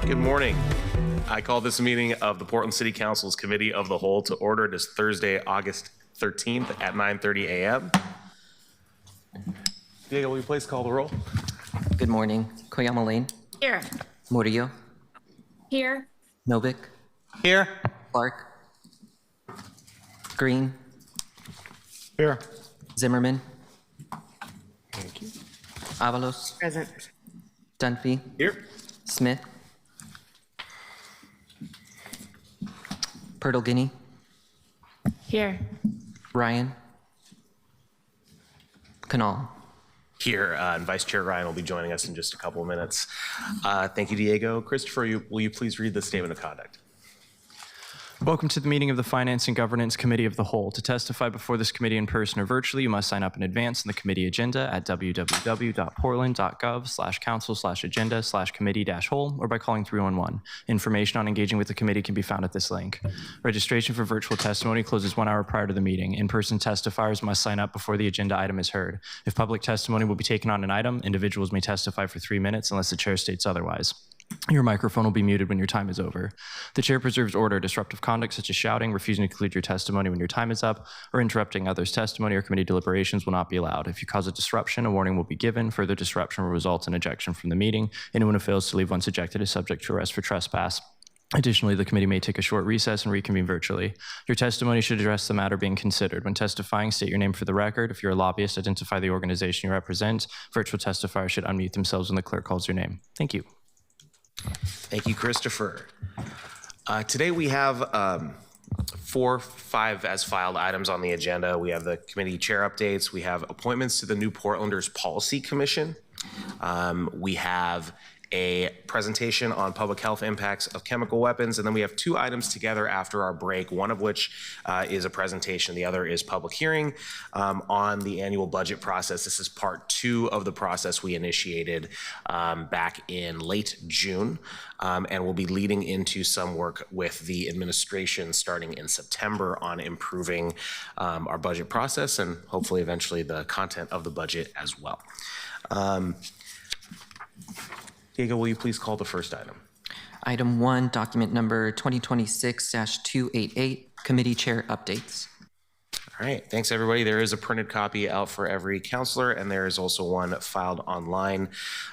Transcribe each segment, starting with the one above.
Good morning. I call this meeting of the Portland City Council's Committee of the Whole to order. It is Thursday, August 13th at 9:30 a.m. Diego, will you please call the roll? Good morning. Koyama Lane. Here. Murillo. Here. Novick. Here. Clark. Green. Here. Zimmerman. Thank you. Present. Avalos. Dunphy. Here. Smith. Pertlegany. Here. Ryan. Canal. Here, and Vice Chair Ryan will be joining us in just a couple of minutes. Thank you, Diego. Christopher, will you please read the statement of conduct? Welcome to the meeting of the Finance and Governance Committee of the Whole. To testify before this committee in person or virtually, you must sign up in advance in the committee agenda at www.portland.gov/council/agenda/committee-whole or by calling 311. Information on engaging with the committee can be found at this link. Registration for virtual testimony closes 1 hour prior to the meeting. In-person testifiers must sign up before the agenda item is heard. If public testimony will be taken on an item, individuals may testify for 3 minutes unless the chair states otherwise. Your microphone will be muted when your time is over. The chair preserves order. Disruptive conduct such as shouting, refusing to conclude your testimony when your time is up, or interrupting others' testimony or committee deliberations will not be allowed. If you cause a disruption, a warning will be given. Further disruption will result in ejection from the meeting. Anyone who fails to leave once ejected is subject to arrest for trespass. Additionally, the committee may take a short recess and reconvene virtually. Your testimony should address the matter being considered. When testifying, state your name for the record. If you're a lobbyist, identify the organization you represent. Virtual testifiers should unmute themselves when the clerk calls your name. Thank you. Thank you, Christopher. Today we have 5 as filed items on the agenda. We have the committee chair updates. We have appointments to the New Portlanders Policy Commission. We have a presentation on public health impacts of chemical weapons, and then we have 2 items together after our break, one of which is a presentation, the other is public hearing on the annual budget process. This is part 2 of the process we initiated back in late June, and we'll be leading into some work with the administration starting in September on improving our budget process and hopefully eventually the content of the budget as well. Diego, will you please call the first item? Item 1, document number 2026-288, committee chair updates. All right, thanks everybody. There is a printed copy out for every counselor, and there is also one filed online.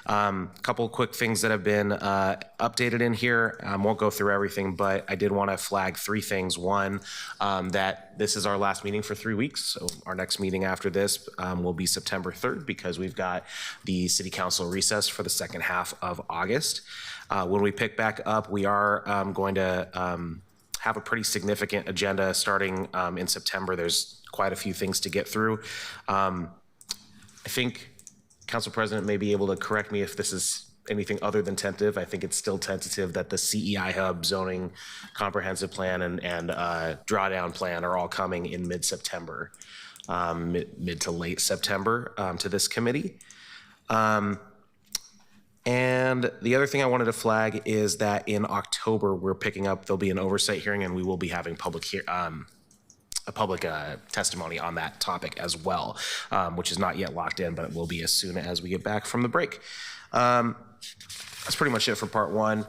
Couple quick things that have been updated in here. Won't go through everything, but I did want to flag 3 things. One, that this is our last meeting for 3 weeks. So our next meeting after this will be September 3rd because we've got the city council recess for the second half of August. When we pick back up, we are going to have a pretty significant agenda starting in September. There's quite a few things to get through. I think Council President may be able to correct me if this is anything other than tentative. I think it's still tentative that the CEI Hub zoning comprehensive plan and drawdown plan are all coming in mid-September, mid to late September to this committee. And the other thing I wanted to flag is that in October, we're picking up, there'll be an oversight hearing and we will be having a public testimony on that topic as well, which is not yet locked in, but it will be as soon as we get back from the break. That's pretty much it for part 1.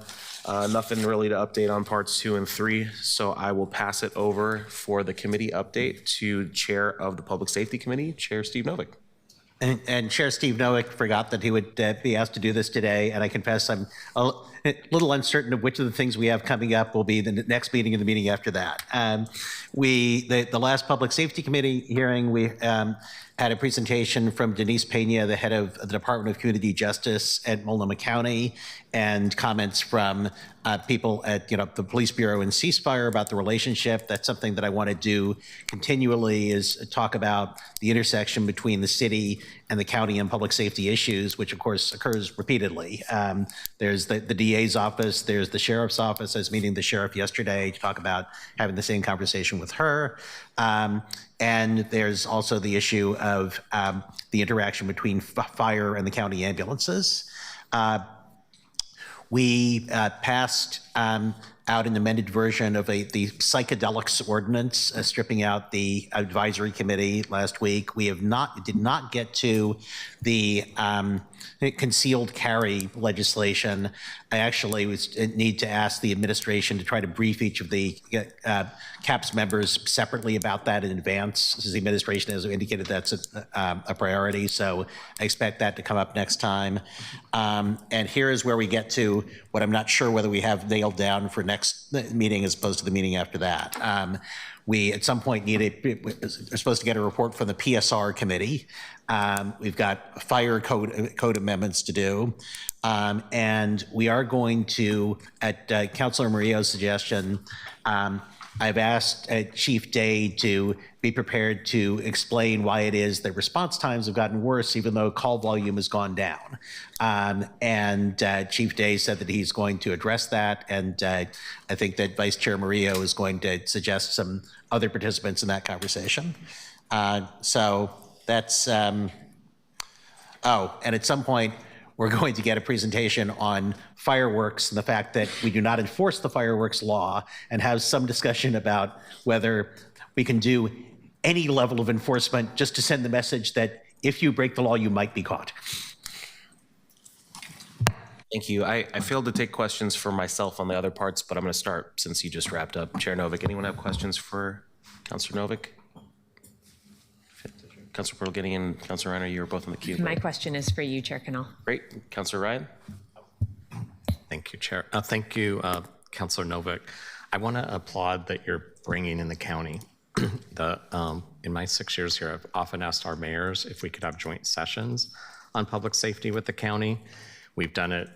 Nothing really to update on parts 2 and 3. So I will pass it over for the committee update to Chair of the Public Safety Committee, Chair Steve Novick. And Chair Steve Novick forgot that he would be asked to do this today, and I confess I'm a little uncertain of which of the things we have coming up will be the next meeting and the meeting after that. The last Public Safety Committee hearing, we had a presentation from Denise Pena, the head of the Department of Community Justice at Multnomah County, and comments from people at the Police Bureau and Ceasefire about the relationship. That's something that I want to do continually, is talk about the intersection between the city and the county and public safety issues, which of course occurs repeatedly. There's the DA's office, there's the sheriff's office. I was meeting the sheriff yesterday to talk about having the same conversation with her. And there's also the issue of the interaction between fire and the county ambulances. We passed out an amended version of the psychedelics ordinance, stripping out the advisory committee last week. We did not get to the concealed carry legislation. I actually need to ask the administration to try to brief each of the CAPS members separately about that in advance, since the administration has indicated that's a priority. So I expect that to come up next time. And here is where we get to what I'm not sure whether we have nailed down for next meeting as opposed to the meeting after that. We at some point we're supposed to get a report from the PSR committee. We've got fire code amendments to do. And we are going to, at Councilor Murillo's suggestion, I've asked Chief Day to be prepared to explain why it is that response times have gotten worse, even though call volume has gone down. And Chief Day said that he's going to address that. And I think that Vice Chair Murillo is going to suggest some other participants in that conversation. So that's, and at some point, we're going to get a presentation on fireworks and the fact that we do not enforce the fireworks law, and have some discussion about whether we can do any level of enforcement just to send the message that if you break the law, you might be caught. Thank you. I failed to take questions for myself on the other parts, but I'm going to start since you just wrapped up. Chair Novick, anyone have questions for Councilor Novick? Councilor Portolgini and Councilor Reiner, you were both in the queue. My question is for you, Chair Cannell. Great. Councilor Ryan? Thank you, Chair. Thank you, Councilor Novick. I want to applaud that you're bringing in the county. In my 6 years here, I've often asked our mayors if we could have joint sessions on public safety with the county. We've done it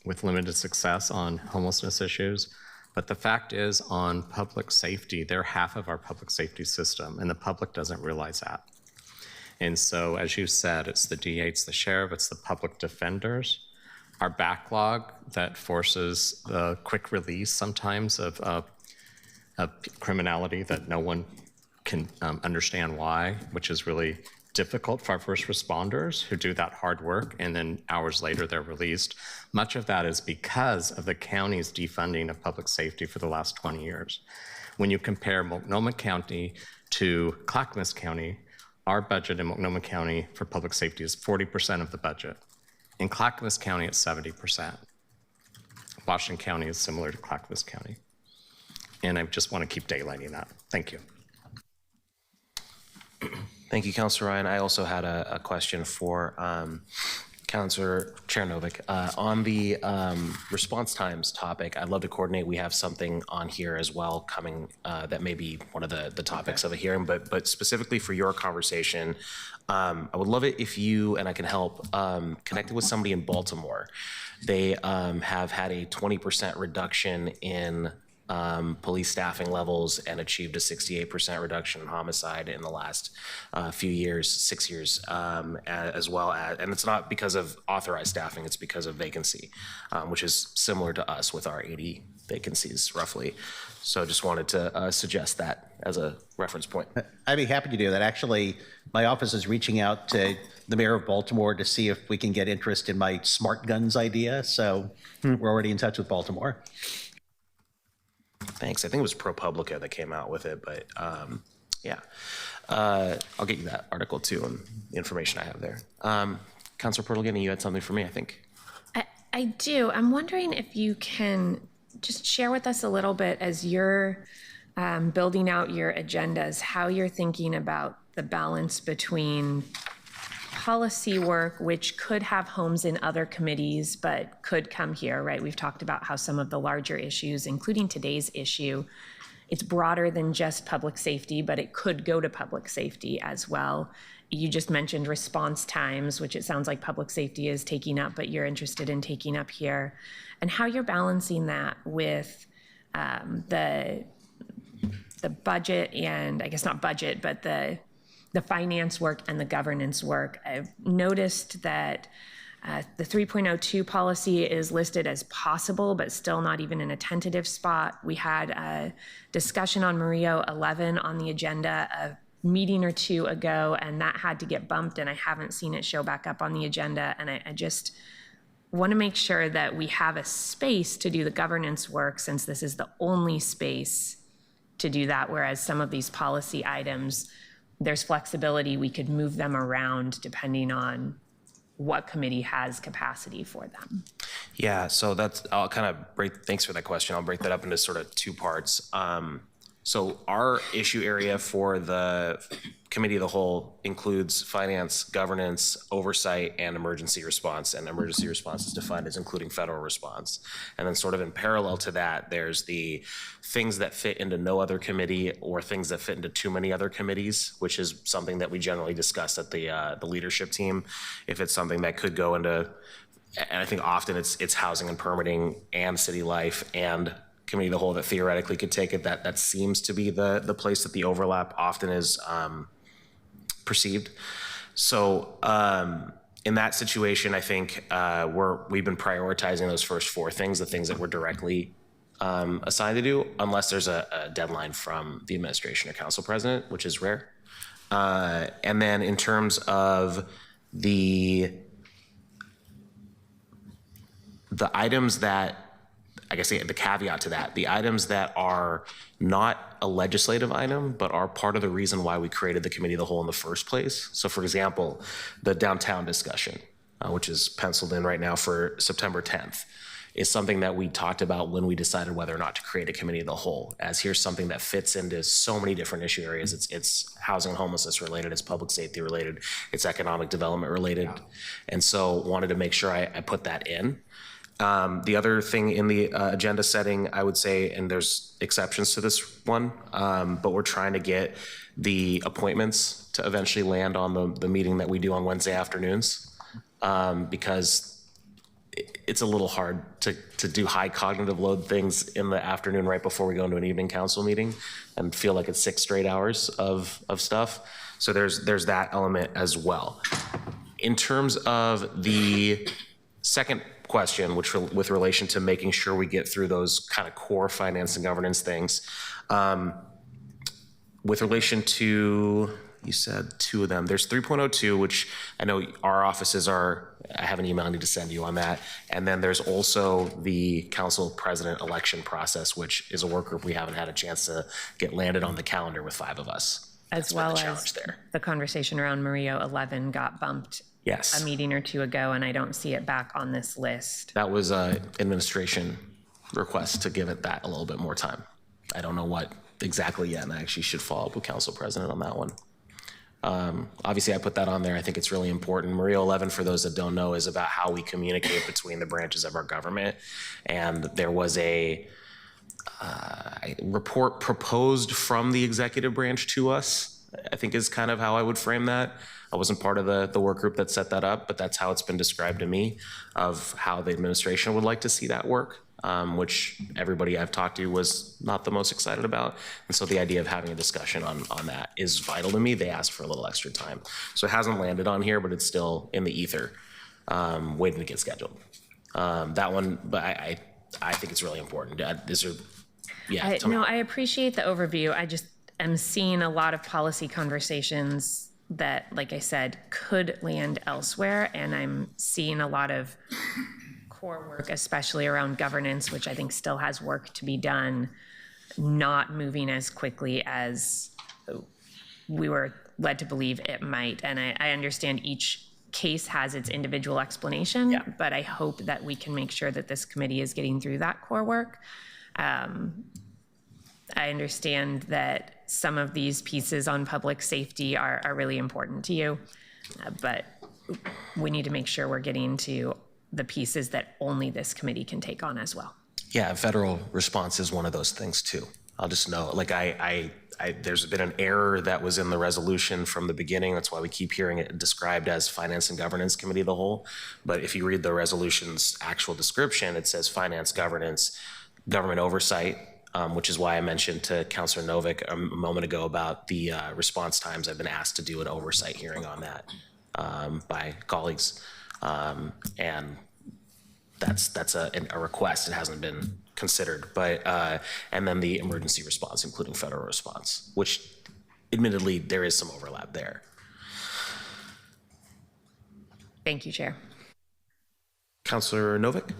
with limited success on homelessness issues. But the fact is, on public safety, they're half of our public safety system, and the public doesn't realize that. And so, as you said, it's the DA, it's the sheriff, it's the public defenders. Our backlog that forces the quick release sometimes of criminality that no one can understand why, which is really difficult for our first responders who do that hard work, and then hours later they're released. Much of that is because of the county's defunding of public safety for the last 20 years. When you compare Multnomah County to Clackamas County, our budget in Multnomah County for public safety is 40% of the budget. In Clackamas County, it's 70%. Washington County is similar to Clackamas County. And I just want to keep daylighting that. Thank you. Thank you, Councilor Ryan. I also had a question for Councilor Chair Novick. On the response times topic, I'd love to coordinate. We have something on here as well coming that may be one of the topics of a hearing, but specifically for your conversation, I would love it if you, and I can help, connected with somebody in Baltimore. They have had a 20% reduction in police staffing levels and achieved a 68% reduction in homicide in the last few years, 6 years, as well as, and it's not because of authorized staffing, it's because of vacancy, which is similar to us with our 80 vacancies roughly. So just wanted to suggest that as a reference point. I'd be happy to do that. Actually, my office is reaching out to the mayor of Baltimore to see if we can get interest in my smart guns idea. So we're already in touch with Baltimore. Thanks. I think it was ProPublica that came out with it, but yeah. I'll get you that article too and the information I have there. Councilor Portolgini, you had something for me, I think. I do. I'm wondering if you can just share with us a little bit as you're building out your agendas, how you're thinking about the balance between policy work, which could have homes in other committees, but could come here, right? We've talked about how some of the larger issues, including today's issue, it's broader than just public safety, but it could go to public safety as well. You just mentioned response times, which it sounds like public safety is taking up, but you're interested in taking up here, and how you're balancing that with the budget, and I guess not budget, but the finance work and the governance work. I've noticed that the 3.02 policy is listed as possible, but still not even in a tentative spot. We had a discussion on Murillo 11 on the agenda a meeting or two ago, and that had to get bumped, and I haven't seen it show back up on the agenda. And I just want to make sure that we have a space to do the governance work, since this is the only space to do that, whereas some of these policy items, there's flexibility. We could move them around depending on what committee has capacity for them. Yeah, so I'll kind of thanks for that question. I'll break that up into sort of two parts. So our issue area for the committee of the whole includes finance, governance, oversight, and emergency response. And emergency response is defined as including federal response. And then sort of in parallel to that, there's the things that fit into no other committee or things that fit into too many other committees, which is something that we generally discuss at the leadership team. If it's something that could go into, and I think often it's housing and permitting and city life and committee of the whole that theoretically could take it. That seems to be the place that the overlap often is perceived. So in that situation, I think we've been prioritizing those first four things, the things that we're directly assigned to do, unless there's a deadline from the administration or council president, which is rare. And then in terms of the items that, I guess the caveat to that, the items that are not a legislative item, but are part of the reason why we created the committee of the whole in the first place. So for example, the downtown discussion, which is penciled in right now for September 10th, is something that we talked about when we decided whether or not to create a committee of the whole, as here's something that fits into so many different issue areas. It's housing and homelessness related, it's public safety related, it's economic development related. And so wanted to make sure I put that in. The other thing in the agenda setting, I would say, and there's exceptions to this one, but we're trying to get the appointments to eventually land on the meeting that we do on Wednesday afternoons, because it's a little hard to do high cognitive load things in the afternoon right before we go into an evening council meeting and feel like it's 6 straight hours of stuff. So there's that element as well. In terms of the second question, which with relation to making sure we get through those kind of core finance and governance things, with relation to, you said 2 of them. There's 3.02, which I know our offices are, I have an email I need to send you on that. And then there's also the council president election process, which is a work group we haven't had a chance to get landed on the calendar with 5 of us. As well as the conversation around Murillo 11 got bumped Yes. a meeting or 2 ago, and I don't see it back on this list. That was an administration request to give it that a little bit more time. I don't know what exactly yet, and I actually should follow up with council president on that one. Obviously, I put that on there. I think it's really important. Murillo 11, for those that don't know, is about how we communicate between the branches of our government. And there was a report proposed from the executive branch to us, I think is kind of how I would frame that. I wasn't part of the work group that set that up, but that's how it's been described to me, of how the administration would like to see that work, which everybody I've talked to was not the most excited about. And so the idea of having a discussion on that is vital to me. They asked for a little extra time. So it hasn't landed on here, but it's still in the ether, waiting to get scheduled. That one, but I think it's really important. No, I appreciate the overview. I just am seeing a lot of policy conversations that, like I said, could land elsewhere. And I'm seeing a lot of core work, especially around governance, which I think still has work to be done, not moving as quickly as we were led to believe it might. And I understand each case has its individual explanation, but I hope that we can make sure that this committee is getting through that core work. I understand that some of these pieces on public safety are really important to you, but we need to make sure we're getting to the pieces that only this committee can take on as well. Yeah, federal response is one of those things too. I'll just know, like there's been an error that was in the resolution from the beginning. That's why we keep hearing it described as Finance and Governance Committee of the Whole. But if you read the resolution's actual description, it says Finance, Governance, Government Oversight, which is why I mentioned to Councilor Novick a moment ago about the response times. I've been asked to do an oversight hearing on that by colleagues. And that's a request. It hasn't been considered, but and then the emergency response, including federal response, which admittedly there is some overlap there. Thank you, Chair. Councilor Novick,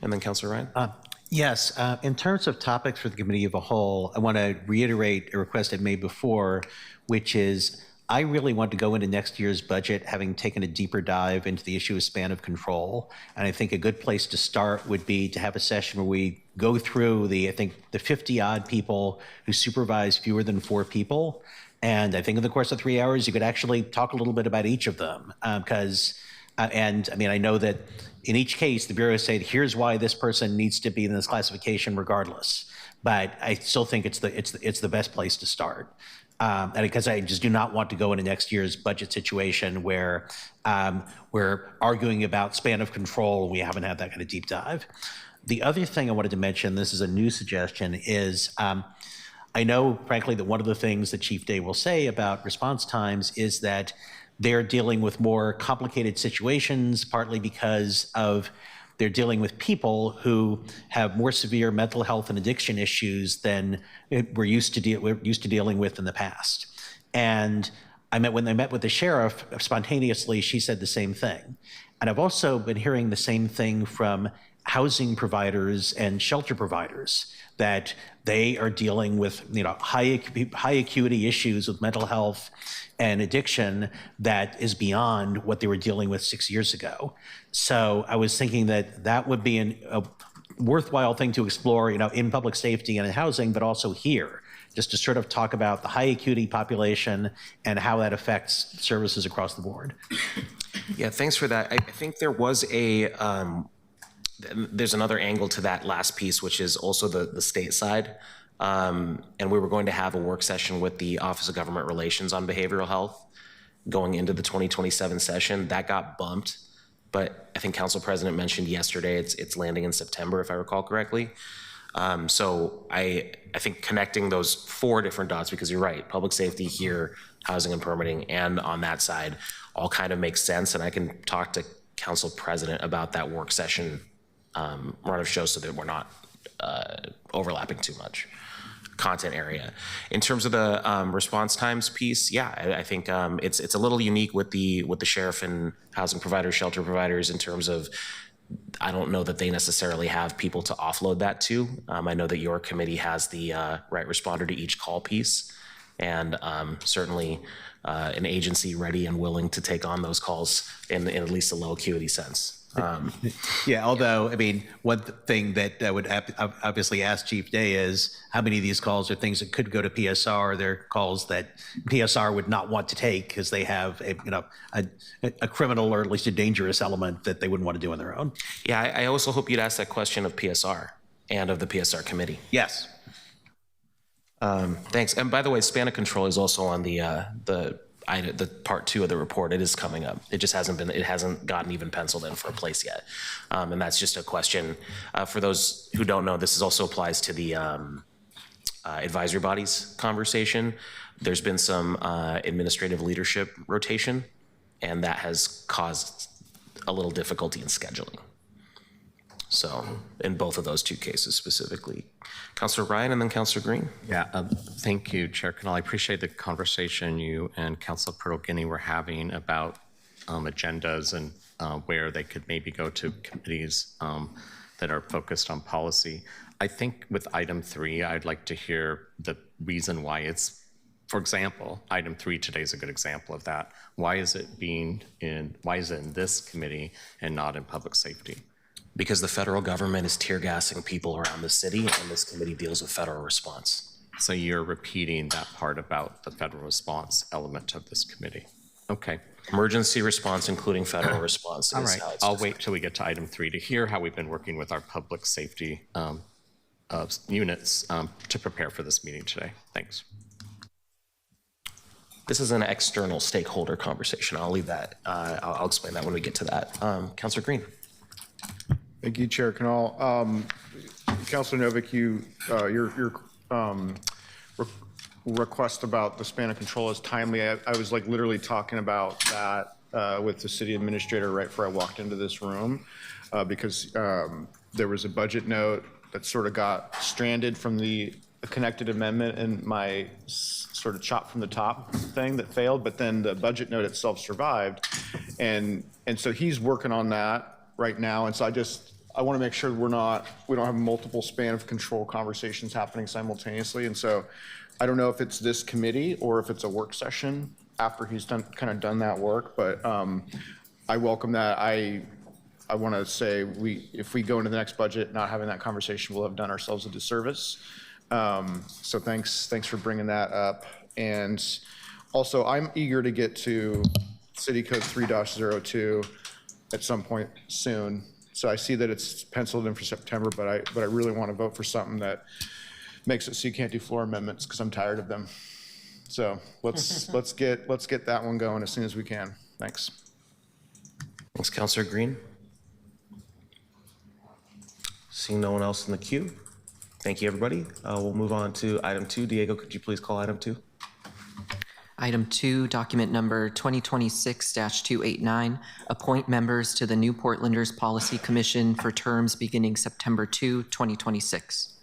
and then Councilor Ryan. Yes, in terms of topics for the committee of a whole, I want to reiterate a request I made before, which is I really want to go into next year's budget having taken a deeper dive into the issue of span of control. And I think a good place to start would be to have a session where we go through the 50 odd people who supervise fewer than 4 people. And I think in the course of 3 hours, you could actually talk a little bit about each of them. I know that in each case, the Bureau said, here's why this person needs to be in this classification regardless. But I still think it's the best place to start. and because I just do not want to go into next year's budget situation where we're arguing about span of control and we haven't had that kind of deep dive. The other thing I wanted to mention, this is a new suggestion, is I know, frankly, that one of the things that Chief Day will say about response times is that they're dealing with more complicated situations, partly because of they're dealing with people who have more severe mental health and addiction issues than we're used to dealing with in the past. And when I met with the sheriff, spontaneously, she said the same thing. And I've also been hearing the same thing from housing providers and shelter providers, that they are dealing with high acuity issues with mental health and addiction that is beyond what they were dealing with 6 years ago. So I was thinking that would be a worthwhile thing to explore, in public safety and in housing, but also here, just to sort of talk about the high acuity population and how that affects services across the board. Yeah, thanks for that. I think there was there's another angle to that last piece, which is also the state side. And we were going to have a work session with the Office of Government Relations on behavioral health going into the 2027 session. That got bumped, but I think Council President mentioned yesterday it's landing in September, if I recall correctly. So I think connecting those 4 different dots, because you're right, public safety here, housing and permitting, and on that side, all kind of makes sense. And I can talk to Council President about that work session run of show so that we're not overlapping too much content area. In terms of the response times piece, yeah, I think it's a little unique with the sheriff and housing providers, shelter providers, in terms of I don't know that they necessarily have people to offload that to. I know that your committee has the right responder to each call piece, and certainly an agency ready and willing to take on those calls in at least a low acuity sense. Yeah, although, I mean, one thing that I would obviously ask Chief Day is how many of these calls are things that could go to PSR? They're calls that PSR would not want to take because they have a criminal or at least a dangerous element that they wouldn't want to do on their own. Yeah, I also hope you'd ask that question of PSR and of the PSR committee. Yes. Thanks. And by the way, span of control is also on the part 2 of the report. It is coming up. It just hasn't gotten even penciled in for a place yet. And that's just a question for those who don't know. This also applies to the advisory bodies conversation. There's been some administrative leadership rotation, and that has caused a little difficulty in scheduling. So in both of those 2 cases specifically. Councilor Ryan and then Councilor Green. Yeah, thank you, Chair Canal. I appreciate the conversation you and Councilor Perl-Guiney were having about agendas and where they could maybe go to committees that are focused on policy. I think with item 3, I'd like to hear the reason why it's, for example, item 3 today is a good example of that. Why is it in this committee and not in public safety? Because the federal government is tear gassing people around the city, and this committee deals with federal response. So you're repeating that part about the federal response element of this committee. Okay. Emergency response, including federal response. All right. I'll wait till we get to item 3 to hear how we've been working with our public safety units to prepare for this meeting today. Thanks. This is an external stakeholder conversation. I'll leave that. I'll explain that when we get to that. Councilor Green. Thank you, Chair Canal. Councilor Novick, your request about the span of control is timely. I was like literally talking about that with the city administrator right before I walked into this room because there was a budget note that sort of got stranded from the connected amendment and my sort of chop from the top thing that failed, but then the budget note itself survived. And so he's working on that right now, and so I want to make sure we don't have multiple span of control conversations happening simultaneously. And so I don't know if it's this committee or if it's a work session after he's done that work, but I welcome that. I want to say if we go into the next budget not having that conversation, we'll have done ourselves a disservice. So thanks for bringing that up. And also, I'm eager to get to City Code 3-02 at some point soon. So I see that it's penciled in for September, but I really want to vote for something that makes it so you can't do floor amendments because I'm tired of them. So let's get that one going as soon as we can. Thanks. Thanks, Councilor Green. Seeing no one else in the queue, thank you, everybody. We'll move on to item 2. Diego, could you please call item 2? Item 2, document number 2026-289, appoint members to the New Portlanders Policy Commission for terms beginning September 2, 2026.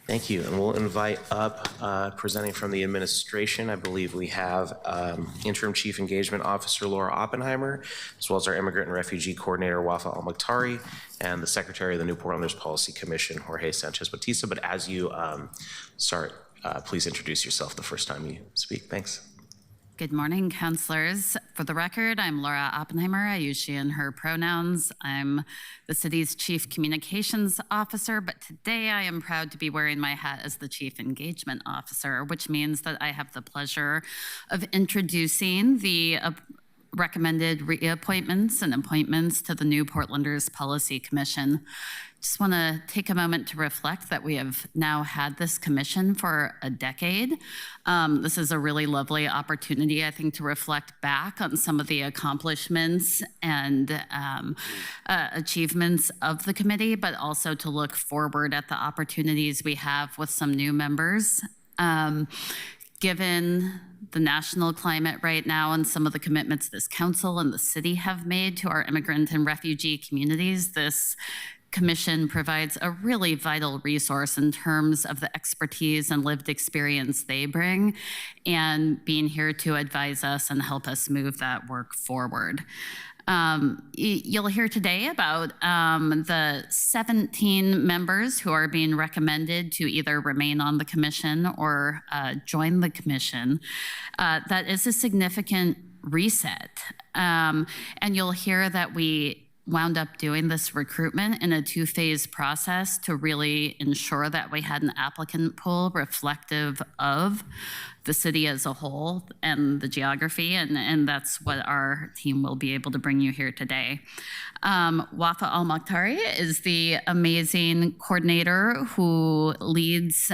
Thank you, and we'll invite up, presenting from the administration, I believe we have Interim Chief Engagement Officer Laura Oppenheimer, as well as our Immigrant and Refugee Coordinator Wafa Al-Makhtari, and the Secretary of the New Portlanders Policy Commission, Jorge Sanchez Batista. But as you start, please introduce yourself the first time you speak. Thanks. Good morning, councilors. For the record, I'm Laura Oppenheimer. I use she and her pronouns. I'm the city's Chief Communications Officer, but today I am proud to be wearing my hat as the Chief Engagement Officer, which means that I have the pleasure of introducing the recommended reappointments and appointments to the New Portlanders Policy Commission. Just want to take a moment to reflect that we have now had this commission for a decade. This is a really lovely opportunity, I think, to reflect back on some of the accomplishments and achievements of the committee, but also to look forward at the opportunities we have with some new members. Given the national climate right now and some of the commitments this council and the city have made to our immigrant and refugee communities, this commission provides a really vital resource in terms of the expertise and lived experience they bring, and being here to advise us and help us move that work forward. You'll hear today about the 17 members who are being recommended to either remain on the commission or join the commission. That is a significant reset. And you'll hear that we wound up doing this recruitment in a 2-phase process to really ensure that we had an applicant pool reflective of the city as a whole and the geography, and that's what our team will be able to bring you here today. Wafa Al-Makhtari is the amazing coordinator who leads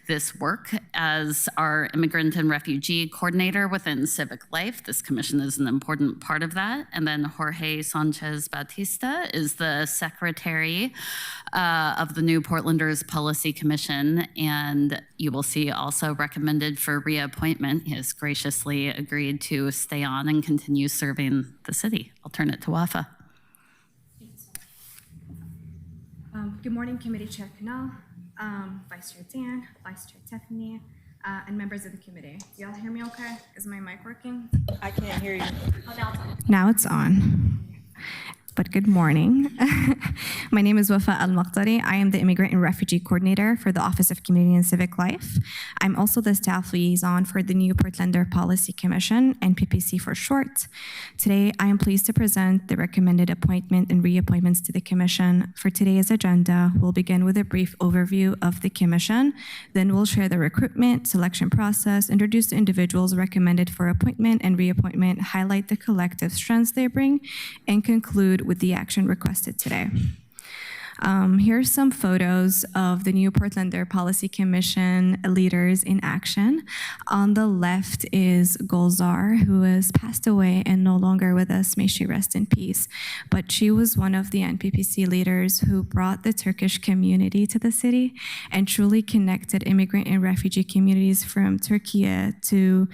this work as our immigrant and refugee coordinator within Civic Life. This commission is an important part of that. And then Jorge Sanchez Batista is the secretary of the New Portlanders Policy Commission, and you will see also recommended for reappointment. He has graciously agreed to stay on and continue serving the city. I'll turn it to Wafa. Good morning, Committee Chair Canal, Vice Chair Dan, Vice Chair Tiffany, and members of the committee. Do y'all hear me okay? Is my mic working? I can't hear you. Now it's on. But good morning. My name is Wafa Al-Makhtari. I am the Immigrant and Refugee Coordinator for the Office of Community and Civic Life. I'm also the staff liaison for the New Portlander Policy Commission, NPPC for short. Today, I am pleased to present the recommended appointment and reappointments to the Commission. For today's agenda, we'll begin with a brief overview of the Commission. Then we'll share the recruitment, selection process, introduce the individuals recommended for appointment and reappointment, highlight the collective strengths they bring, and conclude with the action requested today. Here's some photos of the New Portlander Policy Commission leaders in action. On the left is Gulzar, who has passed away and no longer with us. May she rest in peace. But she was one of the NPPC leaders who brought the Turkish community to the city and truly connected immigrant and refugee communities from Turkey to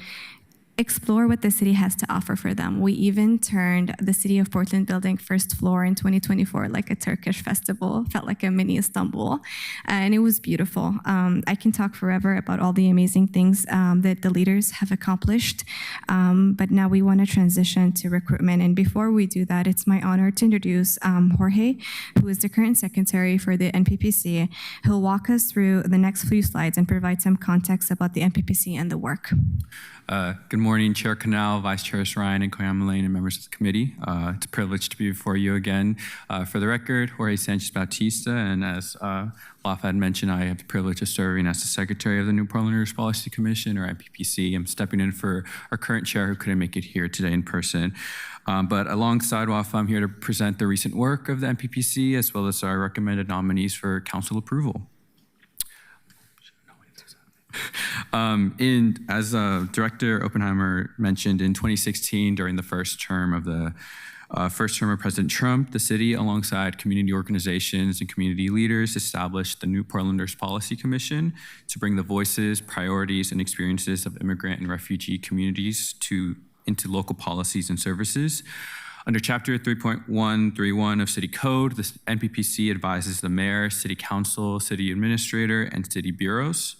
explore what the city has to offer for them. We even turned the City of Portland building first floor in 2024 like a Turkish festival, felt like a mini Istanbul, and it was beautiful. I can talk forever about all the amazing things that the leaders have accomplished, but now we want to transition to recruitment. And before we do that, it's my honor to introduce Jorge, who is the current secretary for the NPPC. He'll walk us through the next few slides and provide some context about the NPPC and the work. Good morning, Chair Canal, Vice Chairs Ryan and Koyama Lane, and members of the committee. It's a privilege to be before you again. For the record, Jorge Sanchez Batista, and as Wafa had mentioned, I have the privilege of serving as the Secretary of the New Portlanders Policy Commission, or NPPC. I'm stepping in for our current chair who couldn't make it here today in person. But alongside Wafa, I'm here to present the recent work of the NPPC, as well as our recommended nominees for council approval. As Director Oppenheimer mentioned, in 2016, during the first term of President Trump, the city, alongside community organizations and community leaders, established the New Portlanders Policy Commission to bring the voices, priorities, and experiences of immigrant and refugee communities into local policies and services. Under Chapter 3.131 of City Code, the NPPC advises the mayor, city council, city administrator, and city bureaus.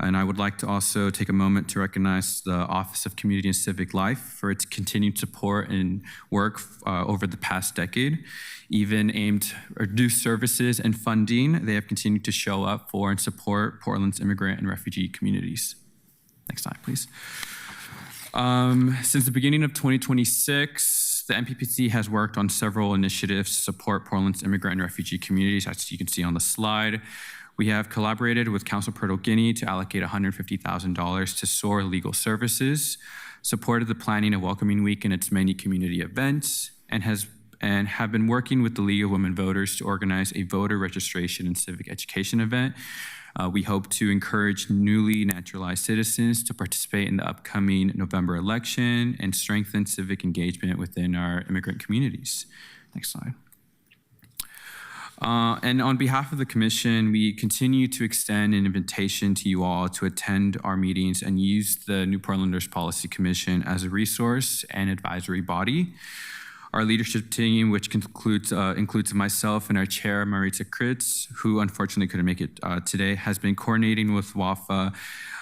And I would like to also take a moment to recognize the Office of Community and Civic Life for its continued support and work over the past decade. Even aimed at reduced services and funding, they have continued to show up for and support Portland's immigrant and refugee communities. Next slide, please. Since the beginning of 2026, the NPPC has worked on several initiatives to support Portland's immigrant and refugee communities, as you can see on the slide. We have collaborated with Council Puerto Guinea to allocate $150,000 to SOAR Legal Services, supported the planning of Welcoming Week and its many community events, and have been working with the League of Women Voters to organize a voter registration and civic education event. We hope to encourage newly naturalized citizens to participate in the upcoming November election and strengthen civic engagement within our immigrant communities. Next slide. And on behalf of the Commission, we continue to extend an invitation to you all to attend our meetings and use the New Portlanders Policy Commission as a resource and advisory body. Our leadership team, which includes myself and our chair, Maritza Kritz, who unfortunately couldn't make it today, has been coordinating with WAFA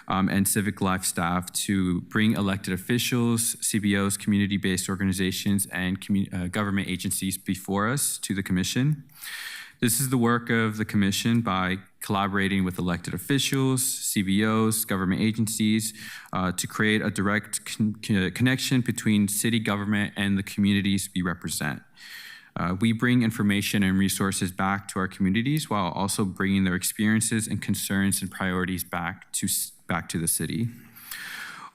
and Civic Life staff to bring elected officials, CBOs, community-based organizations, and government agencies before us to the Commission. This is the work of the Commission by collaborating with elected officials, CBOs, government agencies, to create a direct connection between city government and the communities we represent. We bring information and resources back to our communities while also bringing their experiences and concerns and priorities back to the city.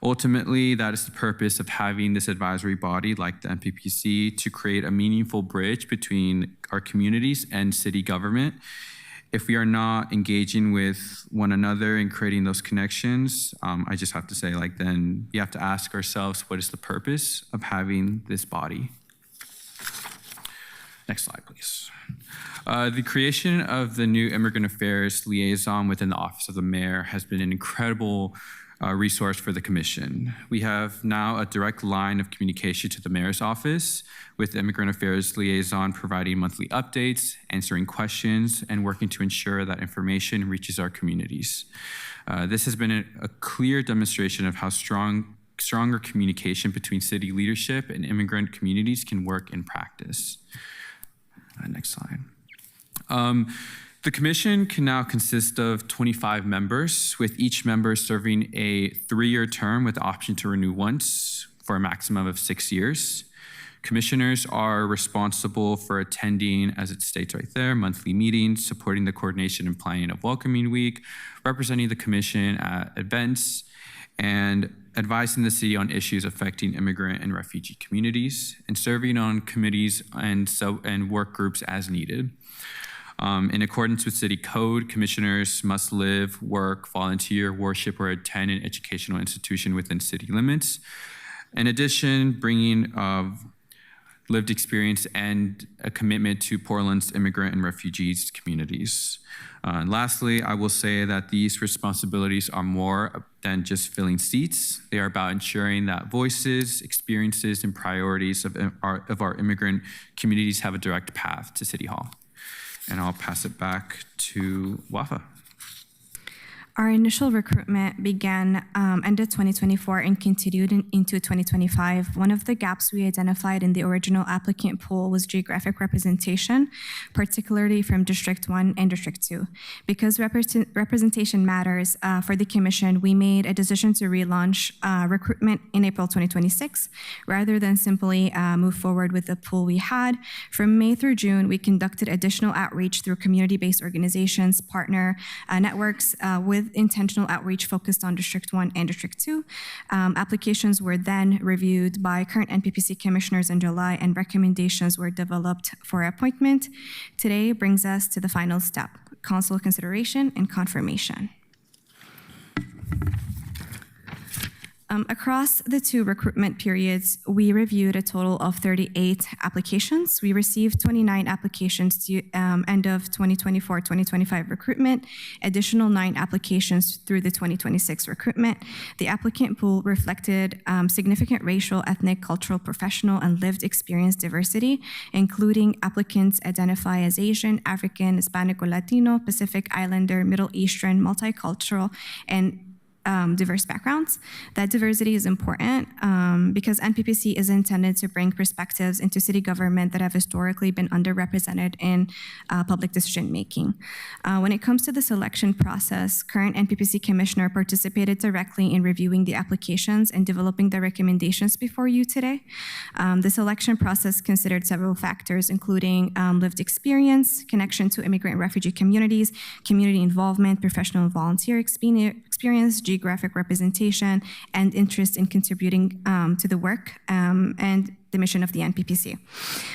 Ultimately, that is the purpose of having this advisory body like the NPPC, to create a meaningful bridge between our communities and city government. If we are not engaging with one another and creating those connections, I just have to say, then we have to ask ourselves, what is the purpose of having this body? Next slide, please. The creation of the new Immigrant Affairs Liaison within the Office of the Mayor has been an incredible resource for the Commission. We have now a direct line of communication to the Mayor's office, with the Immigrant Affairs Liaison providing monthly updates, answering questions, and working to ensure that information reaches our communities. This has been a clear demonstration of how stronger communication between city leadership and immigrant communities can work in practice. Next slide. The Commission can now consist of 25 members, with each member serving a 3-year term with the option to renew once for a maximum of 6 years. Commissioners are responsible for attending, as it states right there, monthly meetings, supporting the coordination and planning of Welcoming Week, representing the Commission at events, and advising the city on issues affecting immigrant and refugee communities, and serving on committees and work groups as needed. In accordance with City Code, commissioners must live, work, volunteer, worship, or attend an educational institution within city limits. In addition, bringing lived experience and a commitment to Portland's immigrant and refugees communities. And lastly, I will say that these responsibilities are more than just filling seats. They are about ensuring that voices, experiences, and priorities of our immigrant communities have a direct path to City Hall. And I'll pass it back to WAFA. Our initial recruitment began ended 2024 and continued into 2025. One of the gaps we identified in the original applicant pool was geographic representation, particularly from District 1 and District 2. Because representation matters for the Commission, we made a decision to relaunch recruitment in April 2026, rather than simply move forward with the pool we had. From May through June, we conducted additional outreach through community-based organizations, partner networks with intentional outreach focused on District 1 and District 2. Applications were then reviewed by current NPPC commissioners in July, and recommendations were developed for appointment. Today brings us to the final step, council consideration and confirmation. Across the two recruitment periods, we reviewed a total of 38 applications. We received 29 applications to end of 2024-2025 recruitment, additional 9 applications through the 2026 recruitment. The applicant pool reflected significant racial, ethnic, cultural, professional, and lived experience diversity, including applicants identify as Asian, African, Hispanic or Latino, Pacific Islander, Middle Eastern, multicultural, and diverse backgrounds. That diversity is important because NPPC is intended to bring perspectives into city government that have historically been underrepresented in public decision making. When it comes to the selection process, current NPPC commissioner participated directly in reviewing the applications and developing the recommendations before you today. The selection process considered several factors, including lived experience, connection to immigrant and refugee communities, community involvement, professional and volunteer experience, geographic representation, and interest in contributing to the work and the mission of the NPPC.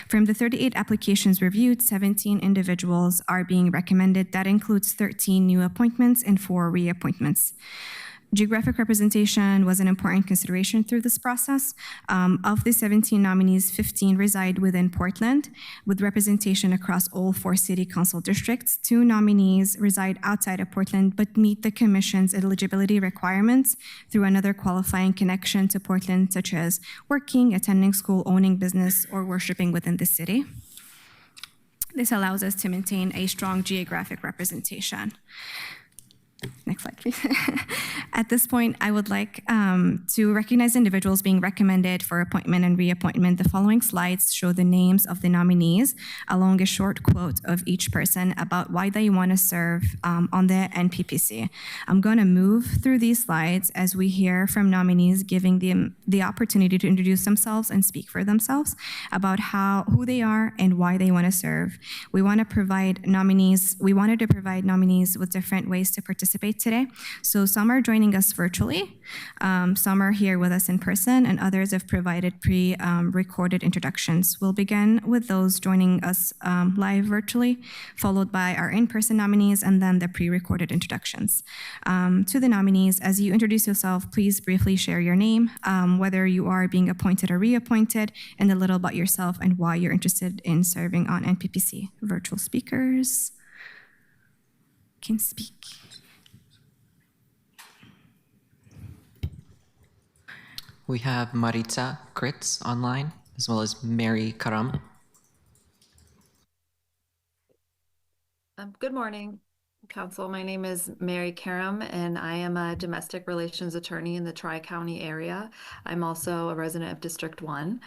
From the 38 applications reviewed, 17 individuals are being recommended. That includes 13 new appointments and 4 reappointments. Geographic representation was an important consideration through this process. Of the 17 nominees, 15 reside within Portland, with representation across all 4 city council districts. 2 nominees reside outside of Portland, but meet the commission's eligibility requirements through another qualifying connection to Portland, such as working, attending school, owning business, or worshiping within the city. This allows us to maintain a strong geographic representation. Next slide, please. At this point, I would like to recognize individuals being recommended for appointment and reappointment. The following slides show the names of the nominees, along a short quote of each person about why they want to serve on the NPPC. I'm going to move through these slides as we hear from nominees, giving them the opportunity to introduce themselves and speak for themselves about who they are and why they want to serve. We wanted to provide nominees with different ways to participate today. So some are joining us virtually, some are here with us in person, and others have provided pre-recorded introductions. We'll begin with those joining us live virtually, followed by our in-person nominees, and then the pre-recorded introductions. To the nominees, as you introduce yourself, please briefly share your name, whether you are being appointed or reappointed, and a little about yourself and why you're interested in serving on NPPC. Virtual speakers can speak. We have Maritza Kritz online, as well as Mary Karam. Good morning, Council. My name is Mary Karam, and I am a domestic relations attorney in the Tri-County area. I'm also a resident of District 1.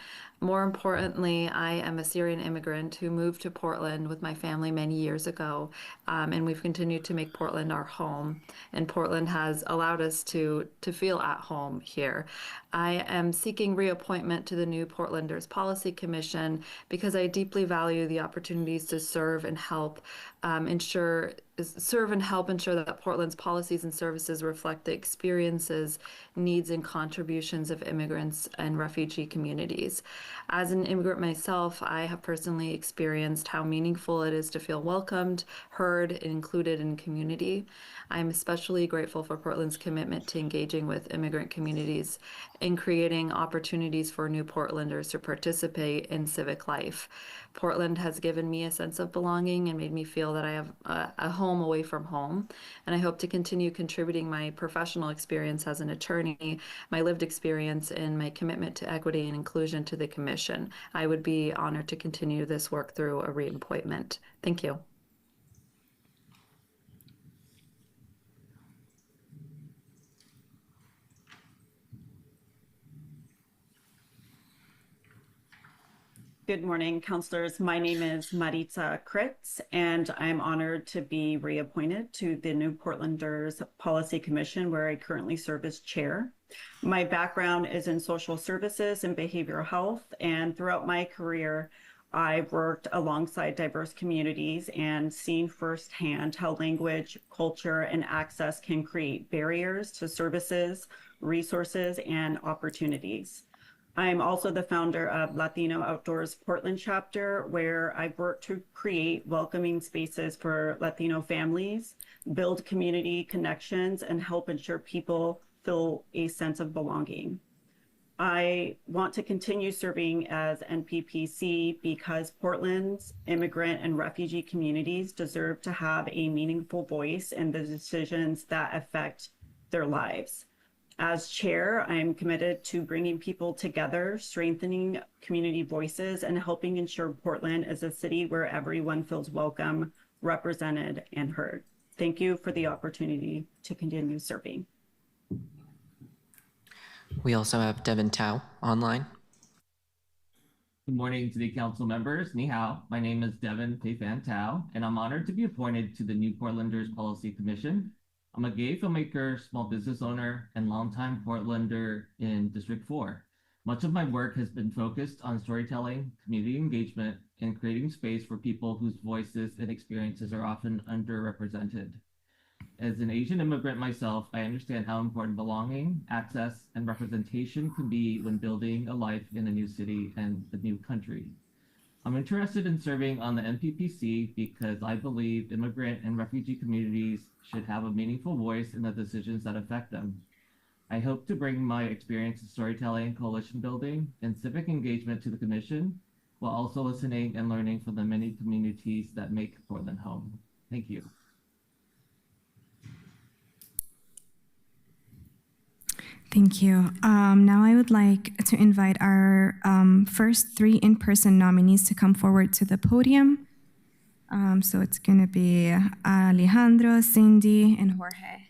More importantly, I am a Syrian immigrant who moved to Portland with my family many years ago, and we've continued to make Portland our home, and Portland has allowed us to feel at home here. I am seeking reappointment to the new Portlanders Policy Commission because I deeply value the opportunities to serve and help ensure that Portland's policies and services reflect the experiences, needs, and contributions of immigrants and refugee communities. As an immigrant myself, I have personally experienced how meaningful it is to feel welcomed, heard, and included in community. I'm especially grateful for Portland's commitment to engaging with immigrant communities and creating opportunities for new Portlanders to participate in civic life. Portland has given me a sense of belonging and made me feel that I have a home away from home. And I hope to continue contributing my professional experience as an attorney, my lived experience, and my commitment to equity and inclusion to the Commission. I would be honored to continue this work through a reappointment. Thank you. Good morning, councilors. My name is Maritza Kritz, and I'm honored to be reappointed to the New Portlanders Policy Commission, where I currently serve as chair. My background is in social services and behavioral health, and throughout my career, I've worked alongside diverse communities and seen firsthand how language, culture, and access can create barriers to services, resources, and opportunities. I'm also the founder of Latino Outdoors Portland chapter, where I've worked to create welcoming spaces for Latino families, build community connections, and help ensure people feel a sense of belonging. I want to continue serving as NPPC because Portland's immigrant and refugee communities deserve to have a meaningful voice in the decisions that affect their lives. As chair, I'm committed to bringing people together, strengthening community voices, and helping ensure Portland is a city where everyone feels welcome, represented, and heard. Thank you for the opportunity to continue serving. We also have Devin Tao online. Good morning to the council members. Ni hao. My name is Devin Pei Fan Tao, and I'm honored to be appointed to the New Portlanders Policy Commission. I'm a gay filmmaker, small business owner, and longtime Portlander in District 4. Much of my work has been focused on storytelling, community engagement, and creating space for people whose voices and experiences are often underrepresented. As an Asian immigrant myself, I understand how important belonging, access, and representation can be when building a life in a new city and a new country. I'm interested in serving on the NPPC because I believe immigrant and refugee communities should have a meaningful voice in the decisions that affect them. I hope to bring my experience in storytelling, coalition building, and civic engagement to the commission, while also listening and learning from the many communities that make Portland home. Thank you. Thank you. Now I would like to invite our first 3 in-person nominees to come forward to the podium. So it's going to be Alejandro, Cindy, and Jorge.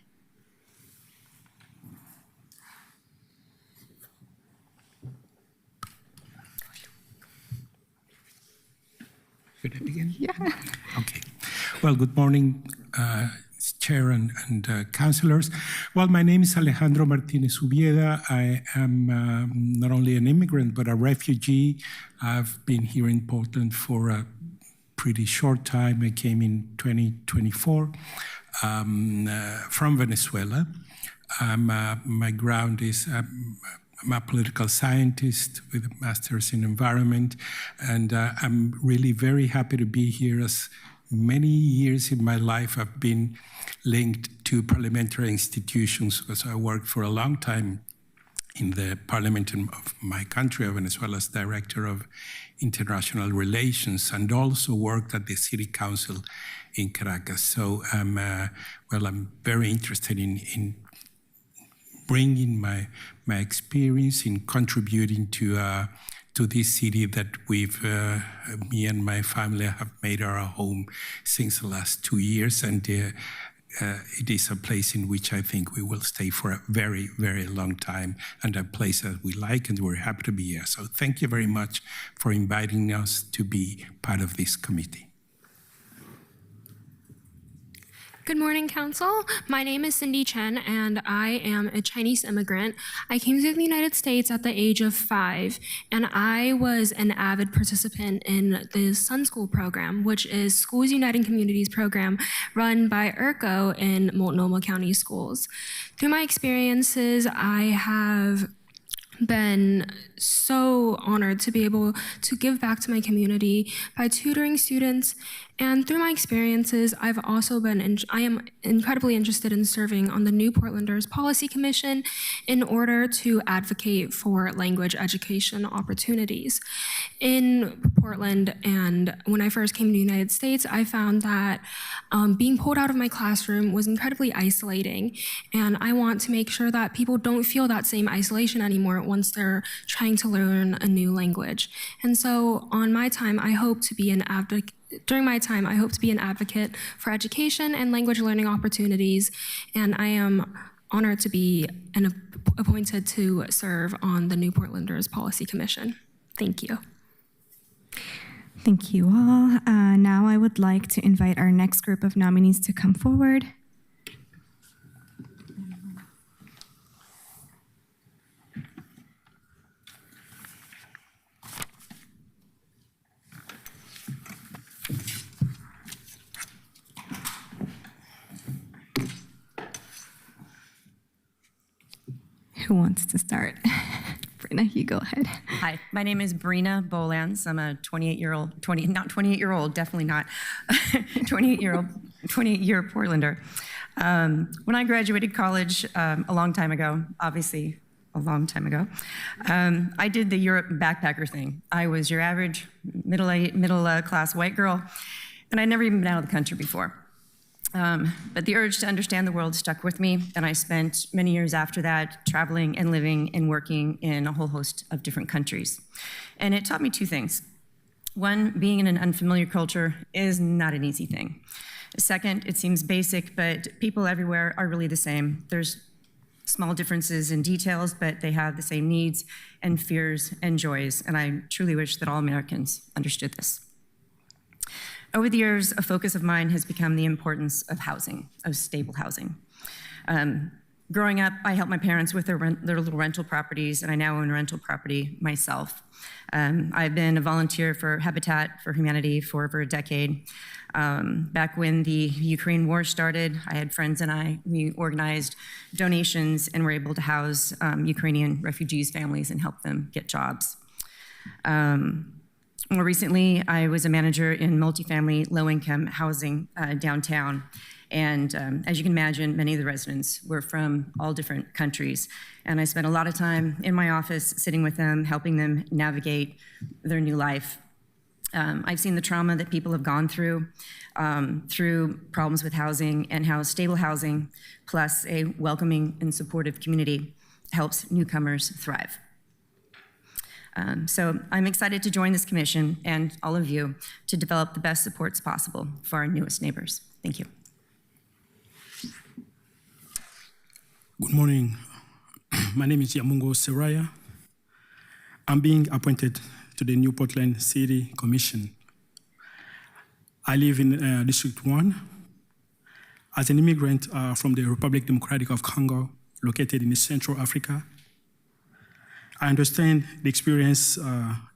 Should I begin? Yeah. Okay. Well, good morning, Chair and councilors. Well, my name is Alejandro Martinez Ubieda. I am not only an immigrant, but a refugee. I've been here in Portland for a pretty short time. I came in 2024 from Venezuela. My ground is I'm a political scientist with a master's in environment, and I'm really very happy to be here, as many years in my life I've been linked to parliamentary institutions because I worked for a long time in the parliament of my country, Venezuela, as director of international relations, and also worked at the city council in Caracas. So I'm very interested in bringing my experience in contributing to this city that me and my family have made our home since the last 2 years, and it is a place in which I think we will stay for a very, very long time, and a place that we like, and we're happy to be here. So thank you very much for inviting us to be part of this committee. Good morning, Council. My name is Cindy Chen, and I am a Chinese immigrant. I came to the United States at the age of 5, and I was an avid participant in the Sun School program, which is Schools Uniting Communities program run by ERCO in Multnomah County Schools. Through my experiences, I have been so honored to be able to give back to my community by tutoring students. And through my experiences, I am incredibly interested in serving on the New Portlanders Policy Commission in order to advocate for language education opportunities. In Portland, and when I first came to the United States, I found that being pulled out of my classroom was incredibly isolating. And I want to make sure that people don't feel that same isolation anymore once they're trying to learn a new language. And so on my time, I hope to be an advocate. During my time, I hope to be an advocate for education and language learning opportunities, and I am honored to be appointed to serve on the New Portlanders Policy Commission. Thank you. Thank you all. Now I would like to invite our next group of nominees to come forward. Who wants to start? Brina, you go ahead. Hi, my name is Brina Bolans. I'm a 28-year-old, definitely not, 28-year Portlander. When I graduated college a long time ago, obviously a long time ago, I did the Europe backpacker thing. I was your average middle-class white girl, and I'd never even been out of the country before. But the urge to understand the world stuck with me, and I spent many years after that traveling and living and working in a whole host of different countries. And it taught me two things. One, being in an unfamiliar culture is not an easy thing. Second, it seems basic, but people everywhere are really the same. There's small differences in details, but they have the same needs and fears and joys, and I truly wish that all Americans understood this. Over the years, a focus of mine has become the importance of housing, of stable housing. Growing up, I helped my parents with their little rental properties, and I now own a rental property myself. I've been a volunteer for Habitat for Humanity for over a decade. Back when the Ukraine war started, I had friends and we organized donations and were able to house Ukrainian refugees' families and help them get jobs. More recently, I was a manager in multifamily low-income housing downtown. And as you can imagine, many of the residents were from all different countries. And I spent a lot of time in my office sitting with them, helping them navigate their new life. I've seen the trauma that people have gone through problems with housing, and how stable housing plus a welcoming and supportive community helps newcomers thrive. So I'm excited to join this commission and all of you to develop the best supports possible for our newest neighbors. Thank you. Good morning. My name is Yamungo Seraya. I'm being appointed to the New Portland City Commission. I live in District 1. As an immigrant from the Republic Democratic of Congo, located in Central Africa, I understand the experience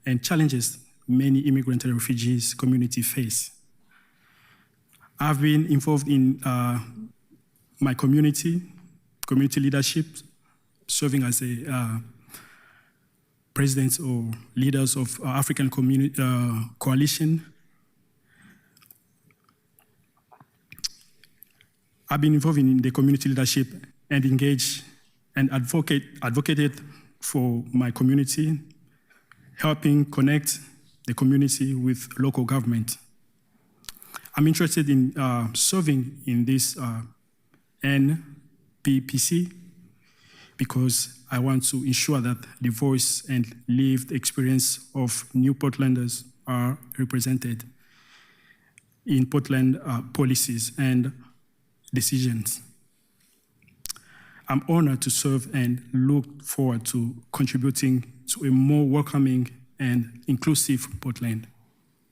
and challenges many immigrant and refugees community face. I've been involved in my community leadership, serving as a president or leaders of African community coalition. I've been involved in the community leadership and engaged and advocated for my community, helping connect the community with local government. I'm interested in serving in this NPPC because I want to ensure that the voice and lived experience of New Portlanders are represented in Portland policies and decisions. I'm honored to serve and look forward to contributing to a more welcoming and inclusive Portland.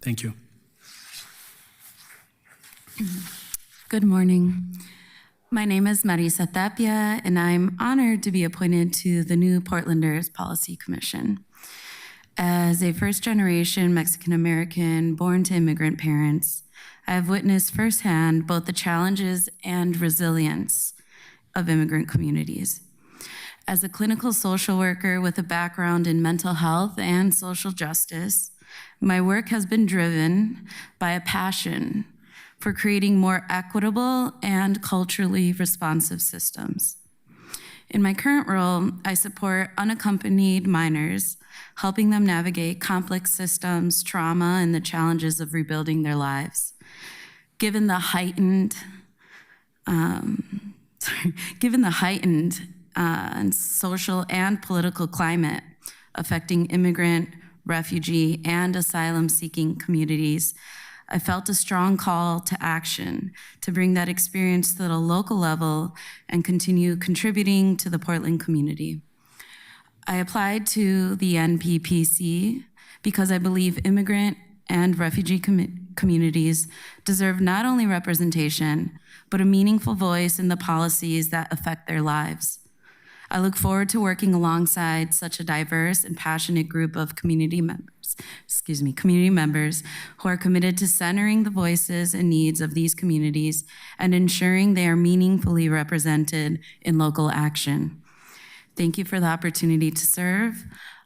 Thank you. Good morning. My name is Marisa Tapia, and I'm honored to be appointed to the New Portlanders Policy Commission. As a first-generation Mexican-American born to immigrant parents, I have witnessed firsthand both the challenges and resilience of immigrant communities. As a clinical social worker with a background in mental health and social justice, my work has been driven by a passion for creating more equitable and culturally responsive systems. In my current role, I support unaccompanied minors, helping them navigate complex systems, trauma, and the challenges of rebuilding their lives. Given the heightened social and political climate affecting immigrant, refugee, and asylum-seeking communities, I felt a strong call to action to bring that experience to the local level and continue contributing to the Portland community. I applied to the NPPC because I believe immigrant and refugee communities deserve not only representation, but a meaningful voice in the policies that affect their lives. I look forward to working alongside such a diverse and passionate group of community members who are committed to centering the voices and needs of these communities and ensuring they are meaningfully represented in local action. Thank you for the opportunity to serve.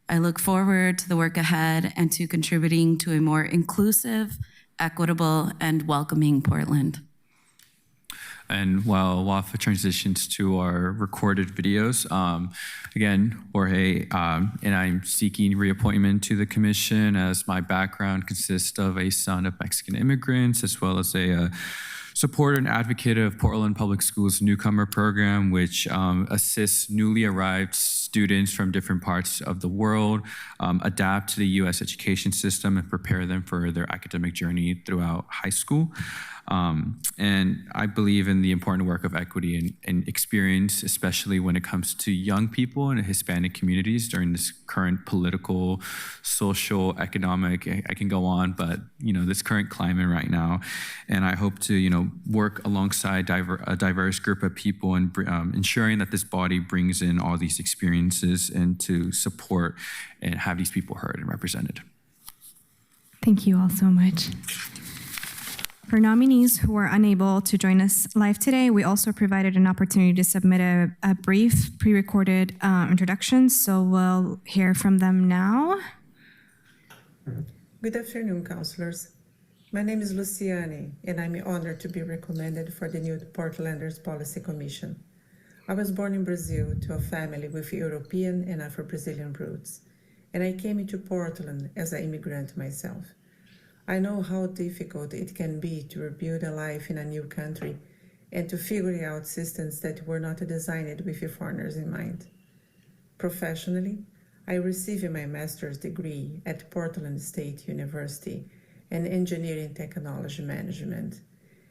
I look forward to the work ahead and to contributing to a more inclusive, equitable, and welcoming Portland. And while WAFA transitions to our recorded videos, again, Jorge, and I'm seeking reappointment to the commission as my background consists of a son of Mexican immigrants, as well as a supporter and advocate of Portland Public Schools Newcomer Program, which assists newly arrived students from different parts of the world adapt to the U.S. education system and prepare them for their academic journey throughout high school. And I believe in the important work of equity and experience, especially when it comes to young people and Hispanic communities during this current political, social, economic, I can go on, but this current climate right now. And I hope to work alongside a diverse group of people and ensuring that this body brings in all these experiences and to support and have these people heard and represented. Thank you all so much. For nominees who were unable to join us live today, we also provided an opportunity to submit a brief pre-recorded introduction, so we'll hear from them now. Good afternoon, councilors. My name is Luciane, and I'm honored to be recommended for the new Portlanders Policy Commission. I was born in Brazil to a family with European and Afro-Brazilian roots, and I came into Portland as an immigrant myself. I know how difficult it can be to rebuild a life in a new country and to figure out systems that were not designed with foreigners in mind. Professionally, I received my master's degree at Portland State University in Engineering Technology Management,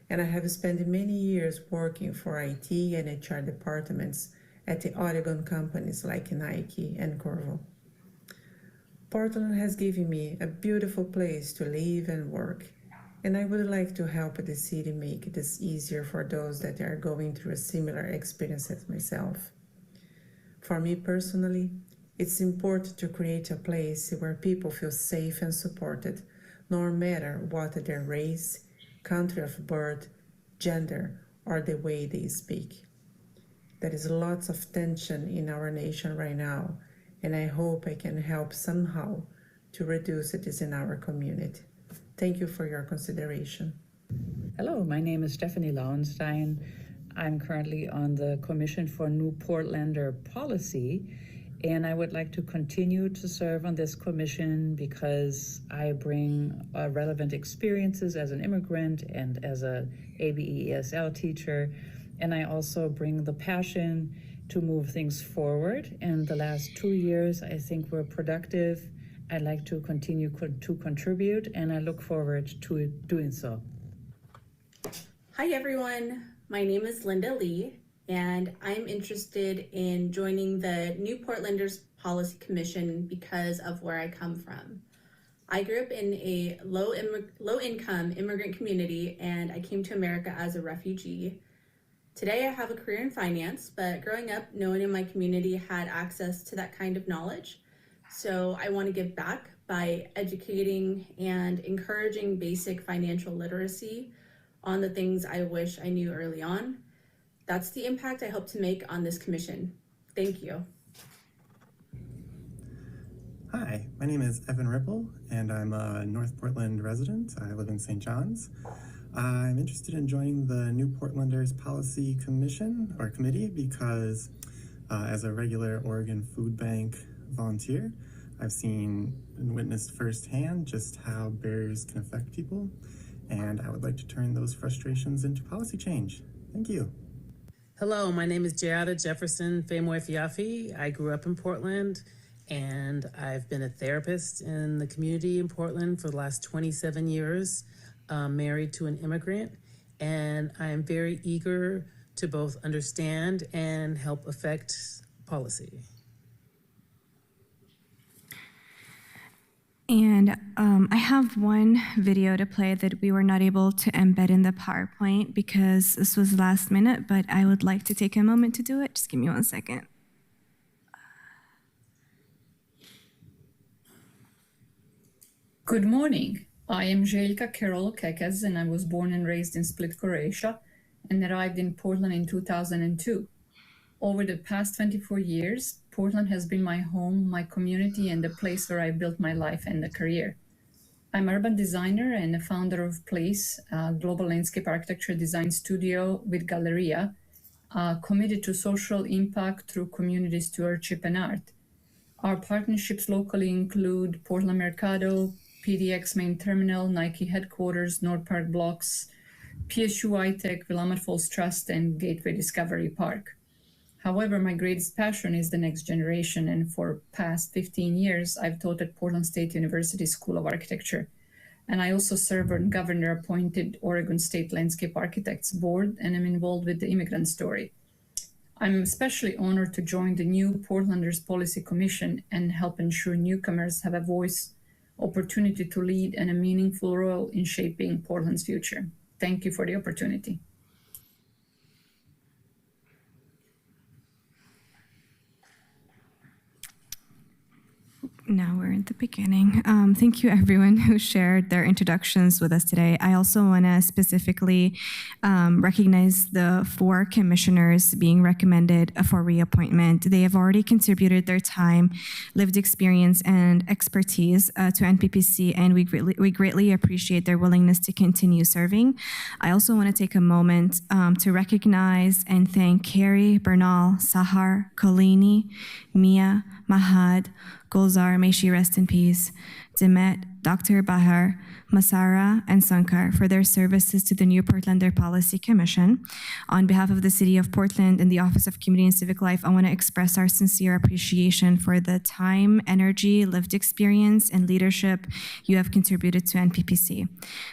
and I have spent many years working for IT and HR departments at the Oregon companies like Nike and Corvo. Portland has given me a beautiful place to live and work, and I would like to help the city make this easier for those that are going through a similar experience as myself. For me personally, it's important to create a place where people feel safe and supported, no matter what their race, country of birth, gender, or the way they speak. There is lots of tension in our nation right now, and I hope I can help somehow to reduce this in our community. Thank you for your consideration. Hello, my name is Stephanie Lauenstein. I'm currently on the Commission for New Portlander Policy, and I would like to continue to serve on this commission because I bring relevant experiences as an immigrant and as a ABE-ESL teacher, and I also bring the passion to move things forward. In the last 2 years, I think we're productive. I'd like to continue to contribute, and I look forward to doing so. Hi, everyone. My name is Linda Lee, and I'm interested in joining the New Portlanders Policy Commission because of where I come from. I grew up in a low-income immigrant community, and I came to America as a refugee. Today, I have a career in finance, but growing up, no one in my community had access to that kind of knowledge. So I want to give back by educating and encouraging basic financial literacy on the things I wish I knew early on. That's the impact I hope to make on this commission. Thank you. Hi, my name is Evan Ripple, and I'm a North Portland resident. I live in St. John's. I'm interested in joining the New Portlanders Policy Commission or Committee because as a regular Oregon Food Bank volunteer, I've seen and witnessed firsthand just how barriers can affect people, and I would like to turn those frustrations into policy change. Thank you. Hello, my name is Jayada Jefferson Famoy Fiafi. I grew up in Portland, and I've been a therapist in the community in Portland for the last 27 years. Married to an immigrant, and I am very eager to both understand and help affect policy. And I have one video to play that we were not able to embed in the PowerPoint because this was last minute, but I would like to take a moment to do it. Just give me 1 second. Good morning. I am Željka Carol Kekes, and I was born and raised in Split, Croatia, and arrived in Portland in 2002. Over the past 24 years, Portland has been my home, my community, and the place where I built my life and a career. I'm an urban designer and a founder of Place, a global landscape architecture design studio with Galleria, committed to social impact through community stewardship and art. Our partnerships locally include Portland Mercado, PDX Main Terminal, Nike Headquarters, North Park Blocks, PSU iTech, Willamette Falls Trust, and Gateway Discovery Park. However, my greatest passion is the next generation, and for past 15 years, I've taught at Portland State University School of Architecture. And I also serve on governor-appointed Oregon State Landscape Architects Board, and am involved with the Immigrant Story. I'm especially honored to join the new Portlanders Policy Commission and help ensure newcomers have a voice, opportunity to lead, and a meaningful role in shaping Portland's future. Thank you for the opportunity. Now we're at the beginning. Thank you everyone who shared their introductions with us today. I also want to specifically recognize the 4 commissioners being recommended for reappointment. They have already contributed their time, lived experience, and expertise to NPPC, and we greatly appreciate their willingness to continue serving. I also want to take a moment to recognize and thank Carrie, Bernal, Sahar, Kolini, Mia, Mahad, Gulzar, may she rest in peace, Demet, Dr. Bahar, Masara, and Sankar for their services to the new Portlander Policy Commission. On behalf of the City of Portland and the Office of Community and Civic Life, I want to express our sincere appreciation for the time, energy, lived experience, and leadership you have contributed to NPPC.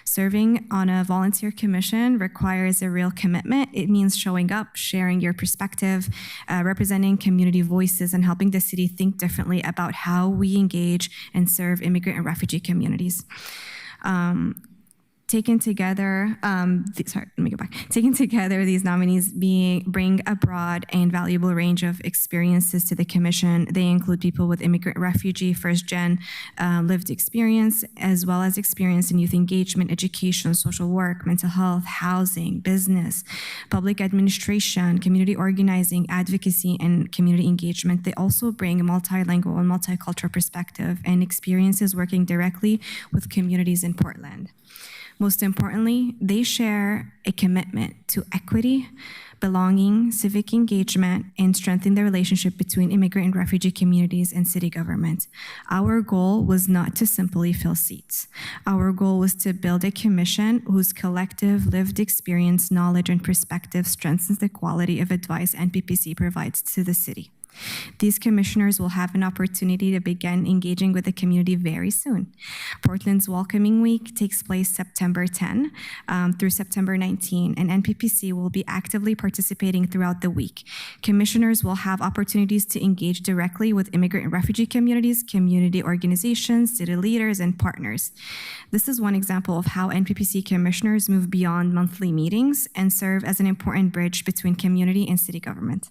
Serving on a volunteer commission requires a real commitment. It means showing up, sharing your perspective, representing community voices, and helping the city think differently about how we engage and serve immigrant and refugee communities. Taken together, these nominees bring a broad and valuable range of experiences to the commission. They include people with immigrant, refugee, first-gen lived experience, as well as experience in youth engagement, education, social work, mental health, housing, business, public administration, community organizing, advocacy, and community engagement. They also bring a multilingual and multicultural perspective and experiences working directly with communities in Portland. Most importantly, they share a commitment to equity, belonging, civic engagement, and strengthening the relationship between immigrant and refugee communities and city government. Our goal was not to simply fill seats. Our goal was to build a commission whose collective lived experience, knowledge, and perspective strengthens the quality of advice NPPC provides to the city. These commissioners will have an opportunity to begin engaging with the community very soon. Portland's Welcoming Week takes place September 10 through September 19, and NPPC will be actively participating throughout the week. Commissioners will have opportunities to engage directly with immigrant and refugee communities, community organizations, city leaders, and partners. This is one example of how NPPC commissioners move beyond monthly meetings and serve as an important bridge between community and city government.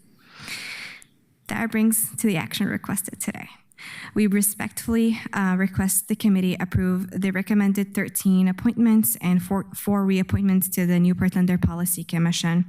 That brings to the action requested today. We respectfully request the committee approve the recommended 13 appointments and four reappointments to the new Portlander Policy Commission.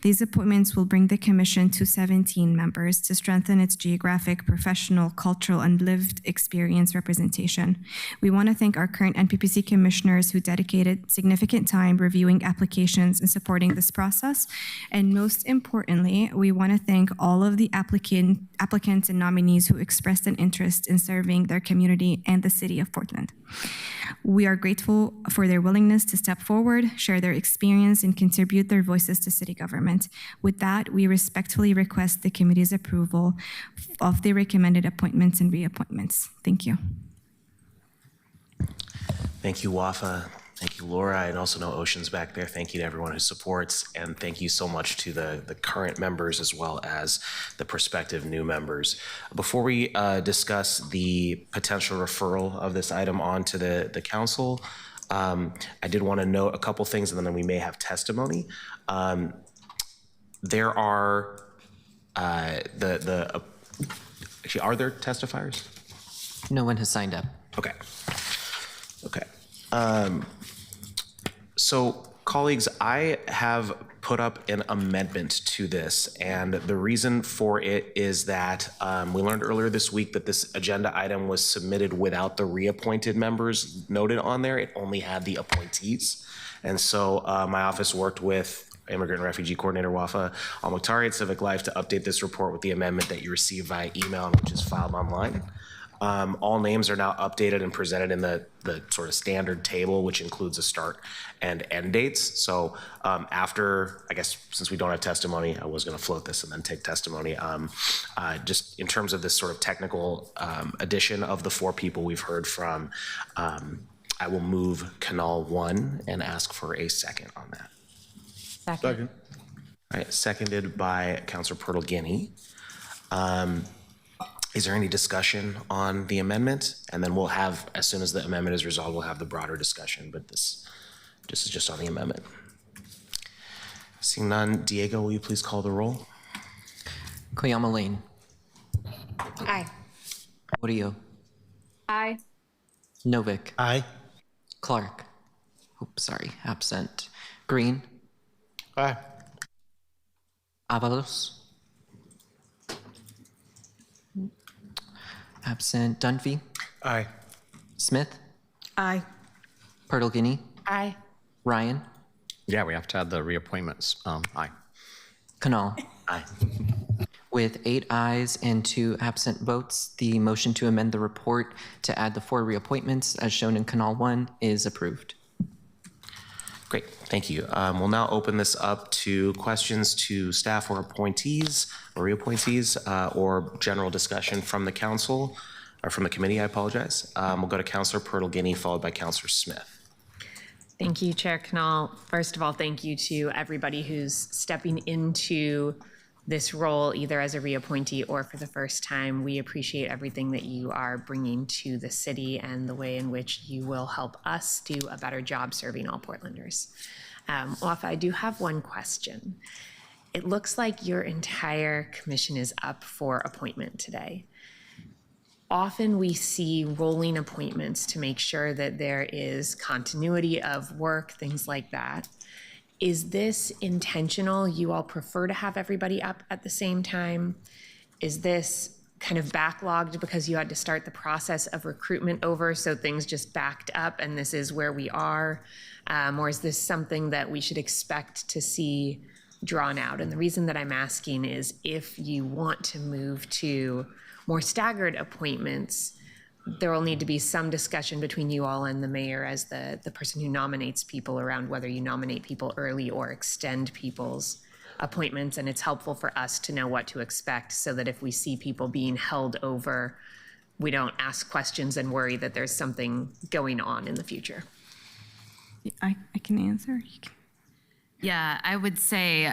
These appointments will bring the commission to 17 members to strengthen its geographic, professional, cultural, and lived experience representation. We want to thank our current NPPC commissioners who dedicated significant time reviewing applications and supporting this process. And most importantly, we want to thank all of the applicants and nominees who expressed an interest in serving their community and the city of Portland. We are grateful for their willingness to step forward, share their experience, and contribute their voices to city government. With that, we respectfully request the committee's approval of the recommended appointments and reappointments. Thank you. Thank you, Wafa. Thank you, Laura. I also know Ocean's back there. Thank you to everyone who supports, and thank you so much to the current members as well as the prospective new members. Before we discuss the potential referral of this item on to the council, I did want to note a couple things, and then we may have testimony. There are actually, are there testifiers? No one has signed up. Okay. Okay. So, colleagues, I have put up an amendment to this. And the reason for it is that we learned earlier this week that this agenda item was submitted without the reappointed members noted on there. It only had the appointees. And so my office worked with Immigrant and Refugee Coordinator Wafa Al-Mokhtari at Civic Life to update this report with the amendment that you received via email and which is filed online. All names are now updated and presented in the sort of standard table, which includes a start and end dates. So after, I guess, since we don't have testimony, I was going to float this and then take testimony. Just in terms of this sort of technical addition of the 4 people we've heard from, I will move Canal 1 and ask for a second on that. Second. All right, seconded by Councilor Pirtle-Guinea. Is there any discussion on the amendment? And then we'll have, as soon as the amendment is resolved, we'll have the broader discussion, but this is just on the amendment. Seeing none, Diego, will you please call the roll? Koyama Lane. Aye. Murillo. Aye. Novick. Aye. Clark. Oops, sorry, absent. Green. Aye. Avalos. Absent. Dunphy. Aye. Smith. Aye. Pirtle-Guinea. Aye. Ryan. Yeah, we have to add the reappointments. Aye. Canal. Aye. With 8 ayes and 2 absent votes, the motion to amend the report to add the 4 reappointments as shown in Canal 1 is approved. Great, thank you. We'll now open this up to questions to staff or appointees or reappointees or general discussion from the council or from the committee, I apologize. We'll go to Councilor Pirtle-Guinea followed by Councilor Smith. Thank you, Chair Canal. First of all, thank you to everybody who's stepping into this role, either as a reappointee or for the first time. We appreciate everything that you are bringing to the city and the way in which you will help us do a better job serving all Portlanders. Wafa, I do have one question. It looks like your entire commission is up for appointment today. Often we see rolling appointments to make sure that there is continuity of work, things like that. Is this intentional? You all prefer to have everybody up at the same time? Is this kind of backlogged because you had to start the process of recruitment over, so things just backed up and this is where we are? Or is this something that we should expect to see drawn out? And the reason that I'm asking is if you want to move to more staggered appointments, there will need to be some discussion between you all and the mayor as the person who nominates people around whether you nominate people early or extend people's appointments. And it's helpful for us to know what to expect so that if we see people being held over, we don't ask questions and worry that there's something going on in the future. I can answer. You can. Yeah, I would say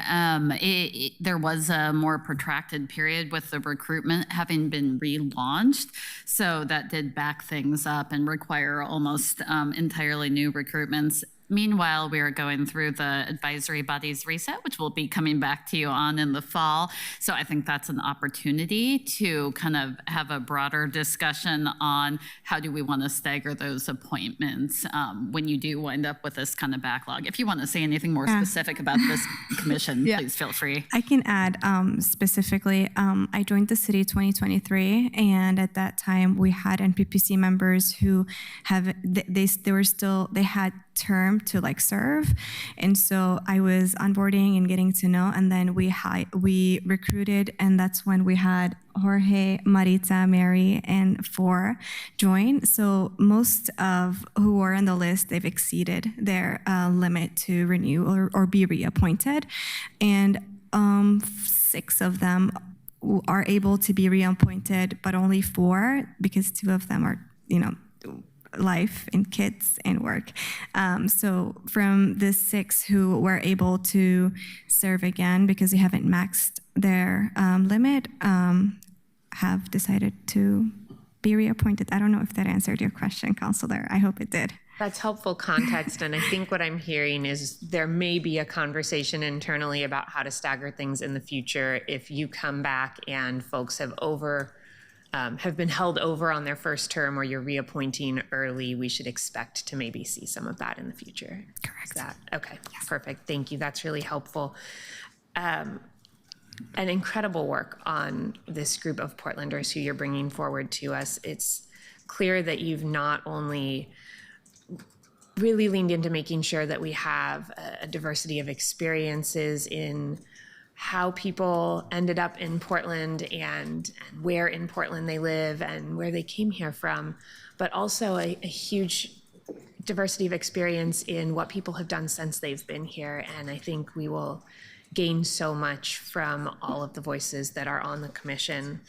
there was a more protracted period with the recruitment having been relaunched. So that did back things up and require almost entirely new recruitments. Meanwhile, we are going through the advisory bodies reset, which we'll be coming back to you on in the fall. So I think that's an opportunity to kind of have a broader discussion on how do we want to stagger those appointments when you do wind up with this kind of backlog. If you want to say anything more specific about this commission, please feel free. I can add specifically, I joined the city 2023, and at that time we had NPPC members who they had term to like serve, and so I was onboarding and getting to know, and then we recruited, and that's when we had Jorge, Maritza, Mary, and 4 join. So most of who were on the list, they've exceeded their limit to renew or be reappointed, and 6 of them are able to be reappointed, but only 4 because 2 of them are, life and kids and work. So from the 6 who were able to serve again because they haven't maxed their limit, have decided to be reappointed. I don't know if that answered your question, Counselor. I hope it did. That's helpful context, and I think what I'm hearing is there may be a conversation internally about how to stagger things in the future if you come back and folks have have been held over on their first term or you're reappointing early, we should expect to maybe see some of that in the future. Correct. Is that okay? Yes. Perfect. Thank you. That's really helpful. An incredible work on this group of Portlanders who you're bringing forward to us. It's clear that you've not only really leaned into making sure that we have a diversity of experiences in how people ended up in Portland and where in Portland they live and where they came here from, but also a huge diversity of experience in what people have done since they've been here. And I think we will gain so much from all of the voices that are on the commission.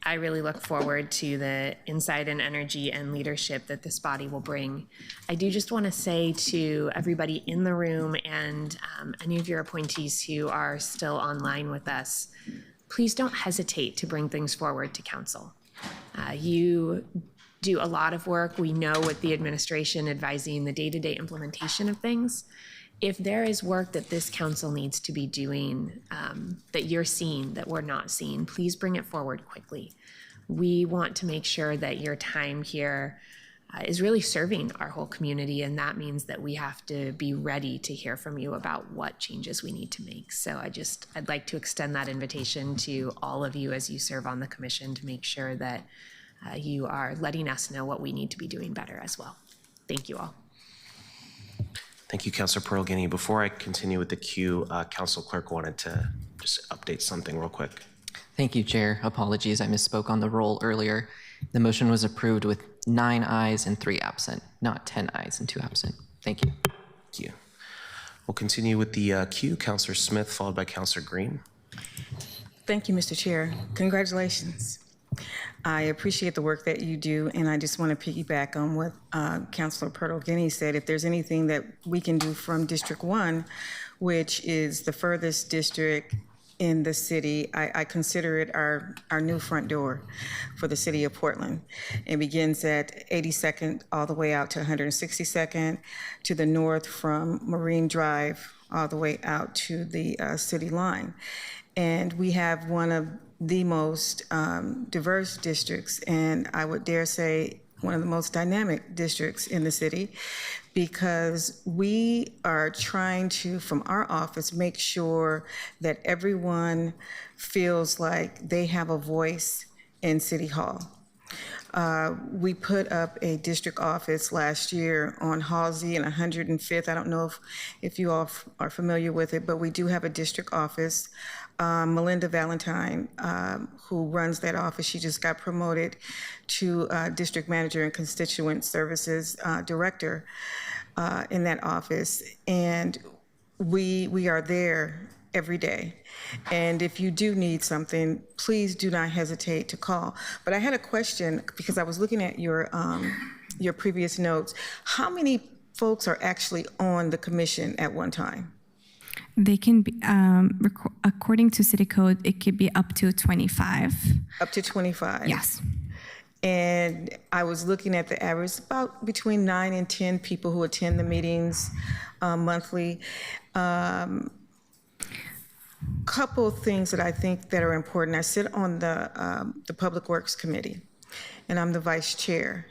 I really look forward to the insight and energy and leadership that this body will bring. I do just want to say to everybody in the room and any of your appointees who are still online with us, please don't hesitate to bring things forward to council. You do a lot of work, we know, with the administration advising the day-to-day implementation of things. If there is work that this council needs to be doing that you're seeing that we're not seeing, please bring it forward quickly. We want to make sure that your time here is really serving our whole community, and that means that we have to be ready to hear from you about what changes we need to make. So I'd like to extend that invitation to all of you as you serve on the commission to make sure that you are letting us know what we need to be doing better as well. Thank you all. Thank you, Councilor Pearl Guinea. Before I continue with the queue, Council Clerk wanted to just update something real quick. Thank you, Chair. Apologies, I misspoke on the roll earlier. The motion was approved with 9 ayes and 3 absent, not 10 ayes and 2 absent. Thank you. Thank you. We'll continue with the queue. Councilor Smith, followed by Councilor Green. Thank you, Mr. Chair. Congratulations. I appreciate the work that you do, and I just want to piggyback on what Councilor Pearl Guinea said. If there's anything that we can do from District 1, which is the furthest district in the city, I consider it our new front door for the city of Portland. It begins at 82nd all the way out to 162nd, to the north from Marine Drive all the way out to the city line. And we have one of the most diverse districts, and I would dare say one of the most dynamic districts in the city, because we are trying to, from our office, make sure that everyone feels like they have a voice in City Hall. We put up a district office last year on Halsey and 105th. I don't know if you all are familiar with it, but we do have a district office. Melinda Valentine, who runs that office, she just got promoted to district manager and constituent services director in that office. And we are there every day. And if you do need something, please do not hesitate to call. But I had a question, because I was looking at your previous notes. How many folks are actually on the commission at one time? They can be, according to city code, it could be up to 25. Up to 25? Yes. And I was looking at the average, about between 9 and 10 people who attend the meetings monthly. Couple of things that I think that are important. I sit on the Public Works Committee, and I'm the vice chair.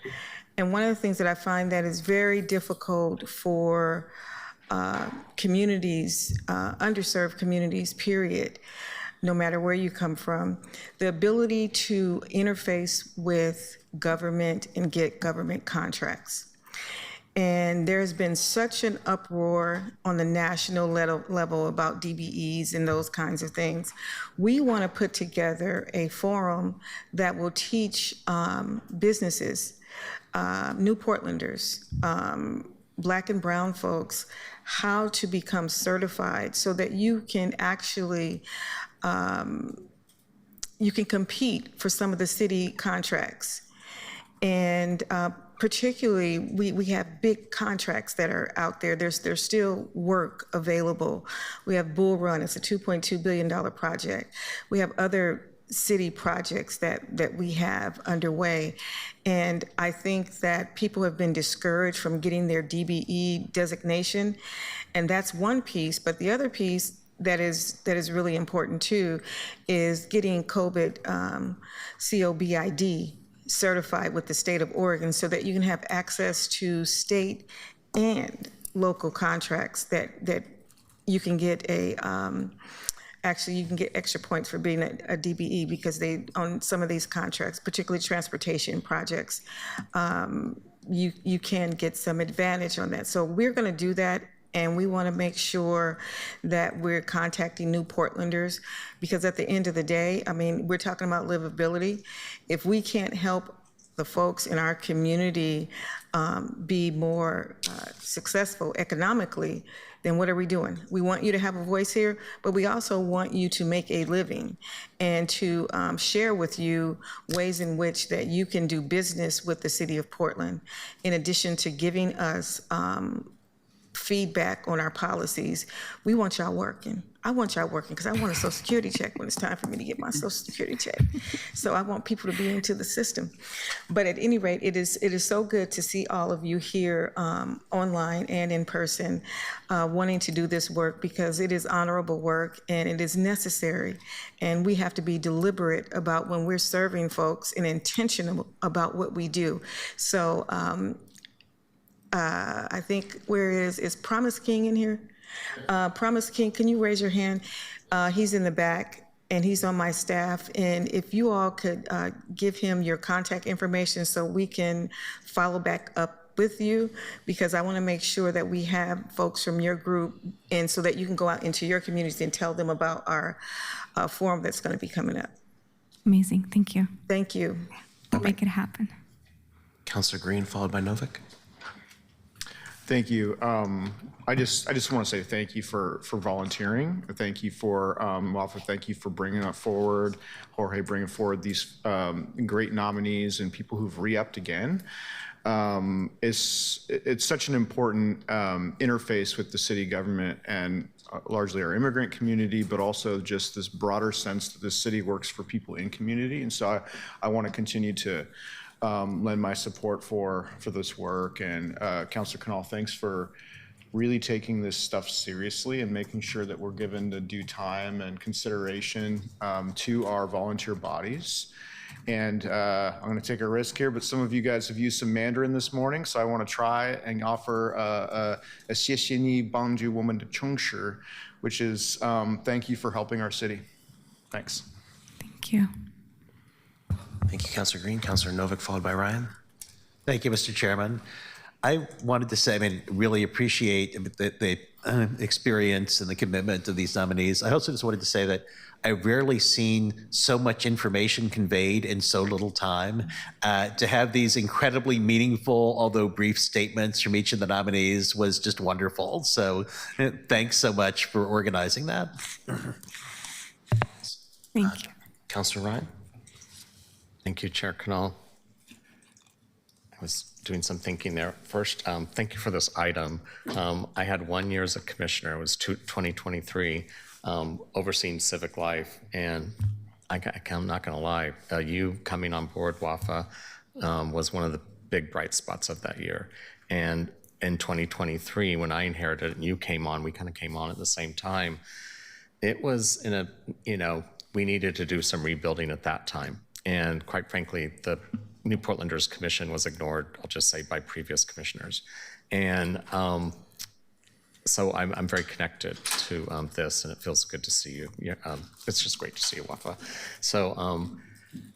And one of the things that I find that is very difficult for communities, underserved communities, period, no matter where you come from, the ability to interface with government and get government contracts. And there's been such an uproar on the national level about DBEs and those kinds of things. We want to put together a forum that will teach businesses, New Portlanders, Black and brown folks, how to become certified so that you can actually, you can compete for some of the city contracts. And particularly, we have big contracts that are out there. There's still work available. We have Bull Run, it's a $2.2 billion project. We have other city projects that we have underway. And I think that people have been discouraged from getting their DBE designation. And that's one piece, but the other piece, that is really important too is getting COVID certified with the state of Oregon so that you can have access to state and local contracts that you can get actually you can get extra points for being a DBE because they, on some of these contracts, particularly transportation projects, you can get some advantage on that. So we're going to do that. And we want to make sure that we're contacting New Portlanders because at the end of the day, I mean, we're talking about livability. If we can't help the folks in our community be more successful economically, then what are we doing? We want you to have a voice here, but we also want you to make a living and to share with you ways in which that you can do business with the city of Portland, in addition to giving us feedback on our policies. We want y'all working. I want y'all working because I want a Social Security check when it's time for me to get my Social Security check. So I want people to be into the system. But at any rate, it is so good to see all of you here online and in person wanting to do this work because it is honorable work and it is necessary. And we have to be deliberate about when we're serving folks and intentional about what we do. So I think is Promise King in here? Promise King, can you raise your hand? He's in the back and he's on my staff. And if you all could give him your contact information so we can follow back up with you, because I want to make sure that we have folks from your group and so that you can go out into your communities and tell them about our forum that's going to be coming up. Amazing. Thank you. Thank you. We'll make it happen. Councilor Green, followed by Novick. Thank you. I just want to say thank you for volunteering. Thank you for Wafa. Thank you for bringing it forward. Jorge, bringing forward these great nominees and people who've re-upped again. It's such an important interface with the city government and largely our immigrant community, but also just this broader sense that the city works for people in community. And so I want to continue to lend my support for this work. And Councilor Canal, thanks for really taking this stuff seriously and making sure that we're given the due time and consideration to our volunteer bodies. And I'm going to take a risk here, but some of you guys have used some Mandarin this morning, so I want to try and offer a xie xie ni banju woman de chengshi, which is thank you for helping our city. Thanks. Thank you. Thank you, Councilor Green. Councilor Novick, followed by Ryan. Thank you, Mr. Chairman. I wanted to say, really appreciate the experience and the commitment of these nominees. I also just wanted to say that I've rarely seen so much information conveyed in so little time. To have these incredibly meaningful, although brief statements from each of the nominees was just wonderful. So thanks so much for organizing that. Thank you. Councilor Ryan. Thank you, Chair Canal. I was doing some thinking there. First, thank you for this item. I had 1 year as a commissioner. It was 2023, overseeing civic life. And I'm not going to lie, you coming on board, Wafa, was one of the big bright spots of that year. And in 2023, when I inherited it and you came on, we kind of came on at the same time. It was we needed to do some rebuilding at that time. And quite frankly, the New Portlanders Commission was ignored, I'll just say, by previous commissioners. And so I'm very connected to this, and it feels good to see you. It's just great to see you, Wafa. So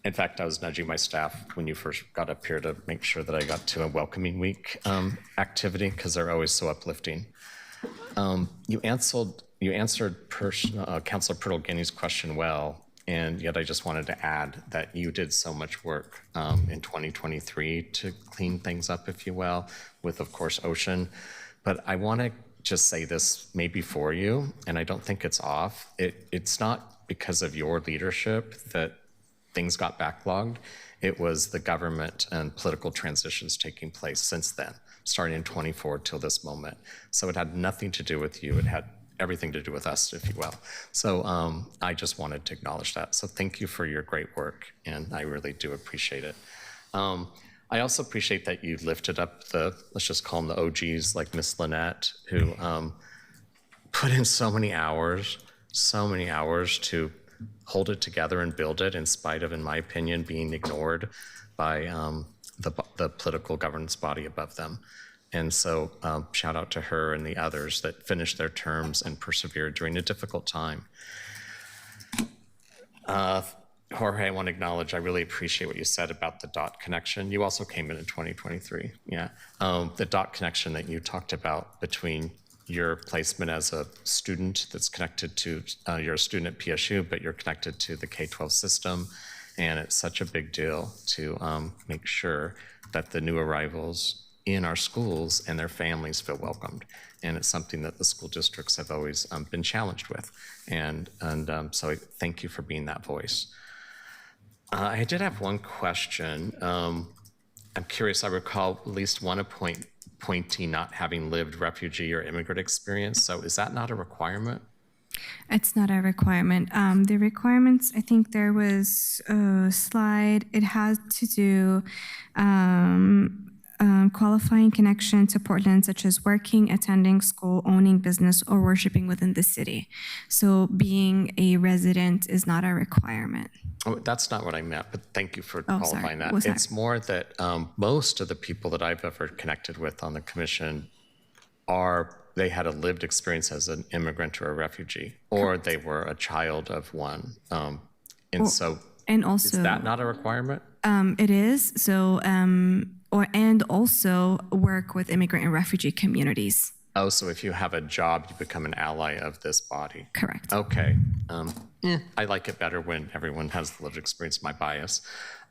in fact, I was nudging my staff when you first got up here to make sure that I got to a welcoming week activity, because they're always so uplifting. You answered Councilor Purtle-Guinea's question well. And yet I just wanted to add that you did so much work in 2023 to clean things up, if you will, with, of course, Ocean. But I want to just say this maybe for you, and I don't think it's off. It's not because of your leadership that things got backlogged. It was the government and political transitions taking place since then, starting in 24 till this moment. So it had nothing to do with you. It had everything to do with us, if you will. So I just wanted to acknowledge that. So thank you for your great work, and I really do appreciate it. I also appreciate that you lifted up let's just call them the OGs, like Miss Lynette, who put in so many hours so many hours to hold it together and build it, in spite of, in my opinion, being ignored by the political governance body above them. And so shout out to her and the others that finished their terms and persevered during a difficult time. Jorge, I want to acknowledge, I really appreciate what you said about the DOT connection. You also came in 2023. Yeah. The DOT connection that you talked about between your placement as a student that's connected to, you're a student at PSU, but you're connected to the K-12 system. And it's such a big deal to make sure that the new arrivals in our schools and their families feel welcomed. And it's something that the school districts have always been challenged with. And so thank you for being that voice. I did have one question. I'm curious, I recall at least one appointee not having lived refugee or immigrant experience. So is that not a requirement? It's not a requirement. The requirements, I think there was a slide. It has to do qualifying connection to Portland, such as working, attending school, owning business, or worshiping within the city. So being a resident is not a requirement. Oh, that's not what I meant, but thank you for Oh, qualifying sorry. that. It's more that most of the people that I've ever connected with on the commission they had a lived experience as an immigrant or a refugee, or they were a child of one. And also, is that not a requirement? It is. So, and also work with immigrant and refugee communities. Oh, so if you have a job, you become an ally of this body. Correct. Okay. I like it better when everyone has the lived experience, my bias.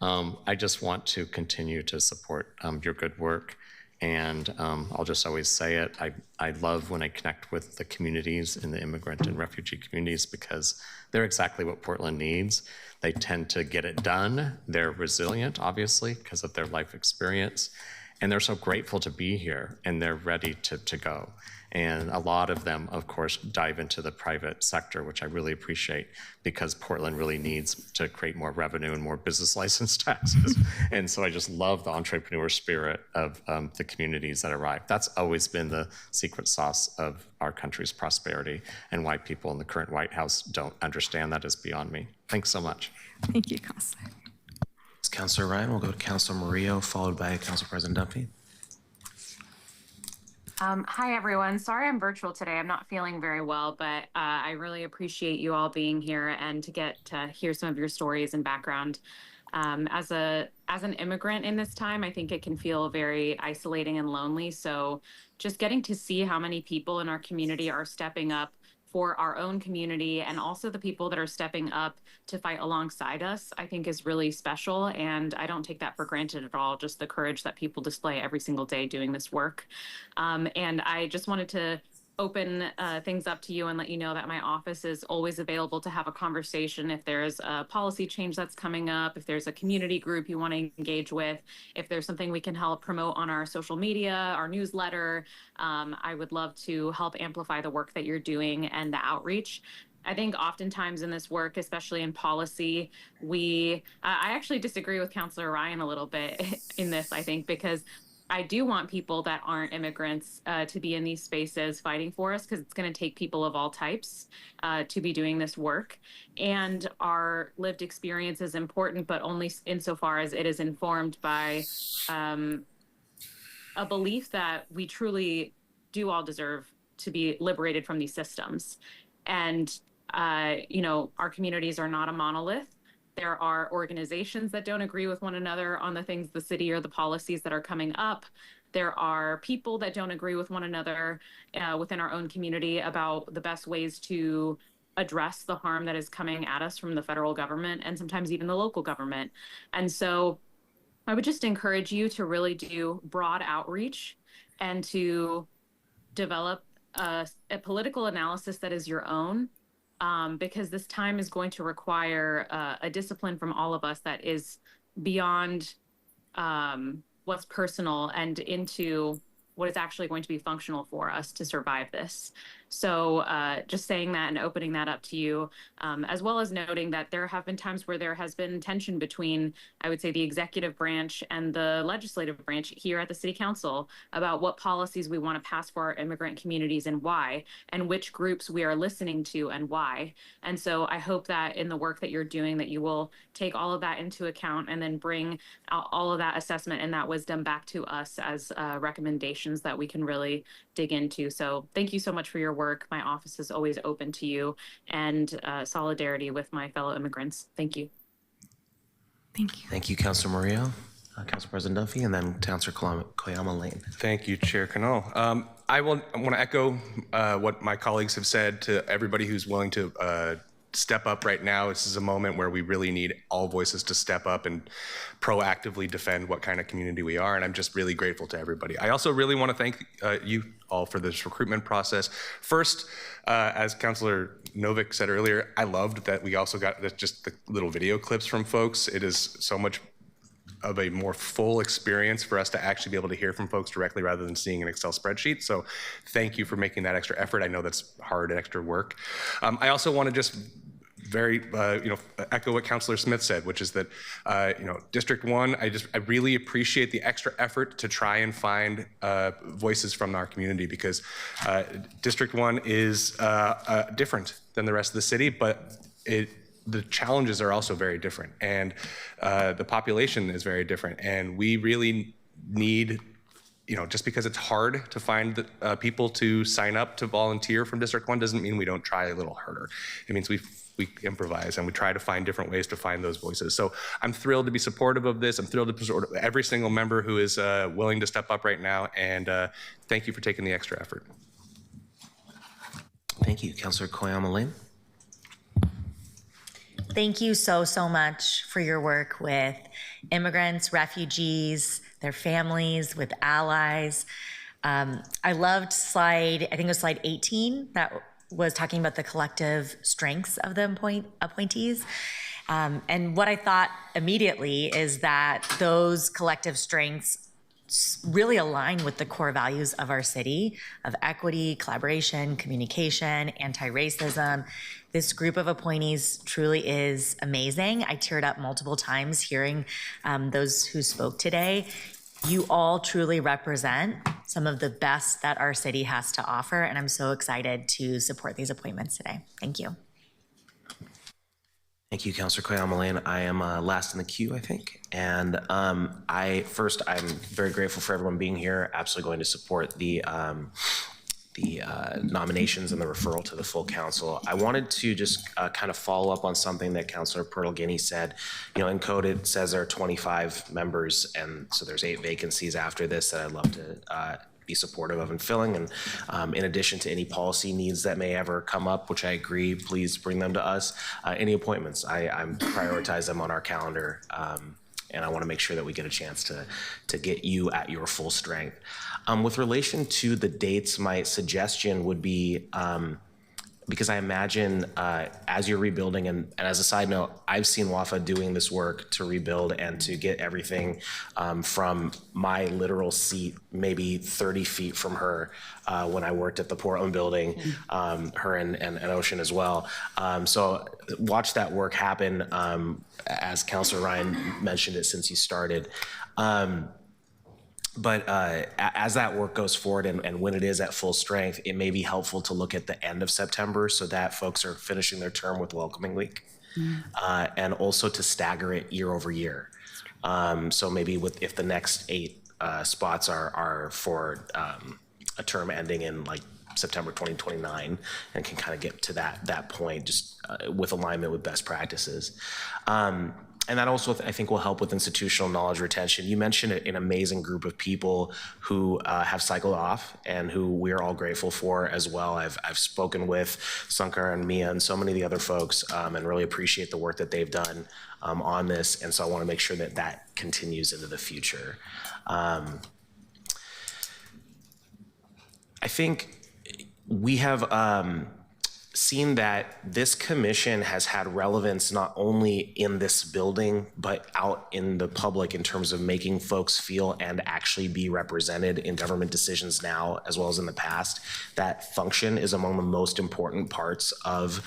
I just want to continue to support your good work. And I'll just always say it. I love when I connect with the communities in the immigrant and refugee communities, because they're exactly what Portland needs. They tend to get it done. They're resilient, obviously, because of their life experience. And they're so grateful to be here, and they're ready to go. And a lot of them, of course, dive into the private sector, which I really appreciate, because Portland really needs to create more revenue and more business license taxes. And so I just love the entrepreneur spirit of the communities that arrive. That's always been the secret sauce of our country's prosperity, and why people in the current White House don't understand that is beyond me. Thanks so much. Thank you, Counselor. Councilor Ryan, we'll go to Councilor Murillo, followed by Council President Dumpy. Hi, everyone. Sorry I'm virtual today. I'm not feeling very well, but I really appreciate you all being here and to get to hear some of your stories and background. As an immigrant in this time, I think it can feel very isolating and lonely. So just getting to see how many people in our community are stepping up for our own community, and also the people that are stepping up to fight alongside us, I think is really special. And I don't take that for granted at all, just the courage that people display every single day doing this work. And I just wanted to open things up to you and let you know that my office is always available to have a conversation if there's a policy change that's coming up, if there's a community group you want to engage with, if there's something we can help promote on our social media, our newsletter. I would love to help amplify the work that you're doing and the outreach. I think oftentimes in this work, especially in policy, I actually disagree with Councilor Ryan a little bit in this, I think, because I do want people that aren't immigrants to be in these spaces fighting for us, because it's going to take people of all types to be doing this work. And our lived experience is important, but only insofar as it is informed by a belief that we truly do all deserve to be liberated from these systems. And, our communities are not a monolith. There are organizations that don't agree with one another on the things the city or the policies that are coming up. There are people that don't agree with one another within our own community about the best ways to address the harm that is coming at us from the federal government and sometimes even the local government. And so I would just encourage you to really do broad outreach and to develop a political analysis that is your own. Because this time is going to require a discipline from all of us that is beyond what's personal and into what is actually going to be functional for us to survive this. So just saying that and opening that up to you, as well as noting that there have been times where there has been tension between, I would say, the executive branch and the legislative branch here at the City Council about what policies we want to pass for our immigrant communities and why, and which groups we are listening to and why. And so I hope that in the work that you're doing, that you will take all of that into account and then bring all of that assessment and that wisdom back to us as recommendations that we can really dig into. So thank you so much for your work. My office is always open to you, and solidarity with my fellow immigrants. Thank you. Thank you. Thank you, Councilor Murillo, Council President Duffy, and then Councilor Koyama Lane. Thank you, Chair Canal. I want to echo what my colleagues have said to everybody who's willing to step up right now. This is a moment where we really need all voices to step up and proactively defend what kind of community we are, and I'm just really grateful to everybody. I also really want to thank you all for this recruitment process. First, as Councilor Novick said earlier, I loved that we also got just the little video clips from folks. It is so much of a more full experience for us to actually be able to hear from folks directly rather than seeing an Excel spreadsheet. So thank you for making that extra effort. I know that's hard and extra work. I also want to just echo what Councilor Smith said, which is that, District 1, I really appreciate the extra effort to try and find voices from our community, because District 1 is different than the rest of the city, but the challenges are also very different, and the population is very different, and we really need, just because it's hard to find people to sign up to volunteer from District 1 doesn't mean we don't try a little harder. It means we improvise and we try to find different ways to find those voices. So I'm thrilled to be supportive of this. I'm thrilled to support every single member who is willing to step up right now, and thank you for taking the extra effort. Thank you, Councilor Koyama Lane. Thank you so much for your work with immigrants, refugees, their families, with allies. I loved I think it was slide 18, that was talking about the collective strengths of the appointees. And what I thought immediately is that those collective strengths really align with the core values of our city, of equity, collaboration, communication, anti-racism. This group of appointees truly is amazing. I teared up multiple times hearing those who spoke today. You all truly represent some of the best that our city has to offer, and I'm so excited to support these appointments today. Thank you. Thank you, Councilor Koyama Lane. I am last in the queue, I think. And I'm very grateful for everyone being here. Absolutely going to support the nominations and the referral to the full council. I wanted to just kind of follow up on something that Councilor Pirtle-Guiney said. In code it says there are 25 members, and so there's 8 vacancies after this that I'd love to be supportive of and filling. And in addition to any policy needs that may ever come up, which I agree, please bring them to us. Any appointments, I'm prioritize them on our calendar. And I want to make sure that we get a chance to get you at your full strength. With relation to the dates, my suggestion would be, because I imagine as you're rebuilding, and as a side note, I've seen WAFA doing this work to rebuild and to get everything from my literal seat, maybe 30 feet from her when I worked at the Portland building, her and Ocean as well. So watch that work happen, as Councilor Ryan mentioned it since you started. But as that work goes forward and when it is at full strength, it may be helpful to look at the end of September so that folks are finishing their term with welcoming week, and also to stagger it year over year. So maybe if the next 8 spots are for a term ending in like September 2029 and can kind of get to that point just with alignment with best practices. And that also, I think, will help with institutional knowledge retention. You mentioned an amazing group of people who have cycled off and who we are all grateful for as well. I've spoken with Sankar and Mia and so many of the other folks and really appreciate the work that they've done on this. And so I want to make sure that that continues into the future. I think we have seen that this commission has had relevance not only in this building, but out in the public in terms of making folks feel and actually be represented in government decisions now, as well as in the past. That function is among the most important parts of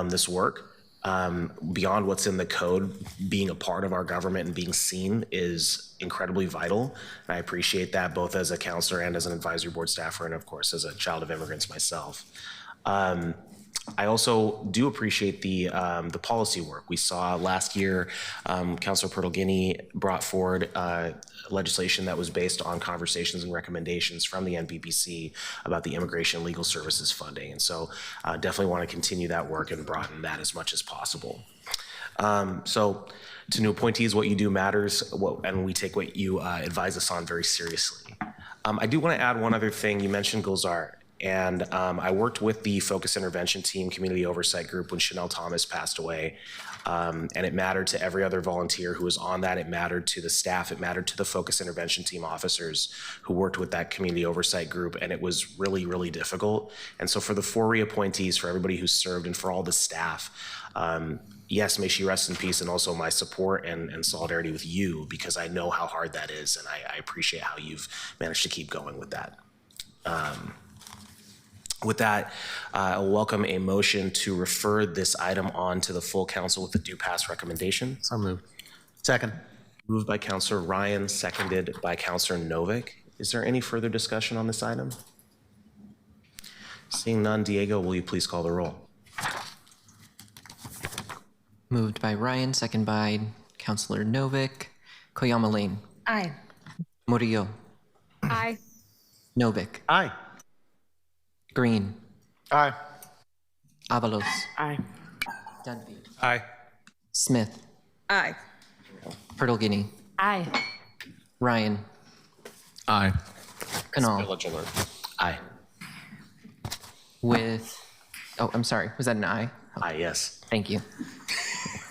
this work. Beyond what's in the code, being a part of our government and being seen is incredibly vital. And I appreciate that both as a counselor and as an advisory board staffer, and of course, as a child of immigrants myself. I also do appreciate the policy work. We saw last year, Councilor Pertolgini brought forward legislation that was based on conversations and recommendations from the NPPC about the Immigration and Legal Services funding. And so definitely want to continue that work and broaden that as much as possible. So to new appointees, what you do matters, and we take what you advise us on very seriously. I do want to add one other thing. You mentioned Gulzar. And I worked with the Focus Intervention Team Community Oversight Group when Chanel Thomas passed away. And it mattered to every other volunteer who was on that. It mattered to the staff. It mattered to the Focus Intervention Team officers who worked with that Community Oversight Group. And it was really, really difficult. And so for the 4 reappointees, for everybody who served, and for all the staff, yes, may she rest in peace, and also my support and solidarity with you, because I know how hard that is. And I appreciate how you've managed to keep going with that. With that, I'll welcome a motion to refer this item on to the full council with a due pass recommendation. So moved. Second. Moved by Councilor Ryan, seconded by Councilor Novick. Is there any further discussion on this item? Seeing none, Diego, will you please call the roll? Moved by Ryan, second by Councilor Novick. Koyama Lane. Aye. Murillo. Aye. Novick. Aye. Green. Aye. Avalos. Aye. Dunphy. Aye. Smith. Aye. Pertolgini. Aye. Ryan. Aye. Canal. Aye. With, oh, I'm sorry, was that an aye? Aye, yes. Thank you.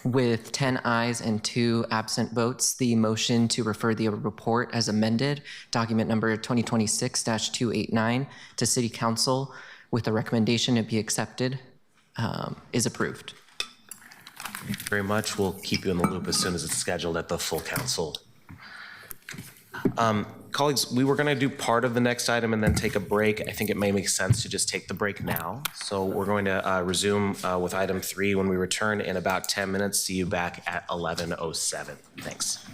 With 10 ayes and 2 absent votes, the motion to refer the report as amended, document number 2026-289, to City Council with a recommendation it be accepted, is approved. Thank you very much. We'll keep you in the loop as soon as it's scheduled at the full council. Colleagues, we were going to do part of the next item and then take a break. I think it may make sense to just take the break now. So we're going to resume with item 3 when we return in about 10 minutes. See you back at 11:07. Thanks.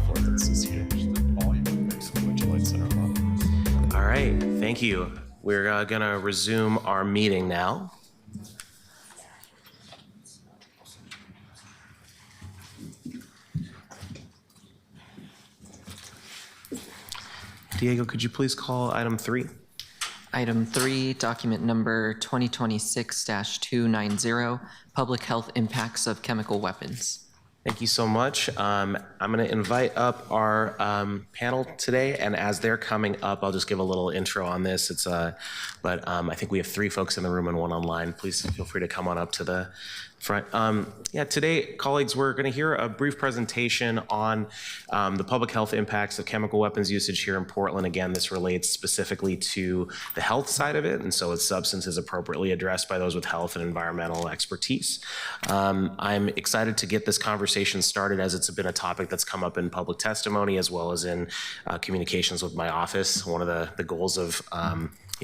forth. This is huge. The volume basically would you like center up? All right, thank you. We're going to resume our meeting now. Diego, could you please call item 3? Item 3, document number 2026-290, public health impacts of chemical weapons. Thank you so much. I'm going to invite up our panel today, and as they're coming up, I'll just give a little intro on this. But I think we have 3 folks in the room and 1 online. Please feel free to come on up to the front. Today, colleagues, we're going to hear a brief presentation on the public health impacts of chemical weapons usage here in Portland. Again, this relates specifically to the health side of it, and so its substance is appropriately addressed by those with health and environmental expertise. I'm excited to get this conversation started, as it's been a topic that's come up in public testimony as well as in communications with my office. One of the goals of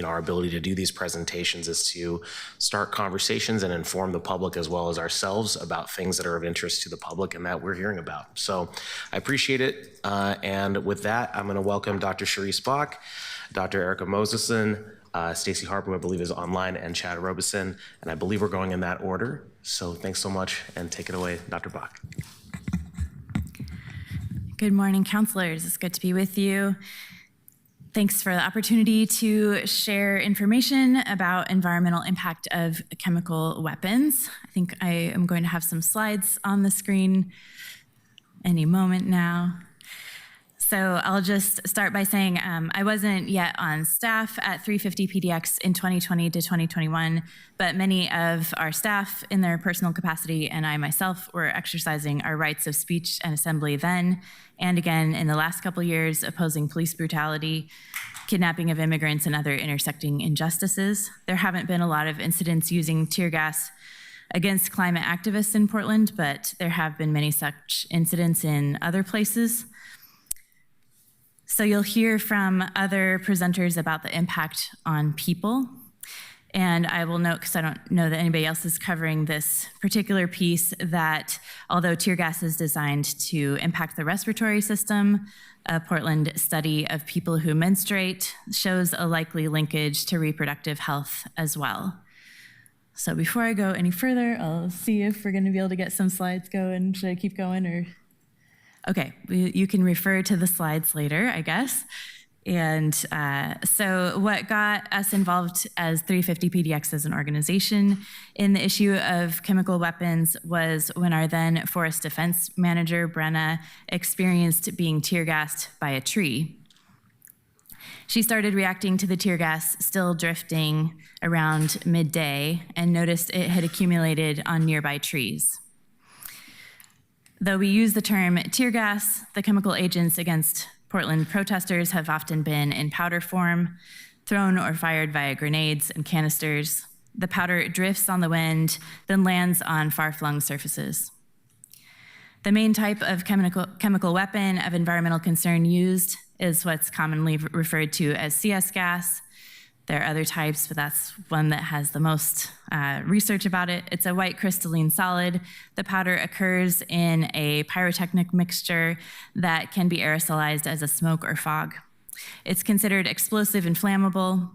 our ability to do these presentations is to start conversations and inform the public as well as ourselves about things that are of interest to the public and that we're hearing about. So I appreciate it. And with that, I'm going to welcome Dr. Sharice Bach, Dr. Erica Moseson, Stacy Harper, who I believe is online, and Chad Robeson. And I believe we're going in that order. So thanks so much, and take it away, Dr. Bach. Good morning, counselors. It's good to be with you. Thanks for the opportunity to share information about environmental impact of chemical weapons. I think I am going to have some slides on the screen any moment now. So I'll just start by saying I wasn't yet on staff at 350 PDX in 2020 to 2021, but many of our staff in their personal capacity and I myself were exercising our rights of speech and assembly then, and again in the last couple years, opposing police brutality, kidnapping of immigrants, and other intersecting injustices. There haven't been a lot of incidents using tear gas against climate activists in Portland, but there have been many such incidents in other places. So you'll hear from other presenters about the impact on people. And I will note, because I don't know that anybody else is covering this particular piece, that although tear gas is designed to impact the respiratory system, a Portland study of people who menstruate shows a likely linkage to reproductive health as well. So before I go any further, I'll see if we're going to be able to get some slides going. Should I keep going or? Okay, you can refer to the slides later, I guess. And so what got us involved as 350 PDX as an organization in the issue of chemical weapons was when our then Forest Defense Manager, Brenna, experienced being tear gassed by a tree. She started reacting to the tear gas still drifting around midday and noticed it had accumulated on nearby trees. Though we use the term tear gas, the chemical agents against Portland protesters have often been in powder form, thrown or fired via grenades and canisters. The powder drifts on the wind, then lands on far-flung surfaces. The main type of chemical weapon of environmental concern used is what's commonly referred to as CS gas. There are other types, but that's one that has the most research about it. It's a white crystalline solid. The powder occurs in a pyrotechnic mixture that can be aerosolized as a smoke or fog. It's considered explosive and flammable.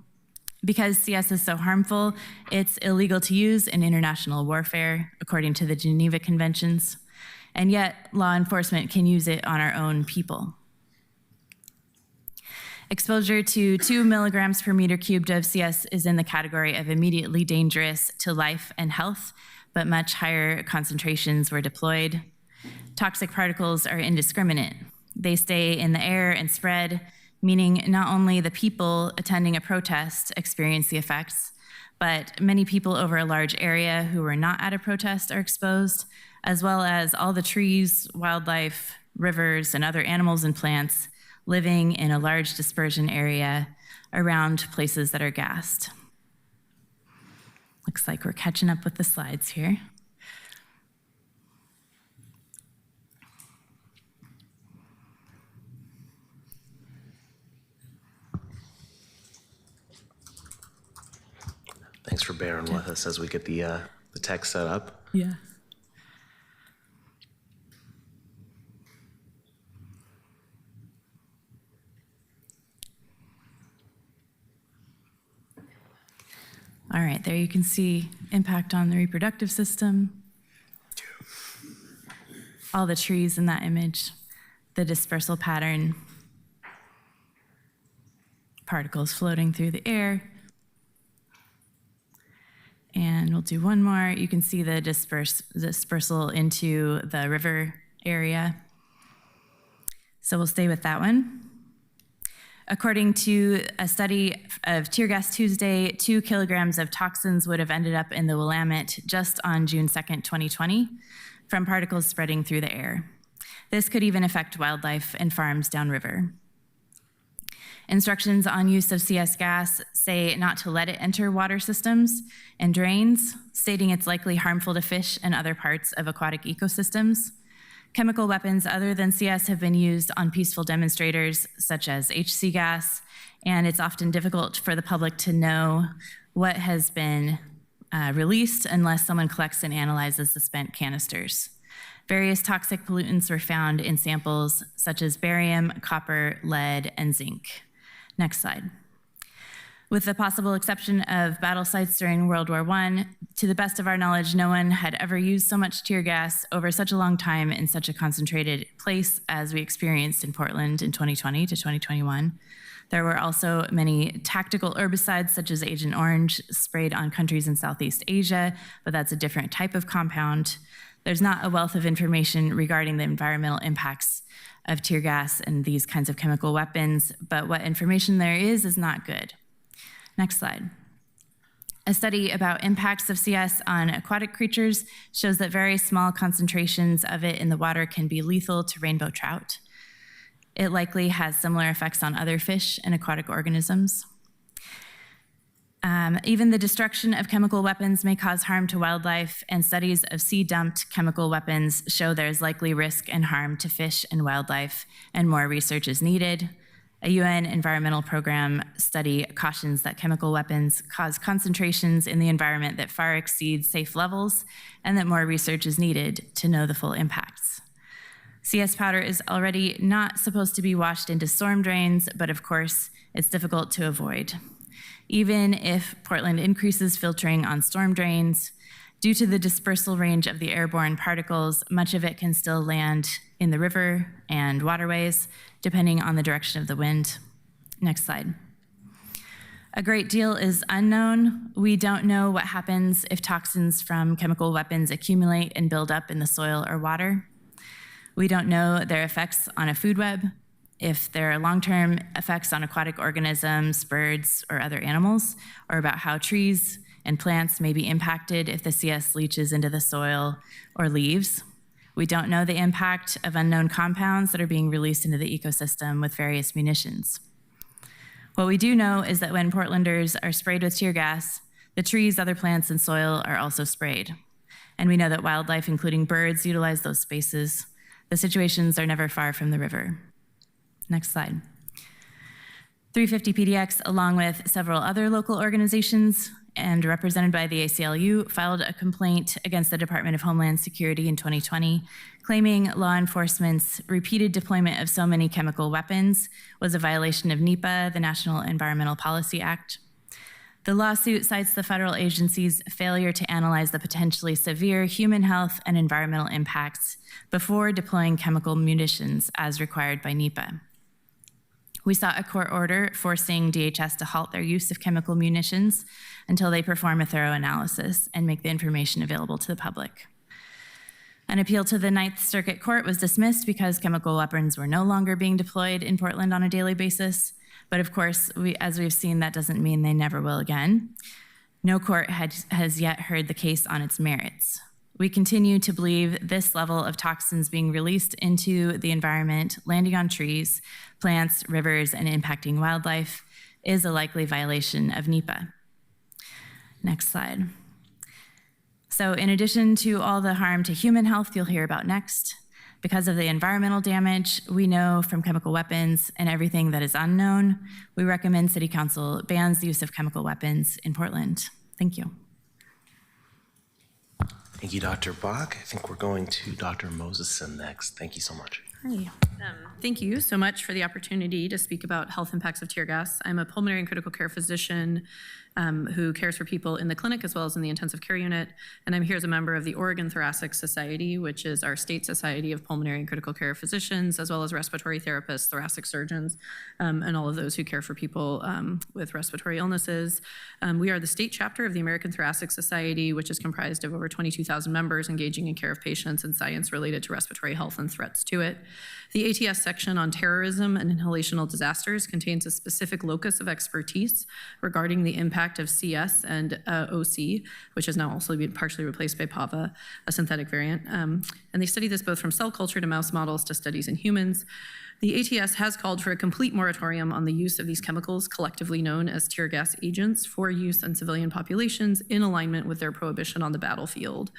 Because CS is so harmful, it's illegal to use in international warfare, according to the Geneva Conventions. And yet, law enforcement can use it on our own people. Exposure to 2 milligrams per meter cubed of CS is in the category of immediately dangerous to life and health, but much higher concentrations were deployed. Toxic particles are indiscriminate. They stay in the air and spread, meaning not only the people attending a protest experience the effects, but many people over a large area who were not at a protest are exposed, as well as all the trees, wildlife, rivers, and other animals and plants living in a large dispersion area around places that are gassed. Looks like we're catching up with the slides here. Thanks for bearing with us as we get the text set up. Yeah. All right, there you can see impact on the reproductive system. All the trees in that image, the dispersal pattern, particles floating through the air. And we'll do one more. You can see the dispersal into the river area. So we'll stay with that one. According to a study of Tear Gas Tuesday, 2 kilograms of toxins would have ended up in the Willamette just on June 2nd, 2020, from particles spreading through the air. This could even affect wildlife and farms downriver. Instructions on use of CS gas say not to let it enter water systems and drains, stating it's likely harmful to fish and other parts of aquatic ecosystems. Chemical weapons other than CS have been used on peaceful demonstrators, such as HC gas, and it's often difficult for the public to know what has been released unless someone collects and analyzes the spent canisters. Various toxic pollutants were found in samples such as barium, copper, lead, and zinc. Next slide. With the possible exception of battle sites during World War I, to the best of our knowledge, no one had ever used so much tear gas over such a long time in such a concentrated place as we experienced in Portland in 2020 to 2021. There were also many tactical herbicides, such as Agent Orange, sprayed on countries in Southeast Asia, but that's a different type of compound. There's not a wealth of information regarding the environmental impacts of tear gas and these kinds of chemical weapons, but what information there is not good. Next slide. A study about impacts of CS on aquatic creatures shows that very small concentrations of it in the water can be lethal to rainbow trout. It likely has similar effects on other fish and aquatic organisms. Even the destruction of chemical weapons may cause harm to wildlife, and studies of sea-dumped chemical weapons show there's likely risk and harm to fish and wildlife, and more research is needed. A UN environmental program study cautions that chemical weapons cause concentrations in the environment that far exceed safe levels, and that more research is needed to know the full impacts. CS powder is already not supposed to be washed into storm drains, but of course, it's difficult to avoid. Even if Portland increases filtering on storm drains, due to the dispersal range of the airborne particles, much of it can still land in the river and waterways, depending on the direction of the wind. Next slide. A great deal is unknown. We don't know what happens if toxins from chemical weapons accumulate and build up in the soil or water. We don't know their effects on a food web, if there are long-term effects on aquatic organisms, birds, or other animals, or about how trees and plants may be impacted if the CS leaches into the soil or leaves. We don't know the impact of unknown compounds that are being released into the ecosystem with various munitions. What we do know is that when Portlanders are sprayed with tear gas, the trees, other plants, and soil are also sprayed. And we know that wildlife, including birds, utilize those spaces. The situations are never far from the river. Next slide. 350 PDX, along with several other local organizations and represented by the ACLU, filed a complaint against the Department of Homeland Security in 2020, claiming law enforcement's repeated deployment of so many chemical weapons was a violation of NEPA, the National Environmental Policy Act. The lawsuit cites the federal agency's failure to analyze the potentially severe human health and environmental impacts before deploying chemical munitions as required by NEPA. We sought a court order forcing DHS to halt their use of chemical munitions until they perform a thorough analysis and make the information available to the public. An appeal to the Ninth Circuit Court was dismissed because chemical weapons were no longer being deployed in Portland on a daily basis. But of course, as we've seen, that doesn't mean they never will again. No court has yet heard the case on its merits. We continue to believe this level of toxins being released into the environment, landing on trees, plants, rivers, and impacting wildlife is a likely violation of NEPA. Next slide. So in addition to all the harm to human health you'll hear about next, because of the environmental damage we know from chemical weapons and everything that is unknown, we recommend City Council bans the use of chemical weapons in Portland. Thank you. Thank you, Dr. Bach. I think we're going to Dr. Moseson next. Thank you so much. Hi. Thank you so much for the opportunity to speak about health impacts of tear gas. I'm a pulmonary and critical care physician who cares for people in the clinic as well as in the intensive care unit. And I'm here as a member of the Oregon Thoracic Society, which is our state society of pulmonary and critical care physicians, as well as respiratory therapists, thoracic surgeons, and all of those who care for people with respiratory illnesses. We are the state chapter of the American Thoracic Society, which is comprised of over 22,000 members engaging in care of patients and science related to respiratory health and threats to it. The ATS section on terrorism and inhalational disasters contains a specific locus of expertise regarding the impact of CS and OC, which has now also been partially replaced by PAVA, a synthetic variant. And they study this both from cell culture to mouse models to studies in humans. The ATS has called for a complete moratorium on the use of these chemicals, collectively known as tear gas agents, for use on civilian populations in alignment with their prohibition on the battlefield.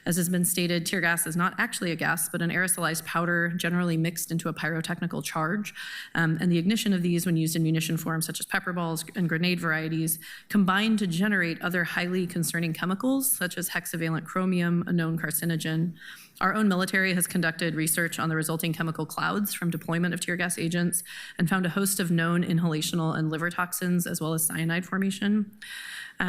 As has been stated, tear gas is not actually a gas, but an aerosolized powder generally mixed into a pyrotechnical charge. And the ignition of these, when used in munition forms such as pepper balls and grenade varieties, combine to generate other highly concerning chemicals, such as hexavalent chromium, a known carcinogen. Our own military has conducted research on the resulting chemical clouds from deployment of tear gas agents and found a host of known inhalational and liver toxins, as well as cyanide formation.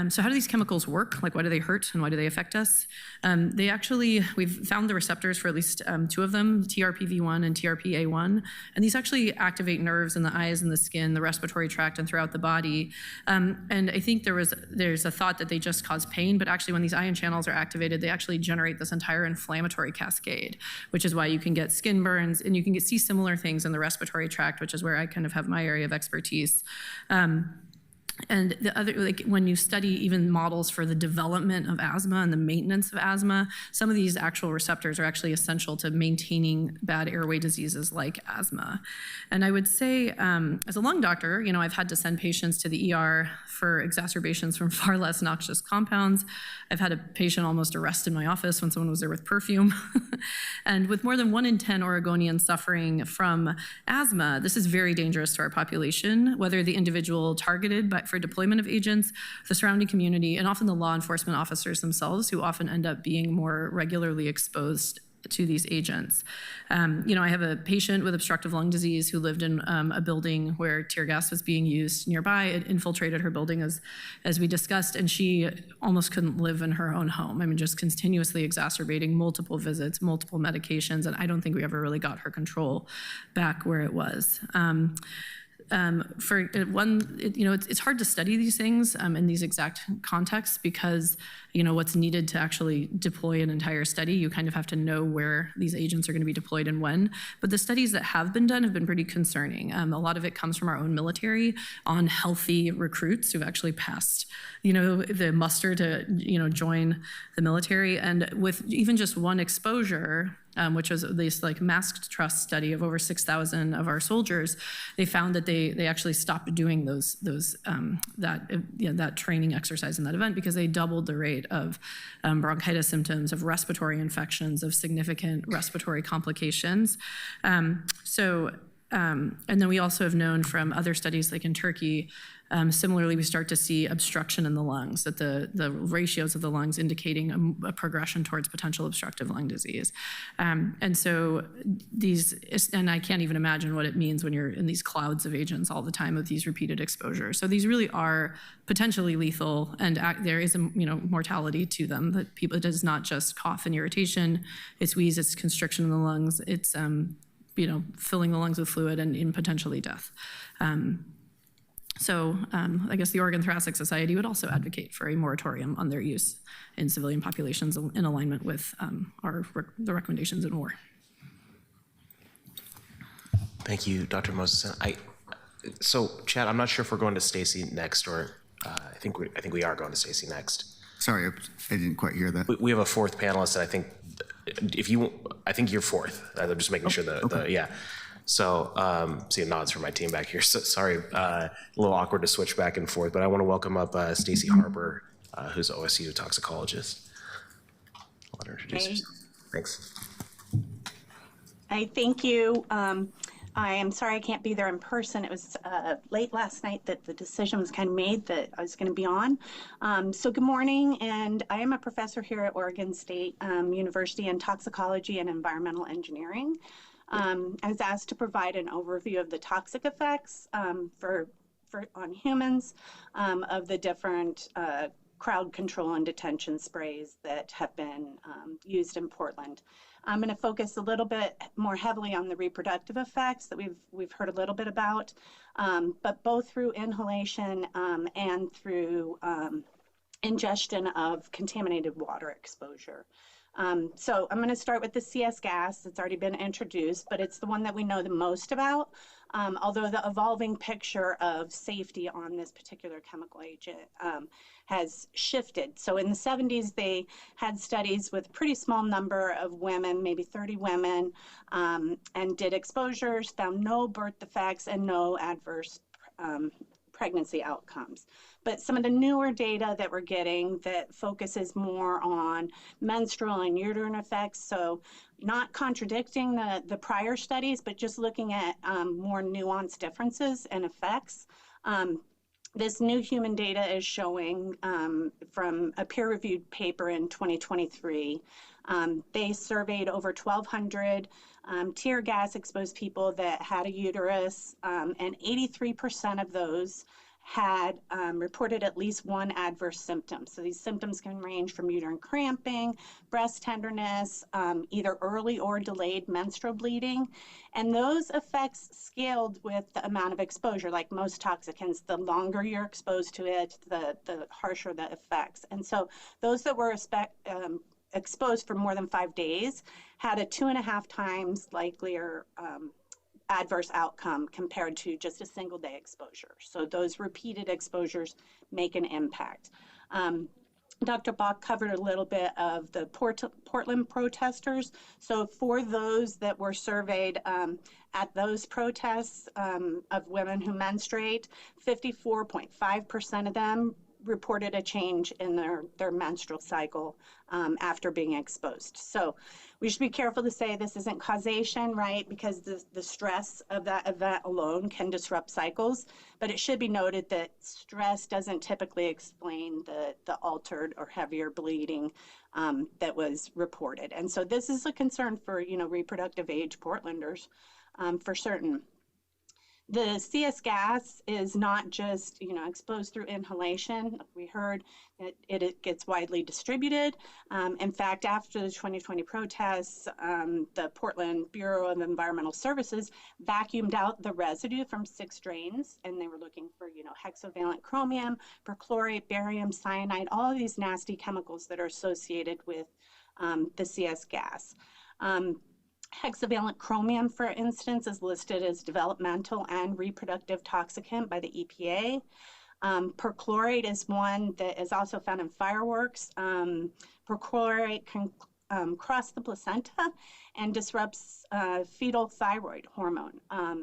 So how do these chemicals work? Like, why do they hurt and why do they affect us? We've found the receptors for at least two of them, TRPV1 and TRPA1, and these actually activate nerves in the eyes and the skin, the respiratory tract, and throughout the body. And I think there's a thought that they just cause pain, but actually when these ion channels are activated, they actually generate this entire inflammatory cascade, which is why you can get skin burns, and you can see similar things in the respiratory tract, which is where I kind of have my area of expertise. And the other, like when you study even models for the development of asthma and the maintenance of asthma, some of these actual receptors are actually essential to maintaining bad airway diseases like asthma. And I would say, as a lung doctor, I've had to send patients to the ER for exacerbations from far less noxious compounds. I've had a patient almost arrested in my office when someone was there with perfume. And with more than 1 in 10 Oregonians suffering from asthma, this is very dangerous to our population, whether the individual targeted for deployment of agents, the surrounding community, and often the law enforcement officers themselves, who often end up being more regularly exposed to these agents. I have a patient with obstructive lung disease who lived in a building where tear gas was being used nearby. It infiltrated her building, as we discussed, and she almost couldn't live in her own home. I mean, just continuously exacerbating, multiple visits, multiple medications, and I don't think we ever really got her control back where it was. It's hard to study these things in these exact contexts because, what's needed to actually deploy an entire study, you kind of have to know where these agents are going to be deployed and when. But the studies that have been done have been pretty concerning. A lot of it comes from our own military on healthy recruits who've actually passed, the muster to, join the military. And with even just one exposure, which was this masked trust study of over 6,000 of our soldiers, they found that they actually stopped doing that training exercise in that event because they doubled the rate of bronchitis symptoms, of respiratory infections, of significant respiratory complications. And then we also have known from other studies, like in Turkey, similarly, we start to see obstruction in the lungs, that the ratios of the lungs indicating a progression towards potential obstructive lung disease. And I can't even imagine what it means when you're in these clouds of agents all the time with these repeated exposures. So these really are potentially lethal, and there is a mortality to them. That people, it is not just cough and irritation, it's wheeze, it's constriction in the lungs, it's filling the lungs with fluid and in potentially death. So I guess the Oregon Thoracic Society would also advocate for a moratorium on their use in civilian populations in alignment with the recommendations in war. Thank you, Dr. Moses. So Chad, I'm not sure if we're going to Stacy next, or I think we are going to Stacy next. Sorry, I didn't quite hear that. We have a fourth panelist, and I think you're fourth. I'm just making sure yeah. So, see nods from my team back here. So, sorry, a little awkward to switch back and forth, but I want to welcome up Stacy Harper, who's an OSU toxicologist. I'll let her introduce herself. Thanks. Hi, thank you. I am sorry I can't be there in person. It was late last night that the decision was kind of made that I was going to be on. So good morning, and I am a professor here at Oregon State University in toxicology and environmental engineering. I was asked to provide an overview of the toxic effects on humans of the different crowd control and detention sprays that have been used in Portland. I'm going to focus a little bit more heavily on the reproductive effects that we've heard a little bit about, but both through inhalation and through ingestion of contaminated water exposure. So I'm going to start with the CS gas. It's already been introduced, but it's the one that we know the most about, although the evolving picture of safety on this particular chemical agent has shifted. So in the 70s, they had studies with a pretty small number of women, maybe 30 women, and did exposures, found no birth defects and no adverse pregnancy outcomes. But some of the newer data that we're getting that focuses more on menstrual and uterine effects, so not contradicting the prior studies, but just looking at more nuanced differences and effects. This new human data is showing from a peer-reviewed paper in 2023. They surveyed over 1,200 tear gas exposed people that had a uterus, and 83% of those had reported at least one adverse symptom. So these symptoms can range from uterine cramping, breast tenderness, either early or delayed menstrual bleeding. And those effects scaled with the amount of exposure. Like most toxicants, the longer you're exposed to it, the harsher the effects. And so those that were exposed for more than 5 days had a 2.5 times likelier adverse outcome compared to just a single day exposure. So those repeated exposures make an impact. Dr. Bach covered a little bit of the Portland protesters. So for those that were surveyed at those protests of women who menstruate, 54.5% of them reported a change in their menstrual cycle after being exposed. So we should be careful to say this isn't causation, right? Because the stress of that event alone can disrupt cycles, but it should be noted that stress doesn't typically explain the altered or heavier bleeding that was reported. And so this is a concern for, reproductive age Portlanders for certain. The CS gas is not just, exposed through inhalation. We heard that it gets widely distributed. In fact, after the 2020 protests, the Portland Bureau of Environmental Services vacuumed out the residue from 6 drains, and they were looking for, hexavalent chromium, perchlorate, barium, cyanide, all of these nasty chemicals that are associated with the CS gas. Hexavalent chromium, for instance, is listed as developmental and reproductive toxicant by the EPA. Perchlorate is one that is also found in fireworks. Perchlorate can cross the placenta and disrupts fetal thyroid hormone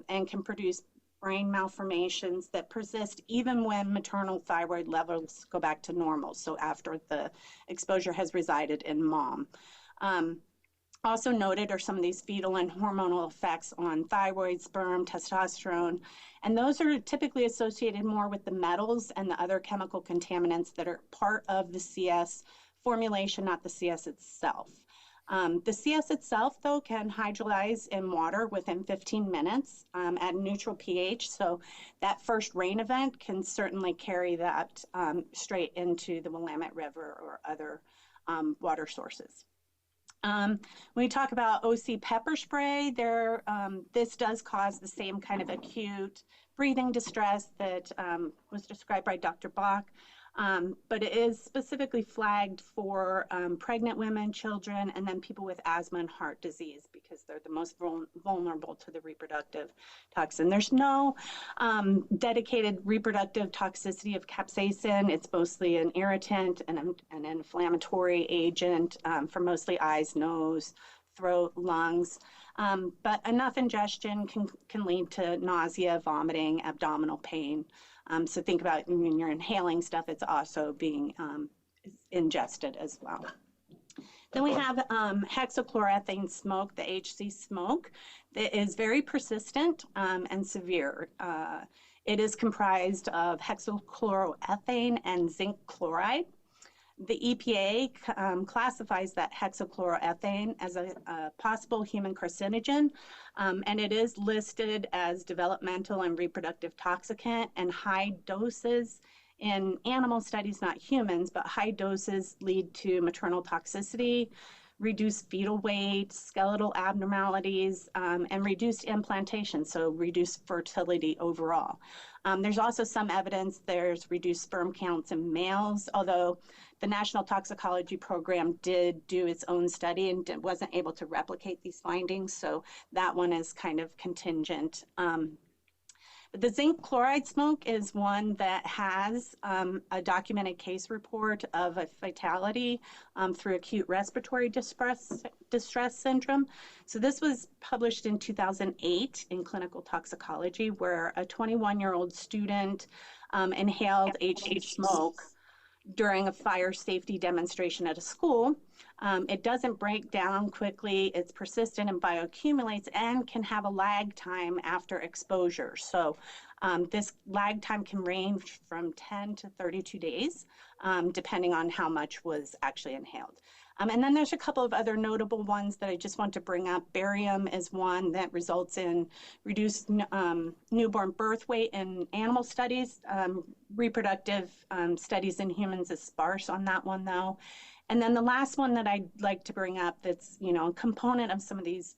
and can produce brain malformations that persist even when maternal thyroid levels go back to normal, so after the exposure has resided in mom. Also noted are some of these fetal and hormonal effects on thyroid, sperm, testosterone, and those are typically associated more with the metals and the other chemical contaminants that are part of the CS formulation, not the CS itself. The CS itself, though, can hydrolyze in water within 15 minutes at neutral pH, so that first rain event can certainly carry that straight into the Willamette River or other water sources. When we talk about OC pepper spray, this does cause the same kind of acute breathing distress that was described by Dr. Bach, but it is specifically flagged for pregnant women, children, and then people with asthma and heart disease because they're the most vulnerable to the reproductive toxin. There's no dedicated reproductive toxicity of capsaicin. It's mostly an irritant and an inflammatory agent for mostly eyes, nose, throat, lungs. But enough ingestion can lead to nausea, vomiting, abdominal pain. So think about when you're inhaling stuff, it's also being ingested as well. Then we have hexachloroethane smoke, the HC smoke, that is very persistent and severe. It is comprised of hexachloroethane and zinc chloride. The EPA classifies that hexachloroethane as a possible human carcinogen, and it is listed as developmental and reproductive toxicant, and high doses in animal studies, not humans, but high doses lead to maternal toxicity, reduced fetal weight, skeletal abnormalities, and reduced implantation, so reduced fertility overall. There's also some evidence there's reduced sperm counts in males, although the National Toxicology Program did do its own study and wasn't able to replicate these findings, so that one is kind of contingent. The zinc chloride smoke is one that has a documented case report of a fatality through acute respiratory distress syndrome. So this was published in 2008 in Clinical Toxicology, where a 21-year-old student inhaled HC smoke during a fire safety demonstration at a school. It doesn't break down quickly, it's persistent and bioaccumulates, and can have a lag time after exposure. So this lag time can range from 10 to 32 days, depending on how much was actually inhaled. And then there's a couple of other notable ones that I just want to bring up. Barium is one that results in reduced newborn birth weight in animal studies. Reproductive studies in humans is sparse on that one, though. And then the last one that I'd like to bring up that's, you know, a component of some of these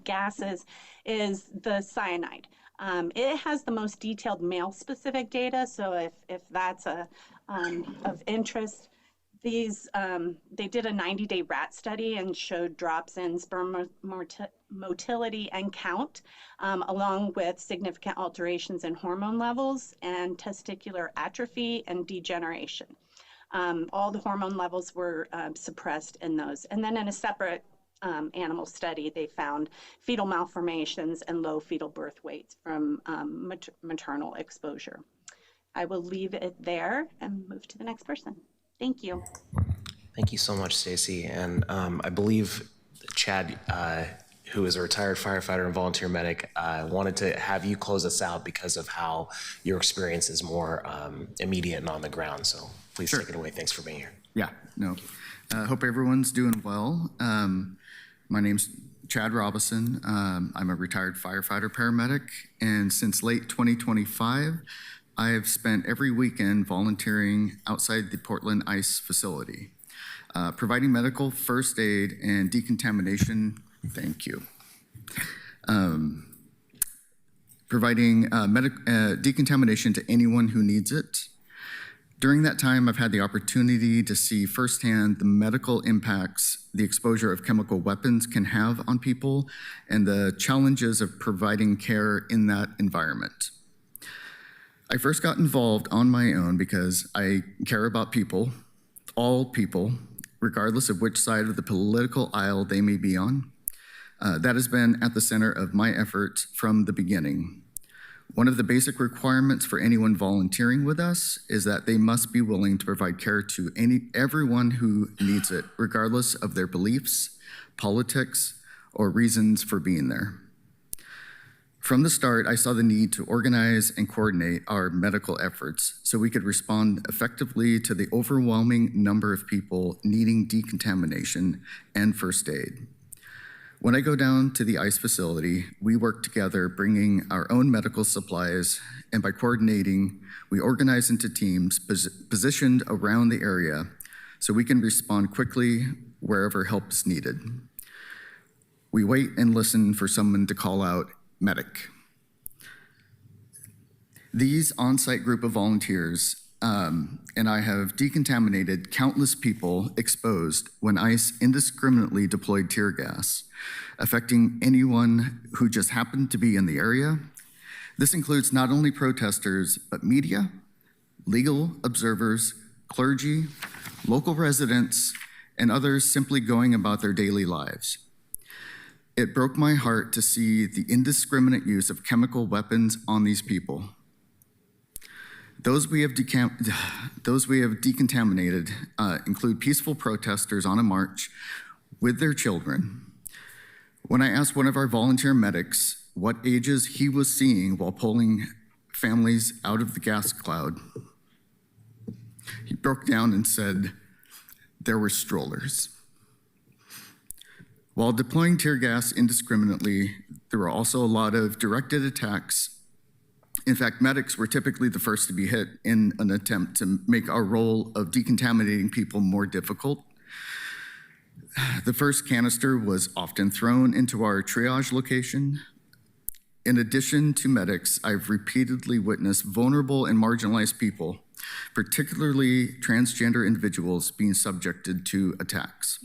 gases is the cyanide. It has the most detailed male-specific data, so if that's of interest, these they did a 90-day rat study and showed drops in sperm motility and count, along with significant alterations in hormone levels and testicular atrophy and degeneration. All the hormone levels were suppressed in those. And then in a separate animal study, they found fetal malformations and low fetal birth weights from maternal exposure. I will leave it there and move to the next person. Thank you. Thank you so much, Stacy. And I believe Chad, who is a retired firefighter and volunteer medic, wanted to have you close us out because of how your experience is more immediate and on the ground. So please take it away. Thanks for being here. Yeah, no. Hope everyone's doing well. My name's Chad Robison. I'm a retired firefighter paramedic, and since late 2025, I have spent every weekend volunteering outside the Portland ICE facility, providing medical, first aid, and decontamination. Thank you. Providing decontamination to anyone who needs it. During that time, I've had the opportunity to see firsthand the medical impacts the exposure of chemical weapons can have on people and the challenges of providing care in that environment. I first got involved on my own because I care about people, all people, regardless of which side of the political aisle they may be on. That has been at the center of my efforts from the beginning. One of the basic requirements for anyone volunteering with us is that they must be willing to provide care to everyone who needs it, regardless of their beliefs, politics, or reasons for being there. From the start, I saw the need to organize and coordinate our medical efforts so we could respond effectively to the overwhelming number of people needing decontamination and first aid. When I go down to the ICE facility, we work together bringing our own medical supplies, and by coordinating, we organize into teams positioned around the area so we can respond quickly wherever help is needed. We wait and listen for someone to call out medic. These on-site group of volunteers and I have decontaminated countless people exposed when ICE indiscriminately deployed tear gas, affecting anyone who just happened to be in the area. This includes not only protesters, but media, legal observers, clergy, local residents, and others simply going about their daily lives. It broke my heart to see the indiscriminate use of chemical weapons on these people. Those we have decontaminated include peaceful protesters on a march with their children. When I asked one of our volunteer medics what ages he was seeing while pulling families out of the gas cloud, He broke down and said, "There were strollers." While deploying tear gas indiscriminately, there were also a lot of directed attacks. In fact, medics were typically the first to be hit in an attempt to make our role of decontaminating people more difficult. The first canister was often thrown into our triage location. In addition to medics, I've repeatedly witnessed vulnerable and marginalized people, particularly transgender individuals, being subjected to attacks.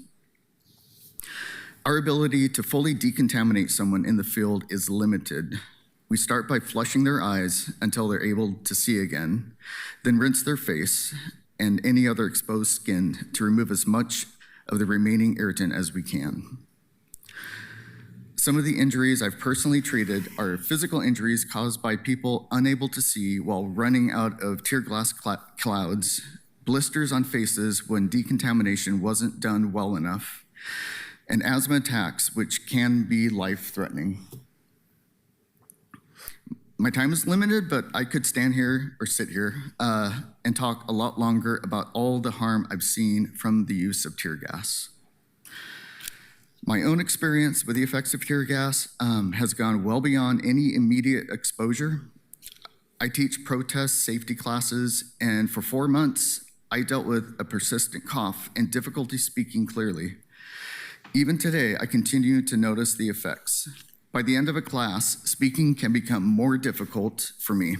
Our ability to fully decontaminate someone in the field is limited. We start by flushing their eyes until they're able to see again, then rinse their face and any other exposed skin to remove as much of the remaining irritant as we can. Some of the injuries I've personally treated are physical injuries caused by people unable to see while running out of tear gas clouds, blisters on faces when decontamination wasn't done well enough, and asthma attacks, which can be life-threatening. My time is limited, but I could stand here or sit here and talk a lot longer about all the harm I've seen from the use of tear gas. My own experience with the effects of tear gas has gone well beyond any immediate exposure. I teach protest safety classes, and for 4 months, I dealt with a persistent cough and difficulty speaking clearly. Even today, I continue to notice the effects. By the end of a class, speaking can become more difficult for me.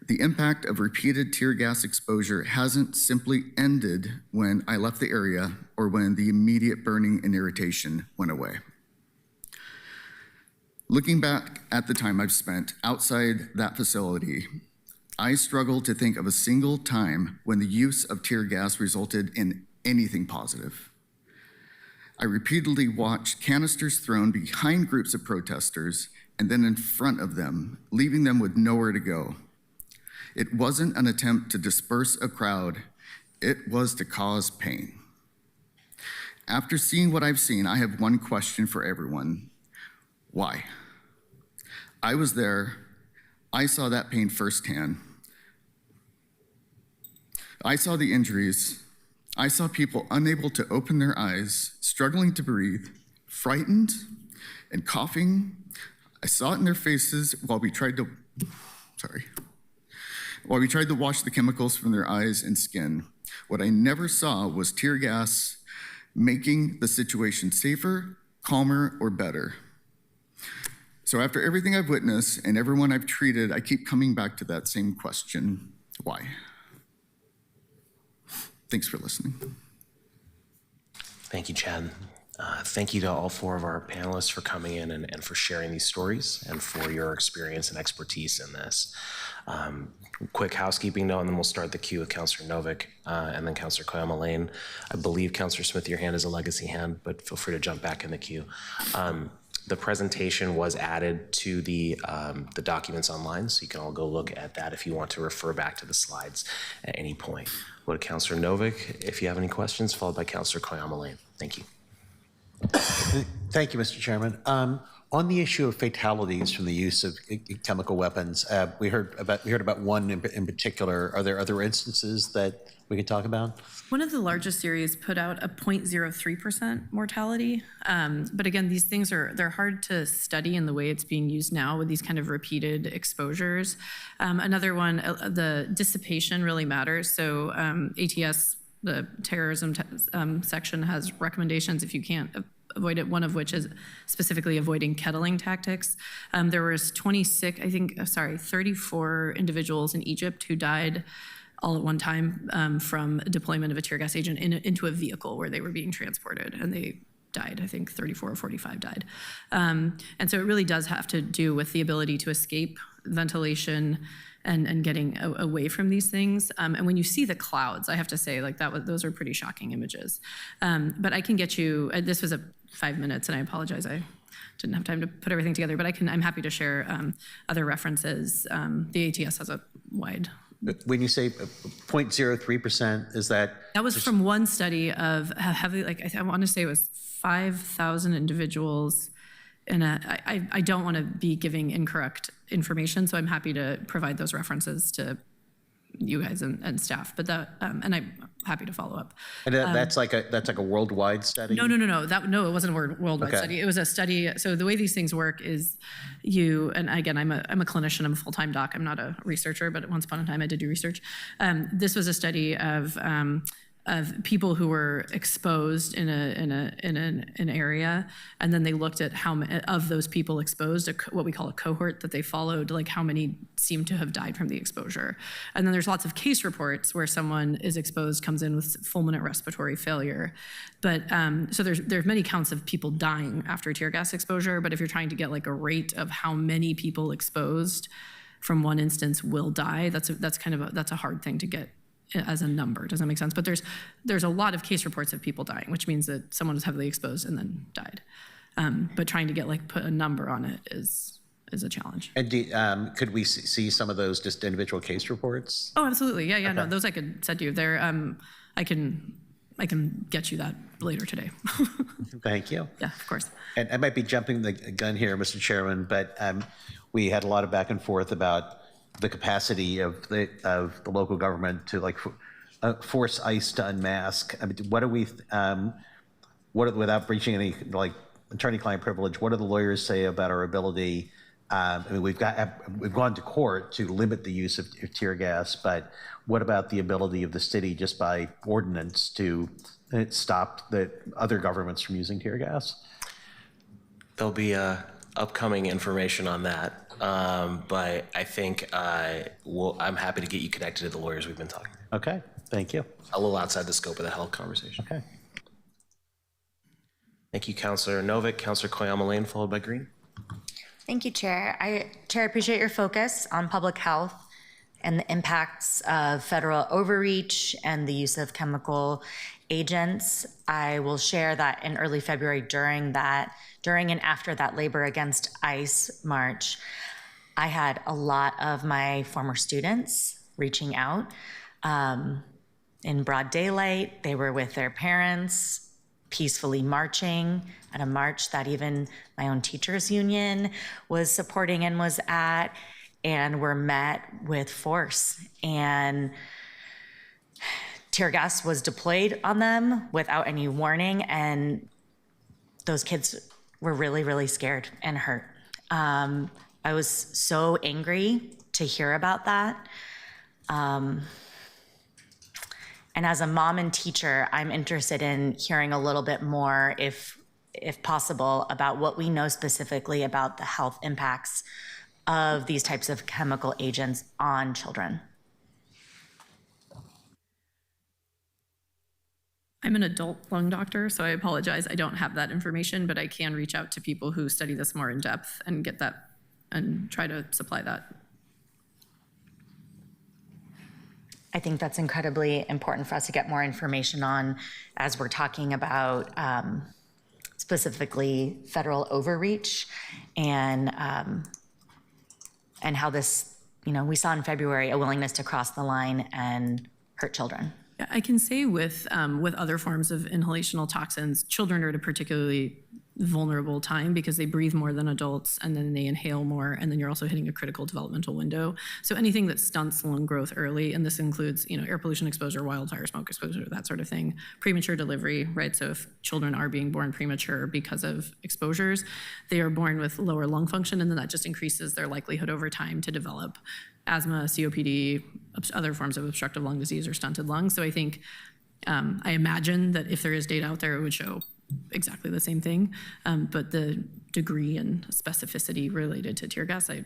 The impact of repeated tear gas exposure hasn't simply ended when I left the area or when the immediate burning and irritation went away. Looking back at the time I've spent outside that facility, I struggle to think of a single time when the use of tear gas resulted in anything positive. I repeatedly watched canisters thrown behind groups of protesters and then in front of them, leaving them with nowhere to go. It wasn't an attempt to disperse a crowd, it was to cause pain. After seeing what I've seen, I have one question for everyone. Why? I was there, I saw that pain firsthand. I saw the injuries. I saw people unable to open their eyes, struggling to breathe, frightened and coughing. I saw it in their faces while we tried to wash the chemicals from their eyes and skin. What I never saw was tear gas making the situation safer, calmer, or better. So after everything I've witnessed and everyone I've treated, I keep coming back to that same question: why? Thanks for listening. Thank you, Chad. Thank you to all 4 of our panelists for coming in and for sharing these stories and for your experience and expertise in this. Quick housekeeping note, and then we'll start the queue with Councillor Novick and then Councillor Koyama-Lane. I believe, Councillor Smith, your hand is a legacy hand, but feel free to jump back in the queue. The presentation was added to the documents online, so you can all go look at that if you want to refer back to the slides at any point. Go to Councillor Novick if you have any questions, followed by Councillor Koyama-Lane. Thank you. Thank you, Mr. Chairman. On the issue of fatalities from the use of chemical weapons, we heard about one in particular. Are there other instances that we could talk about? One of the largest series put out a 0.03% mortality. But again, these things they're hard to study in the way it's being used now with these kind of repeated exposures. Another one, the dissipation really matters. So ATS, the terrorism section, has recommendations if you can't avoid it, one of which is specifically avoiding kettling tactics. There was 34 individuals in Egypt who died all at one time from deployment of a tear gas agent into a vehicle where they were being transported, and they died. I think 34 or 45 died. And so it really does have to do with the ability to escape, ventilation, and getting away from these things. And when you see the clouds, I have to say, like those are pretty shocking images. But I can get you, this was 5 minutes, and I apologize, I didn't have time to put everything together, but I'm happy to share other references. The ATS has a wide. When you say 0.03%, is that? That was from one study of heavily, I want to say it was 5,000 individuals. And I don't want to be giving incorrect information, so I'm happy to provide those references to you guys and staff. But that, and I'm happy to follow up. And that's like a worldwide study? No. No, it wasn't a worldwide study. It was a study. So the way these things work is and again, I'm a clinician, I'm a full-time doc. I'm not a researcher, but once upon a time I did do research. This was a study of people who were exposed in an area, and then they looked at how many of those people exposed, what we call a cohort that they followed, like how many seem to have died from the exposure. And then there's lots of case reports where someone is exposed, comes in with fulminant respiratory failure. But so there's many counts of people dying after tear gas exposure, but if you're trying to get like a rate of how many people exposed from one instance will die, that's a hard thing to get as a number. Does that make sense? But there's a lot of case reports of people dying, which means that someone was heavily exposed and then died. But trying to put a number on it is a challenge. And could we see some of those just individual case reports? Oh, absolutely. Yeah. Okay. No, those I could send you. I can get you that later today. Thank you. Yeah, of course. And I might be jumping the gun here, Mr. Chairman, but we had a lot of back and forth about the capacity of the local government to force ICE to unmask. I mean, what do we, without breaching any attorney-client privilege, what do the lawyers say about our ability? I mean, we've gone to court to limit the use of tear gas, but what about the ability of the city just by ordinance to stop the other governments from using tear gas? There'll be upcoming information on that. But I think I'm happy to get you connected to the lawyers we've been talking to. Okay, thank you. A little outside the scope of the health conversation. Okay. Thank you, Councilor Novick. Councilor Koyama Lane, followed by Green. Thank you, Chair. Chair, I appreciate your focus on public health and the impacts of federal overreach and the use of chemical agents. I will share that in early February during and after that Labor Against ICE march, I had a lot of my former students reaching out in broad daylight. They were with their parents, peacefully marching at a march that even my own teachers union was supporting and was at, and were met with force. And tear gas was deployed on them without any warning, and those kids were really, really scared and hurt. I was so angry to hear about that. And as a mom and teacher, I'm interested in hearing a little bit more, if possible, about what we know specifically about the health impacts of these types of chemical agents on children. I'm an adult lung doctor, so I apologize. I don't have that information, but I can reach out to people who study this more in depth and get that and try to supply that. I think that's incredibly important for us to get more information on as we're talking about specifically federal overreach and how this, we saw in February a willingness to cross the line and hurt children. I can say with other forms of inhalational toxins, children are at a particularly vulnerable time because they breathe more than adults and then they inhale more, and then you're also hitting a critical developmental window. So anything that stunts lung growth early, and this includes air pollution exposure, wildfire smoke exposure, that sort of thing, premature delivery, right? So if children are being born premature because of exposures, they are born with lower lung function, and then that just increases their likelihood over time to develop asthma, COPD, other forms of obstructive lung disease or stunted lungs. So I think, I imagine that if there is data out there, it would show exactly the same thing, but the degree and specificity related to tear gas, I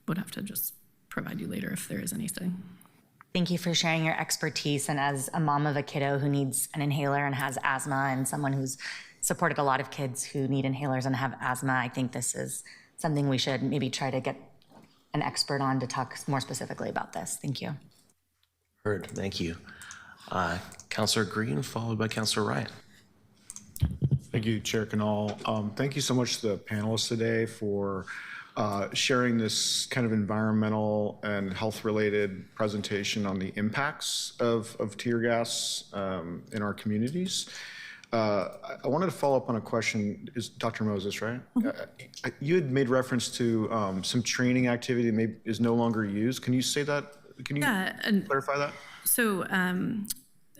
would have to just provide you later if there is anything. Thank you for sharing your expertise. And as a mom of a kiddo who needs an inhaler and has asthma, and someone who's supported a lot of kids who need inhalers and have asthma, I think this is something we should maybe try to get an expert on to talk more specifically about this. Thank you. Heard. Thank you. Councilor Green, followed by Councilor Ryan. Thank you, Chair Canal. Thank you so much to the panelists today for sharing this kind of environmental and health-related presentation on the impacts of tear gas in our communities. I wanted to follow up on a question. Is Dr. Moses, right? You had made reference to some training activity that is no longer used. Can you say that Can you Yeah, and clarify that? so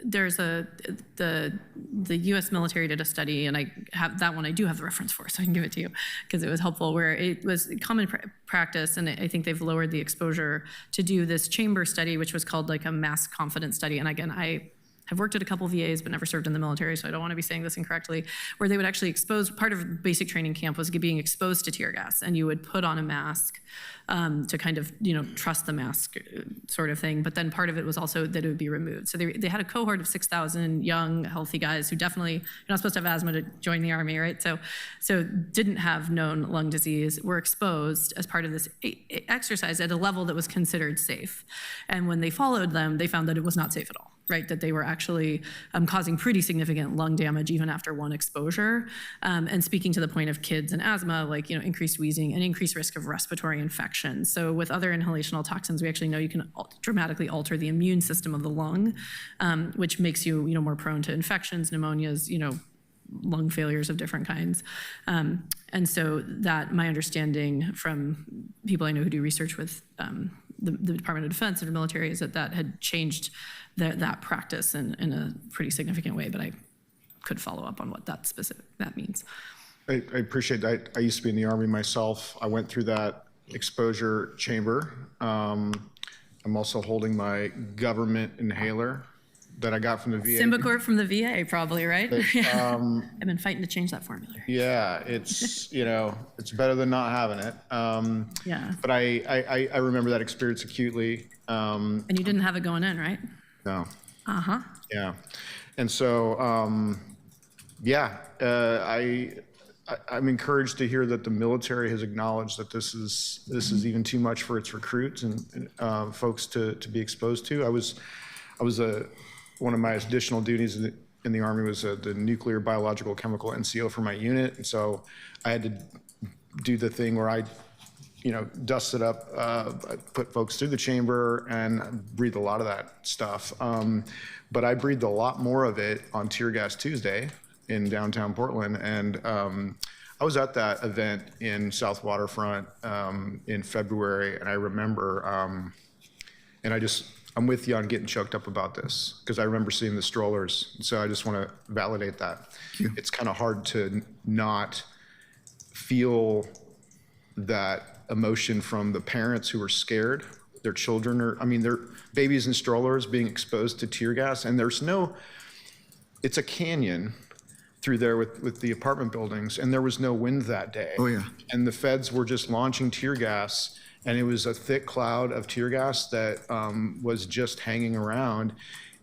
there's the U.S. military did a study, and I have that one. I do have the reference for, so I can give it to you because it was helpful. Where it was common practice, and I think they've lowered the exposure to do this chamber study, which was called like a mass confidence study. And again, I have worked at a couple of VAs, but never served in the military, so I don't want to be saying this incorrectly, where they would actually expose, part of basic training camp was being exposed to tear gas, and you would put on a mask to kind of, trust the mask sort of thing, but then part of it was also that it would be removed. So they had a cohort of 6,000 young, healthy guys who definitely, you're not supposed to have asthma to join the Army, right? So didn't have known lung disease, were exposed as part of this exercise at a level that was considered safe. And when they followed them, they found that it was not safe at all. Right, that they were actually causing pretty significant lung damage even after one exposure. And speaking to the point of kids and asthma, like, increased wheezing and increased risk of respiratory infection. So with other inhalational toxins, we actually know you can dramatically alter the immune system of the lung, which makes you, more prone to infections, pneumonias, lung failures of different kinds. And so that my understanding from people I know who do research with the Department of Defense and the military is that had changed that practice in a pretty significant way, but I could follow up on what that means. I appreciate that. I used to be in the Army myself. I went through that exposure chamber. I'm also holding my government inhaler that I got from the VA. Symbicort from the VA, probably, right? I've been fighting to change that formula. Yeah, it's it's better than not having it. Yeah. But I remember that experience acutely. And you didn't have it going in, right? No. Uh-huh. Yeah, and so I'm encouraged to hear that the military has acknowledged that this is even too much for its recruits and folks to be exposed to. One of my additional duties in the Army was the nuclear, biological, chemical NCO for my unit, and so I had to do the thing where I, dust it up, I put folks through the chamber, and breathe a lot of that stuff. But I breathed a lot more of it on Tear Gas Tuesday in downtown Portland, and I was at that event in South Waterfront in February, and I remember, I'm with you on getting choked up about this because I remember seeing the strollers. So I just want to validate that. It's kind of hard to not feel that emotion from the parents who are scared. Their children they're babies in strollers being exposed to tear gas, and it's a canyon through there with the apartment buildings, and there was no wind that day. Oh, yeah. And the feds were just launching tear gas, and it was a thick cloud of tear gas that was just hanging around,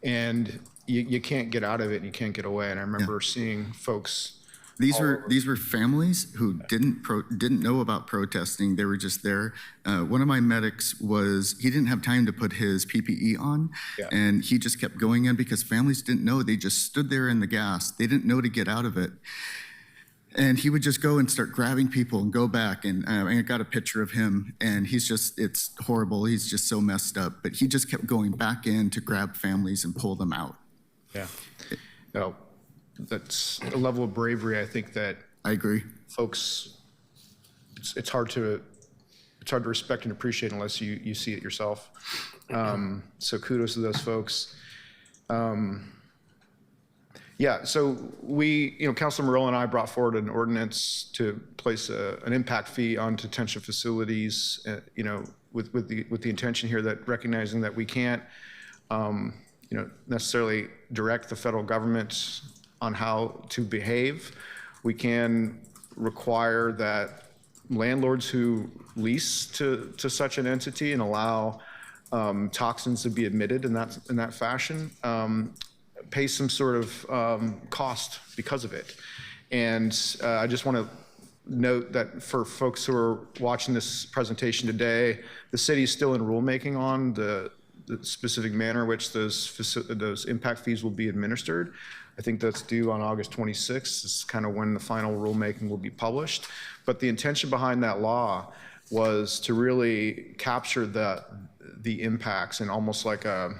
and you can't get out of it and you can't get away. And I remember seeing folks. These were families who didn't know about protesting. They were just there. One of my medics he didn't have time to put his PPE on, and he just kept going in because families didn't know. They just stood there in the gas. They didn't know to get out of it. And he would just go and start grabbing people and go back. And I got a picture of him, and it's horrible. He's just so messed up. But he just kept going back in to grab families and pull them out. Yeah. No, that's a level of bravery, I think, that I agree. Folks, it's hard to respect and appreciate unless you see it yourself. So kudos to those folks. Yeah, so Councilor Morell and I brought forward an ordinance to place an impact fee on detention facilities, with the intention here that recognizing that we can't, necessarily direct the federal government on how to behave. We can require that landlords who lease to such an entity and allow toxins to be admitted in that fashion, pay some sort of cost because of it. And I just want to note that for folks who are watching this presentation today, the city is still in rulemaking on the specific manner in which those impact fees will be administered. I think that's due on August 26th. This is kind of when the final rulemaking will be published. But the intention behind that law was to really capture the impacts in almost like a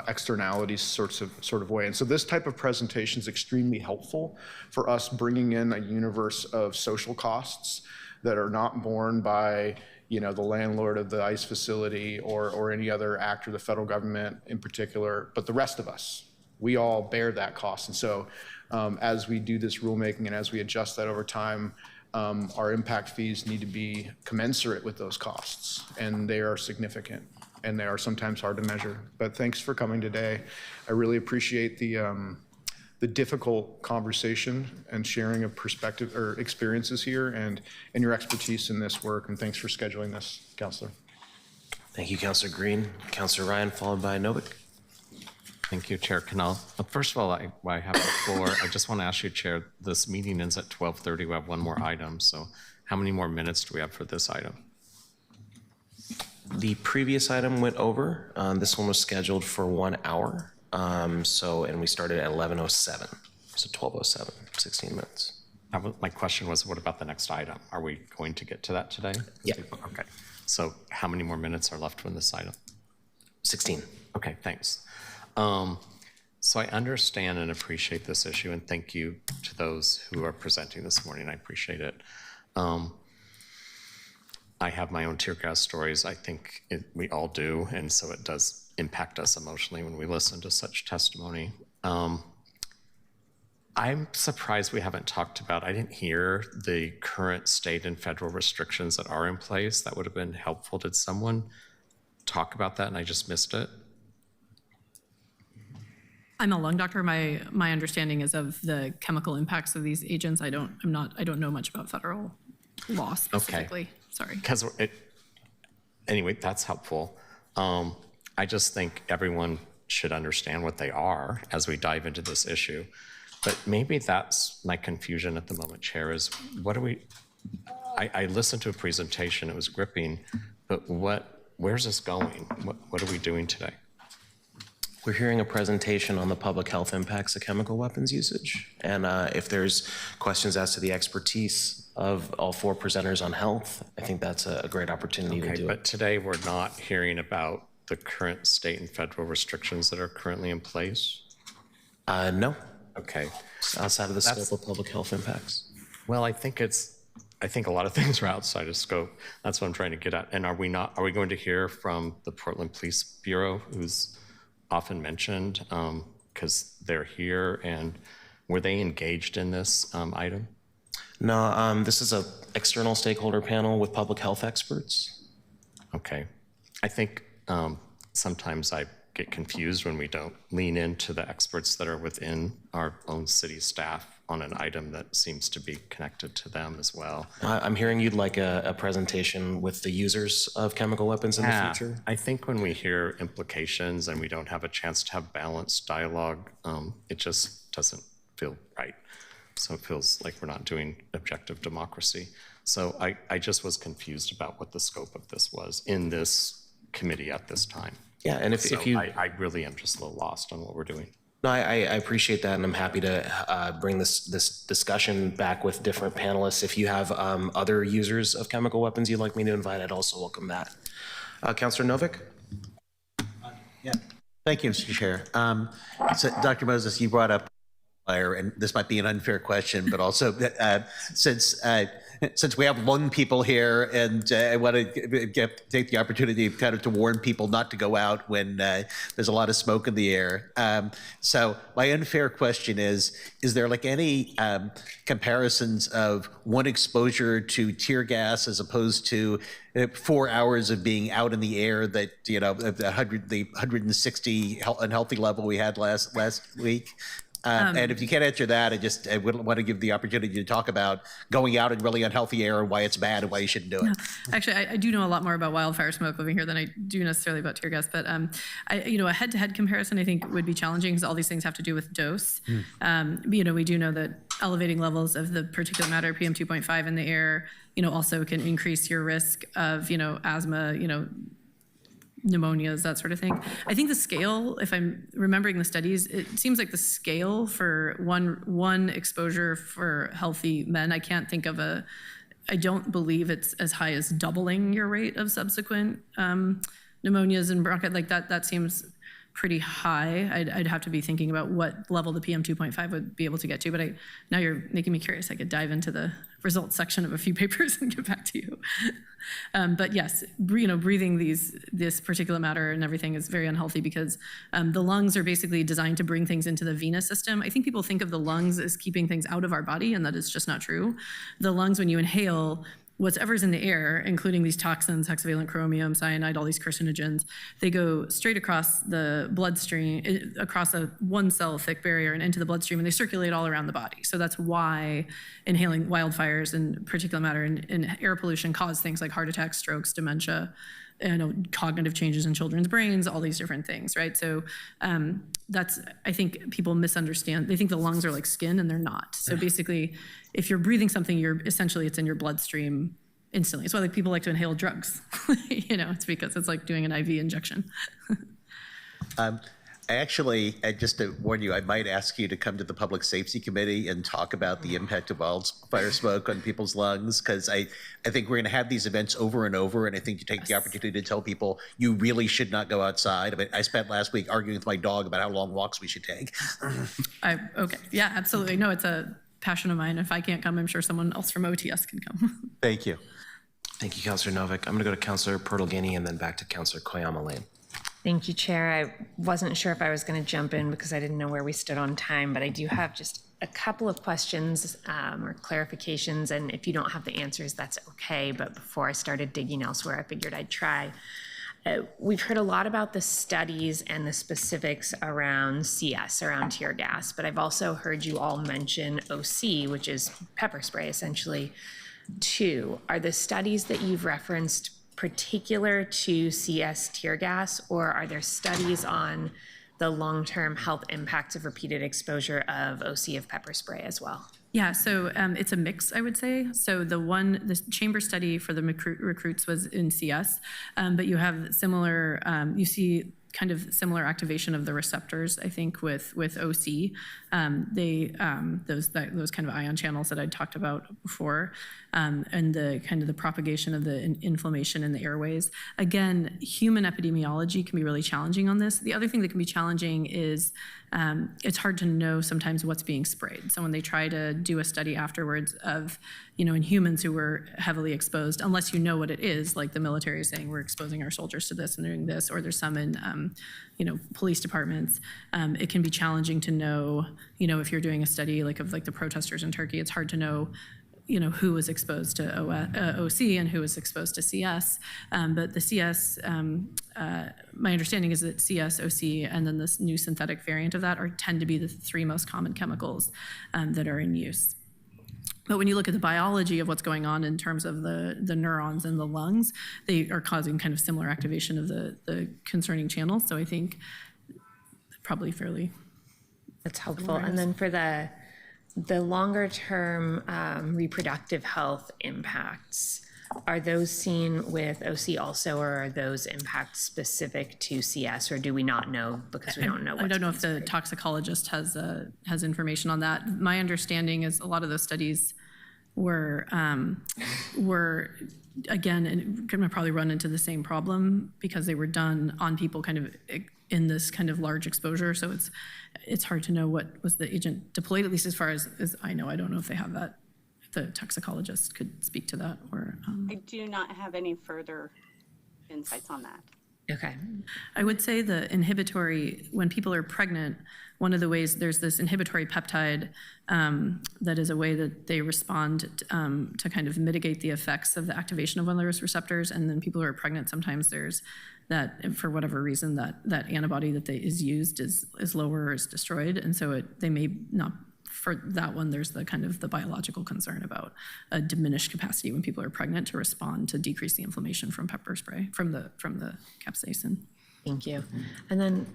externalities sort of way. And so this type of presentation is extremely helpful for us bringing in a universe of social costs that are not borne by the landlord of the ICE facility or any other actor, the federal government in particular, but the rest of us. We all bear that cost. And so as we do this rulemaking and as we adjust that over time, our impact fees need to be commensurate with those costs, and they are significant, and they are sometimes hard to measure. But thanks for coming today. I really appreciate the difficult conversation and sharing of perspective or experiences here and your expertise in this work, and thanks for scheduling this, Councilor. Thank you, Councilor Green. Councilor Ryan, followed by Novick. Thank you, Chair Canal. First of all, while I have the floor, I just want to ask you, Chair, this meeting ends at 12:30. We have one more item. So how many more minutes do we have for this item? The previous item went over. This one was scheduled for 1 hour. And we started at 11:07, so 12:07, 16 minutes. My question was, what about the next item? Are we going to get to that today? Yeah. Okay. So how many more minutes are left from this item? 16. Okay, thanks. So I understand and appreciate this issue, and thank you to those who are presenting this morning. I appreciate it. I have my own tear gas stories. I think we all do, and so it does impact us emotionally when we listen to such testimony. I'm surprised we haven't talked about, I didn't hear the current state and federal restrictions that are in place. That would have been helpful. Did someone talk about that and I just missed it? I'm a lung doctor. My understanding is of the chemical impacts of these agents. I don't know much about federal law specifically. Okay. Sorry. Because anyway, that's helpful. I just think everyone should understand what they are as we dive into this issue. But maybe that's my confusion at the moment, Chair, is what are we, I listened to a presentation, it was gripping, but where's this going? What are we doing today? We're hearing a presentation on the public health impacts of chemical weapons usage. And if there's questions as to the expertise of all four presenters on health, I think that's a great opportunity to do it. But today we're not hearing about the current state and federal restrictions that are currently in place? No. Okay. It's outside of the scope of public health impacts. Well, I think a lot of things are outside of scope. That's what I'm trying to get at. And are we going to hear from the Portland Police Bureau, who's often mentioned, because they're here, and were they engaged in this item? No, this is an external stakeholder panel with public health experts. Okay. I think sometimes I get confused when we don't lean into the experts that are within our own city staff on an item that seems to be connected to them as well. I'm hearing you'd like a presentation with the users of chemical weapons in the future. I think when we hear implications and we don't have a chance to have balanced dialogue, it just doesn't feel right. So it feels like we're not doing objective democracy. So I just was confused about what the scope of this was in this committee at this time. Yeah, and if you... I really am just a little lost on what we're doing. No, I appreciate that, and I'm happy to bring this discussion back with different panelists. If you have other users of chemical weapons you'd like me to invite, I'd also welcome that. Councilor Novick? Yeah, thank you, Mr. Chair. So, Dr. Moses, you brought up fire, and this might be an unfair question, but also since we have lung people here, and I want to take the opportunity kind of to warn people not to go out when there's a lot of smoke in the air. So my unfair question is there like any comparisons of one exposure to tear gas as opposed to 4 hours of being out in the air that, the 160 unhealthy level we had last week? And if you can't answer that, I would want to give the opportunity to talk about going out in really unhealthy air and why it's bad and why you shouldn't do it. Actually, I do know a lot more about wildfire smoke living here than I do necessarily about tear gas. But a head-to-head comparison I think would be challenging because all these things have to do with dose. We do know that elevating levels of the particulate matter PM2.5 in the air, also can increase your risk of asthma, pneumonias, that sort of thing. I think the scale, if I'm remembering the studies, it seems like the scale for one exposure for healthy men, I can't think of I don't believe it's as high as doubling your rate of subsequent pneumonias and bronchitis. Like that seems pretty high. I'd have to be thinking about what level the PM 2.5 would be able to get to, but now you're making me curious. I could dive into the results section of a few papers and get back to you. But yes, breathing this particulate matter and everything is very unhealthy because the lungs are basically designed to bring things into the venous system. I think people think of the lungs as keeping things out of our body, and that is just not true. The lungs, when you inhale, whatever's in the air, including these toxins, hexavalent chromium, cyanide, all these carcinogens, they go straight across the bloodstream, across a one-cell thick barrier and into the bloodstream, and they circulate all around the body. So that's why inhaling wildfires and particulate matter and air pollution cause things like heart attacks, strokes, dementia, cognitive changes in children's brains, all these different things, right? So that's, I think people misunderstand. They think the lungs are like skin, and they're not. So basically, if you're breathing something, it's in your bloodstream instantly. It's why like people like to inhale drugs. It's because it's like doing an IV injection. Just to warn you, I might ask you to come to the Public Safety Committee and talk about the impact of wildfire smoke on people's lungs, because I think we're going to have these events over and over, and I think you take the opportunity to tell people you really should not go outside. I mean, I spent last week arguing with my dog about how long walks we should take. Okay, yeah, absolutely. No, it's a passion of mine. If I can't come, I'm sure someone else from OTS can come. Thank you. Thank you, Councilor Novick. I'm going to go to Councilor Pertolgini and then back to Councilor Koyama Lane. Thank you, Chair. I wasn't sure if I was going to jump in because I didn't know where we stood on time, but I do have just a couple of questions or clarifications, and if you don't have the answers, that's okay. But before I started digging elsewhere, I figured I'd try. We've heard a lot about the studies and the specifics around CS, around tear gas, but I've also heard you all mention OC, which is pepper spray, essentially, too. Are the studies that you've referenced particular to CS tear gas, or are there studies on the long-term health impacts of repeated exposure of OC of pepper spray as well? Yeah, so it's a mix, I would say. So the chamber study for the recruits was in CS, but you have similar, you see kind of similar activation of the receptors, I think, with OC. Those kind of ion channels that I talked about before, and the kind of the propagation of the inflammation in the airways. Again, human epidemiology can be really challenging on this. The other thing that can be challenging is it's hard to know sometimes what's being sprayed. So when they try to do a study afterwards of, in humans who were heavily exposed, unless you know what it is, like the military is saying we're exposing our soldiers to this and doing this, or there's some in, police departments, it can be challenging to know, if you're doing a study like of like the protesters in Turkey, it's hard to know, who was exposed to OC and who was exposed to CS. But the CS, my understanding is that CS, OC, and then this new synthetic variant of that tend to be the three most common chemicals that are in use. But when you look at the biology of what's going on in terms of the neurons in the lungs, they are causing kind of similar activation of the concerning channels. So I think probably fairly. That's helpful. And then for the longer term reproductive health impacts, are those seen with OC also, or are those impacts specific to CS, or do we not know because we don't know what's I don't know if the toxicologist has information on that. My understanding is a lot of those studies were again, and going to probably run into the same problem because they were done on people kind of in this kind of large exposure. So it's hard to know what was the agent deployed, at least as far as I know. I don't know if they have that. The toxicologist could speak to that, or I do not have any further insights on that. Okay. I would say the inhibitory, when people are pregnant, one of the ways there's this inhibitory peptide that is a way that they respond to kind of mitigate the effects of the activation of one of those receptors. And then people who are pregnant, sometimes there's that, for whatever reason, that antibody that is used is lower or is destroyed. And so they may not. For that one, there's the kind of the biological concern about a diminished capacity when people are pregnant to respond to decrease the inflammation from pepper spray, from the capsaicin. Thank you. And then,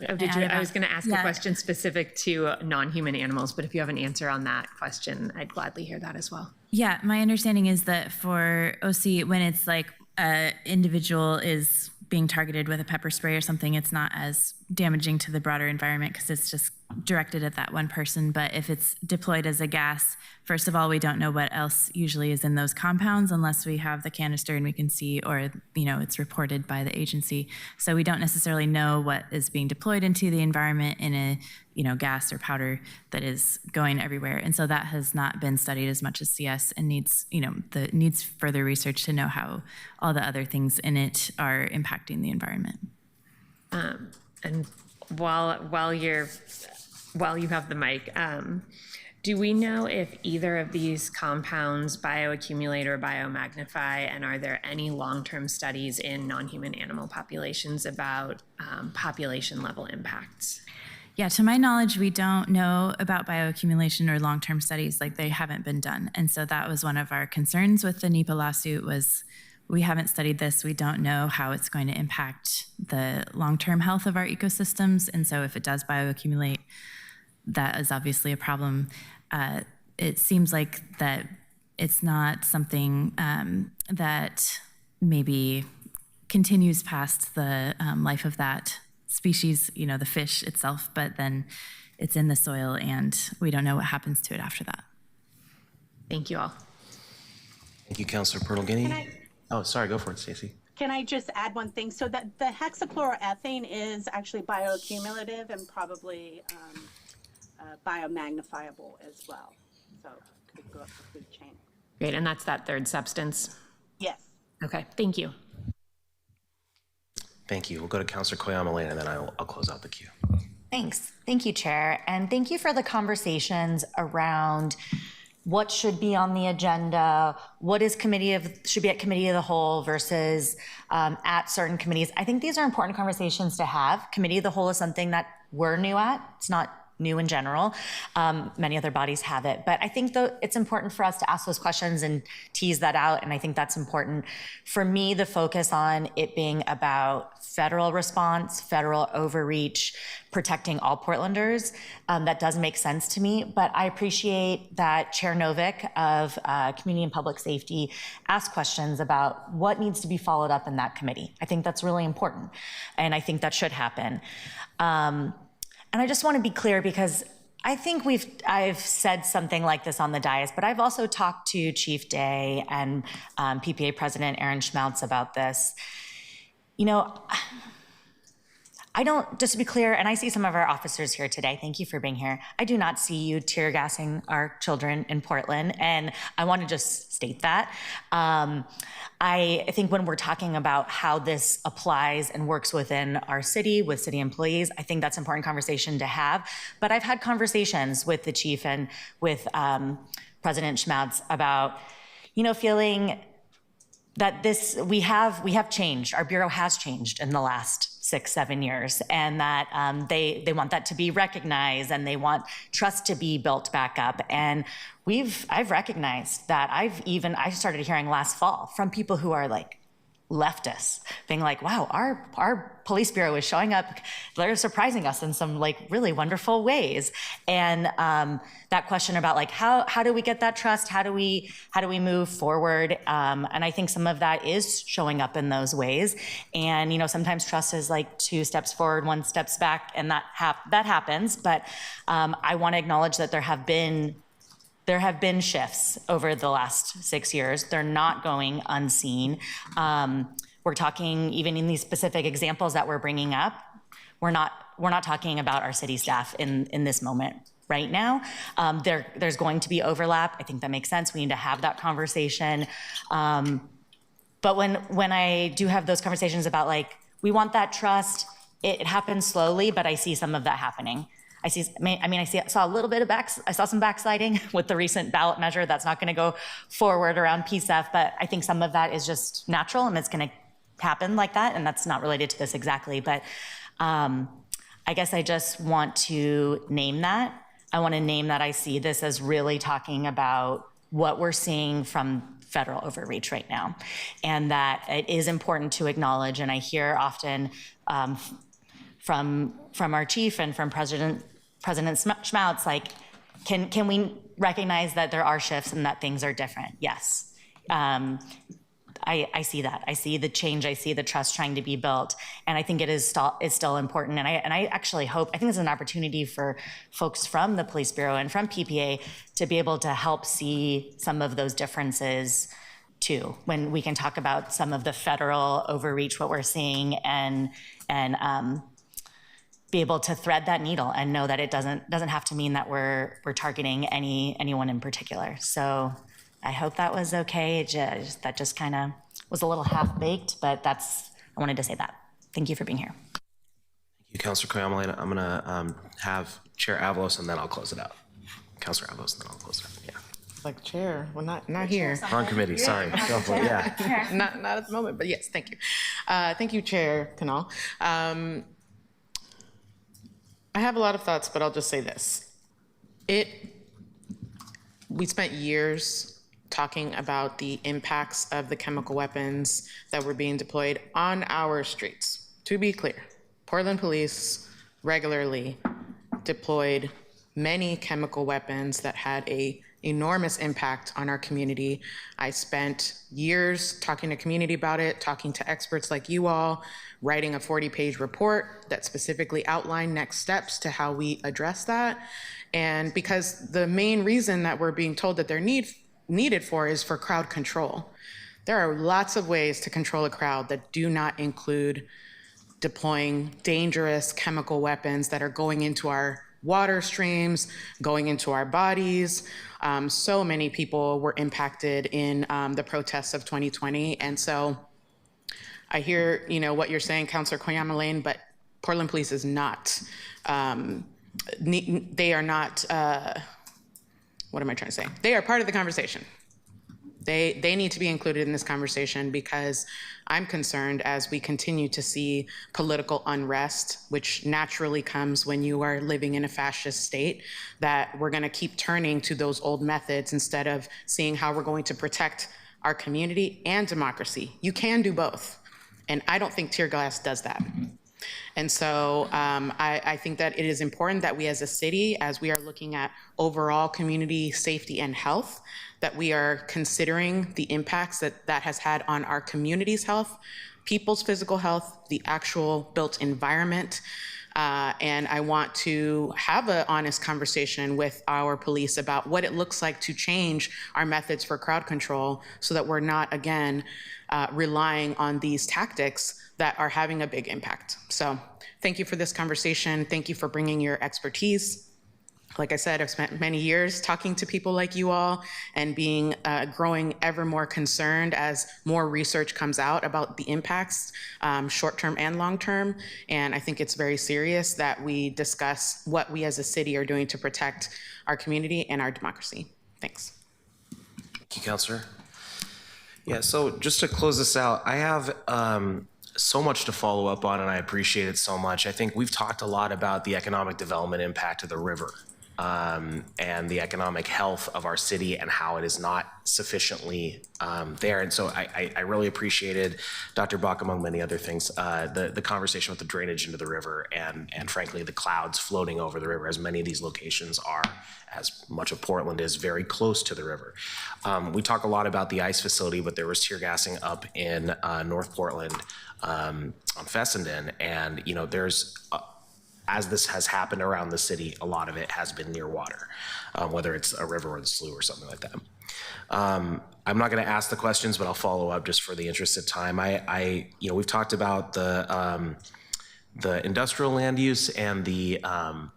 I was going to ask a question specific to non-human animals, but if you have an answer on that question, I'd gladly hear that as well. Yeah, my understanding is that for OC, when it's like an individual is being targeted with a pepper spray or something, it's not as damaging to the broader environment because it's just directed at that one person, but if it's deployed as a gas, first of all, we don't know what else usually is in those compounds unless we have the canister and we can see, or it's reported by the agency. So we don't necessarily know what is being deployed into the environment in a gas or powder that is going everywhere. And so that has not been studied as much as CS, and needs further research to know how all the other things in it are impacting the environment. And while you have the mic, do we know if either of these compounds bioaccumulate or biomagnify, and are there any long-term studies in non-human animal populations about population-level impacts? Yeah, to my knowledge, we don't know about bioaccumulation or long-term studies, like they haven't been done. And so that was one of our concerns with the NEPA lawsuit, was we haven't studied this. We don't know how it's going to impact the long-term health of our ecosystems. And so if it does bioaccumulate, that is obviously a problem. It seems like that it's not something that maybe continues past the life of that species, the fish itself, but then it's in the soil and we don't know what happens to it after that. Thank you all. Thank you, Councilor Pertolini. Oh, sorry, go for it, Stacey. Can I just add one thing? So that the hexachloroethane is actually bioaccumulative and probably biomagnifiable as well. So it could go up the food chain. Great, and that's that third substance? Yes. Okay, thank you. Thank you. We'll go to Councilor Koyama-Lane, and then I'll close out the queue. Thanks. Thank you, Chair. And thank you for the conversations around what should be on the agenda, what is should be at committee of the whole versus at certain committees. I think these are important conversations to have. Committee of the whole is something that we're new at. It's not new in general. Many other bodies have it. But I think though it's important for us to ask those questions and tease that out. And I think that's important. For me, the focus on it being about federal response, federal overreach, protecting all Portlanders, that does make sense to me. But I appreciate that Chair Novick of Community and Public Safety asked questions about what needs to be followed up in that committee. I think that's really important. And I think that should happen. And I just want to be clear because I think I've said something like this on the dais, but I've also talked to Chief Day and PPA President Aaron Schmaltz about this. Just to be clear, and I see some of our officers here today, thank you for being here. I do not see you tear gassing our children in Portland, and I want to just state that. I think when we're talking about how this applies and works within our city, with city employees, I think that's an important conversation to have. But I've had conversations with the chief and with President Schmaltz about, feeling that we have changed. Our bureau has changed in the last 6-7 years, and that they want that to be recognized, and they want trust to be built back up. And I've recognized that. I started hearing last fall from people who are like leftists being like, wow, our police bureau is showing up. They're surprising us in some like really wonderful ways. And that question about like, how do we get that trust? How do we move forward? And I think some of that is showing up in those ways. And, sometimes trust is like 2 steps forward, 1 step back, and that happens. But I want to acknowledge that there have been shifts over the last 6 years. They're not going unseen. We're talking, even in these specific examples that we're bringing up, we're not talking about our city staff in this moment right now. There's going to be overlap. I think that makes sense. We need to have that conversation. But when I do have those conversations about like, we want that trust, it happens slowly, but I see some of that happening. I saw a little bit of I saw some backsliding with the recent ballot measure that's not going to go forward around PSEF, but I think some of that is just natural and it's going to happen like that, and that's not related to this exactly. But I guess I just want to name that. I want to name that I see this as really talking about what we're seeing from federal overreach right now, and that it is important to acknowledge. And I hear often from our chief and from President Schmaltz, like, can we recognize that there are shifts and that things are different? Yes. I see that. I see the change. I see the trust trying to be built. And I think it's still important. And I actually hope, I think it's an opportunity for folks from the Police Bureau and from PPA to be able to help see some of those differences too, when we can talk about some of the federal overreach, what we're seeing, and be able to thread that needle and know that it doesn't have to mean that we're targeting anyone in particular. So I hope that was okay. That just kind of was a little half-baked, but I wanted to say that. Thank you for being here. Thank you, Councilor Koyamale. I'm gonna have Chair Avalos, and then I'll close it out. Councilor Avalos, and then I'll close it out. Yeah. Like chair, well, not here. Wrong committee, sorry. Go for it, yeah. Not at the moment, but yes, thank you. Thank you, Chair Canal. I have a lot of thoughts, but I'll just say this. We spent years talking about the impacts of the chemical weapons that were being deployed on our streets. To be clear, Portland Police regularly deployed many chemical weapons that had an enormous impact on our community. I spent years talking to community about it, talking to experts like you all, writing a 40-page report that specifically outlined next steps to how we address that. And because the main reason that we're being told that they're needed for is for crowd control. There are lots of ways to control a crowd that do not include deploying dangerous chemical weapons that are going into our water streams, going into our bodies. So many people were impacted in the protests of 2020. And so I hear, what you're saying, Councilor Koyamale, but Portland Police is not, they are not, what am I trying to say? They are part of the conversation. They need to be included in this conversation because I'm concerned as we continue to see political unrest, which naturally comes when you are living in a fascist state, that we're going to keep turning to those old methods instead of seeing how we're going to protect our community and democracy. You can do both. And I don't think tear gas does that. And so I think that it is important that we as a city, as we are looking at overall community safety and health, that we are considering the impacts that has had on our community's health, people's physical health, the actual built environment. And I want to have an honest conversation with our police about what it looks like to change our methods for crowd control so that we're not, again, relying on these tactics that are having a big impact. So thank you for this conversation. Thank you for bringing your expertise. Like I said, I've spent many years talking to people like you all and growing ever more concerned as more research comes out about the impacts, short-term and long-term. And I think it's very serious that we discuss what we as a city are doing to protect our community and our democracy. Thanks. Thank you, Councilor. Yeah, so just to close this out, I have so much to follow up on, and I appreciate it so much. I think we've talked a lot about the economic development impact of the river. And the economic health of our city and how it is not sufficiently there. And so I really appreciated, Dr. Bach, among many other things, the conversation with the drainage into the river and frankly, the clouds floating over the river, as many of these locations are, as much of Portland is very close to the river. We talk a lot about the ICE facility, but there was tear gassing up in North Portland on Fessenden. And, there's as this has happened around the city, a lot of it has been near water, whether it's a river or the slough or something like that. I'm not going to ask the questions, but I'll follow up just for the interest of time. We've talked about the industrial land use and the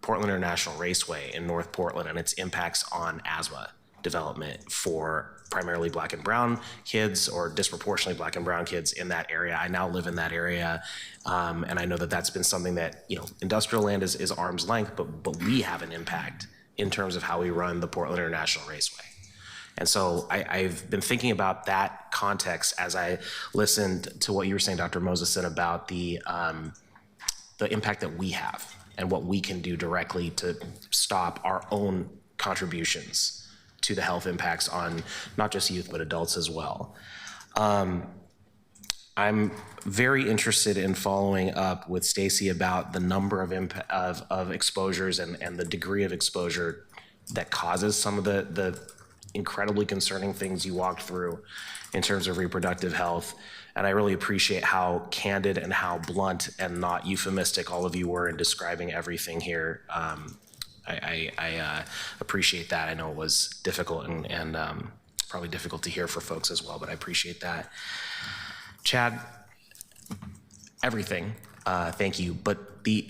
Portland International Raceway in North Portland and its impacts on asthma development for primarily Black and brown kids, or disproportionately Black and brown kids in that area. I now live in that area, and I know that that's been something that, industrial land is arm's length, but we have an impact in terms of how we run the Portland International Raceway. And so I've been thinking about that context as I listened to what you were saying, Dr. Moseson, about the impact that we have and what we can do directly to stop our own contributions to the health impacts on not just youth, but adults as well. I'm very interested in following up with Stacy about the number of exposures and the degree of exposure that causes some of the incredibly concerning things you walked through in terms of reproductive health. And I really appreciate how candid and how blunt and not euphemistic all of you were in describing everything here. I appreciate that. I know it was difficult and probably difficult to hear for folks as well, but I appreciate that. Chad, everything, thank you. But the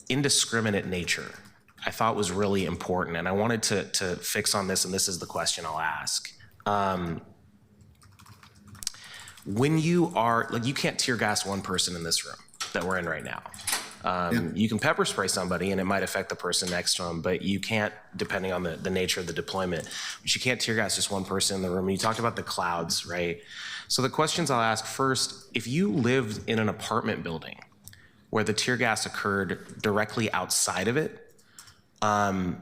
indiscriminate nature I thought was really important, and I wanted to fix on this, and this is the question I'll ask. When you are, like, you can't tear gas one person in this room that we're in right now. You can pepper spray somebody and it might affect the person next to them, but you can't, depending on the nature of the deployment, but you can't tear gas just one person in the room. And you talked about the clouds, right? So the questions I'll ask first, if you lived in an apartment building where the tear gas occurred directly outside of it, have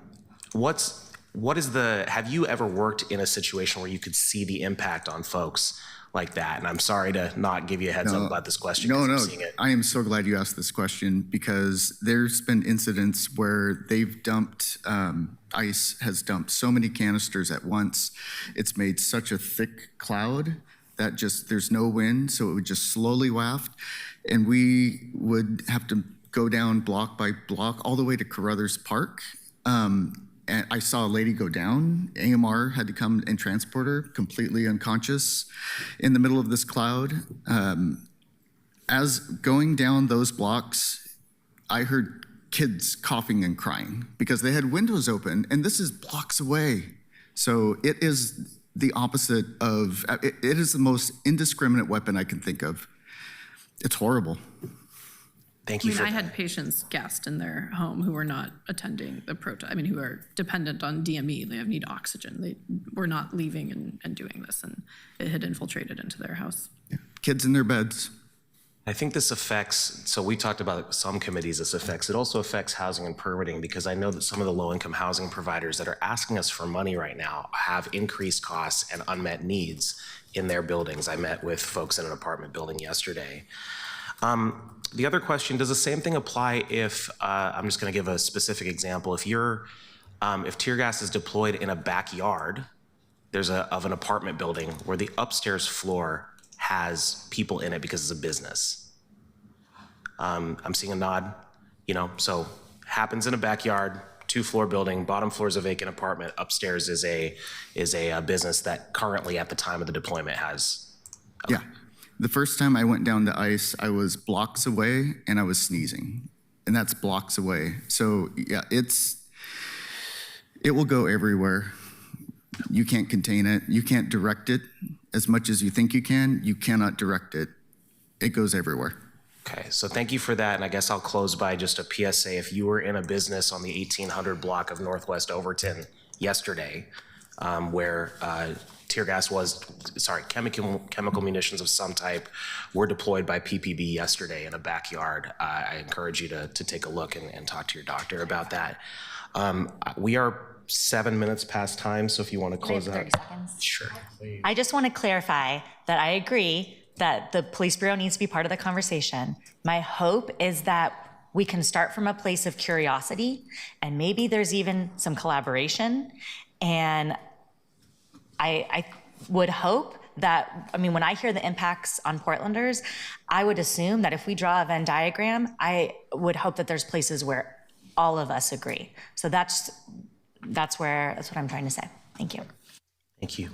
you ever worked in a situation where you could see the impact on folks like that? And I'm sorry to not give you a heads up about this question. No, I'm seeing it. I am so glad you asked this question because there's been incidents where they've dumped, ICE has dumped so many canisters at once. It's made such a thick cloud that just, there's no wind, so it would just slowly waft. And we would have to go down block by block all the way to Carruthers Park. And I saw a lady go down. AMR had to come and transport her, completely unconscious, in the middle of this cloud. As going down those blocks, I heard kids coughing and crying because they had windows open, and this is blocks away. So it is the opposite of, it is the most indiscriminate weapon I can think of. It's horrible. Thank you I had patients gassed in their home who were not attending the protest. Who are dependent on DME. They need oxygen. They were not leaving and doing this, and it had infiltrated into their house. Yeah. Kids in their beds. I think this affects, so we talked about some committees this affects. It also affects housing and permitting because I know that some of the low-income housing providers that are asking us for money right now have increased costs and unmet needs in their buildings. I met with folks in an apartment building yesterday. The other question, does the same thing apply if, I'm just gonna give a specific example, if tear gas is deployed in a backyard, of an apartment building where the upstairs floor has people in it because it's a business. I'm seeing a nod, so happens in a backyard, 2-floor building, bottom floor is a vacant apartment, upstairs is a business that currently at the time of the deployment has. Yeah. The first time I went down to ICE, I was blocks away and I was sneezing, and that's blocks away. So yeah, it will go everywhere. You can't contain it. You can't direct it as much as you think you can. You cannot direct it. It goes everywhere. Okay, so thank you for that. And I guess I'll close by just a PSA. If you were in a business on the 1800 block of Northwest Overton yesterday, where chemical munitions of some type were deployed by PPB yesterday in a backyard, I encourage you to take a look and talk to your doctor about that. We are 7 minutes past time, so if you want to close out. 30 seconds. Sure. I just want to clarify that I agree that the police bureau needs to be part of the conversation. My hope is that we can start from a place of curiosity, and maybe there's even some collaboration. And I would hope that, when I hear the impacts on Portlanders, I would assume that if we draw a Venn diagram, I would hope that there's places where all of us agree. So that's what I'm trying to say. Thank you. Thank you.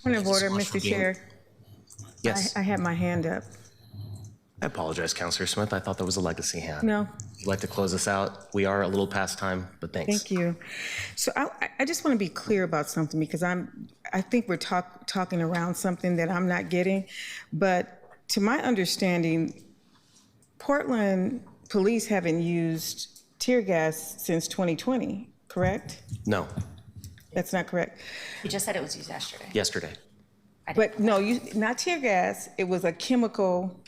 Point of order, Mr. Chair. Yes. I had my hand up. I apologize, Councilor Smith. I thought that was a legacy hand. No. You'd like to close us out? We are a little past time, but thanks. Thank you. So I just want to be clear about something because I think we're talking around something that I'm not getting. But to my understanding, Portland police haven't used tear gas since 2020, correct? No. That's not correct. You just said it was used yesterday. Yesterday. But no, not tear gas. It was a chemical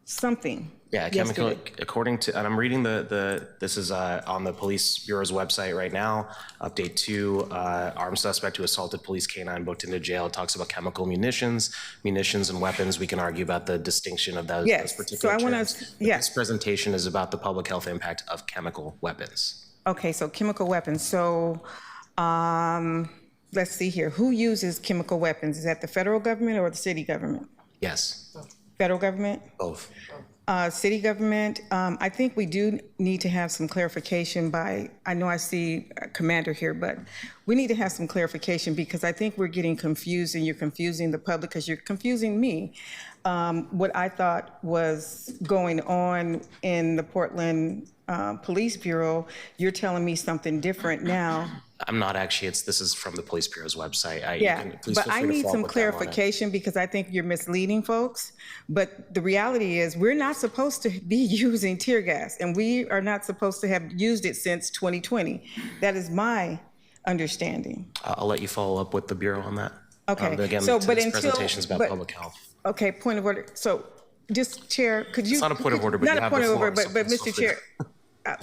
something. Yeah, chemical, yesterday. according to, and I'm reading this is on the Police Bureau's website right now, update 2, armed suspect who assaulted police canine booked into jail. It talks about chemical munitions and weapons. We can argue about the distinction of those, Yes, those particular so I terms. want to, But yes. This presentation is about the public health impact of chemical weapons. Okay, so chemical weapons. So the let's see here, who uses chemical weapons? Is that the federal government or the city government? Yes, Federal government? both. City government, I think we do need to have some clarification by, I know I see Commander here, but we need to have some clarification because I think we're getting confused and you're confusing the public because you're confusing me. What I thought was going on in the Portland Police Bureau, you're telling me something different now. I'm not actually, this is from the Police Bureau's website. Yeah, Please but feel I free to need follow some up with them on it. clarification because I think you're misleading folks. But the reality is we're not supposed to be using tear gas and we are not supposed to have used it since 2020. That is my understanding. I'll let you follow up with the Bureau on that. Okay, Again, so, this but until- presentation is about but- public health. Okay, point of order. So just Chair, could you? It's not a point of order, but not you a have point the of floor, order, so but please feel Mr. free Chair,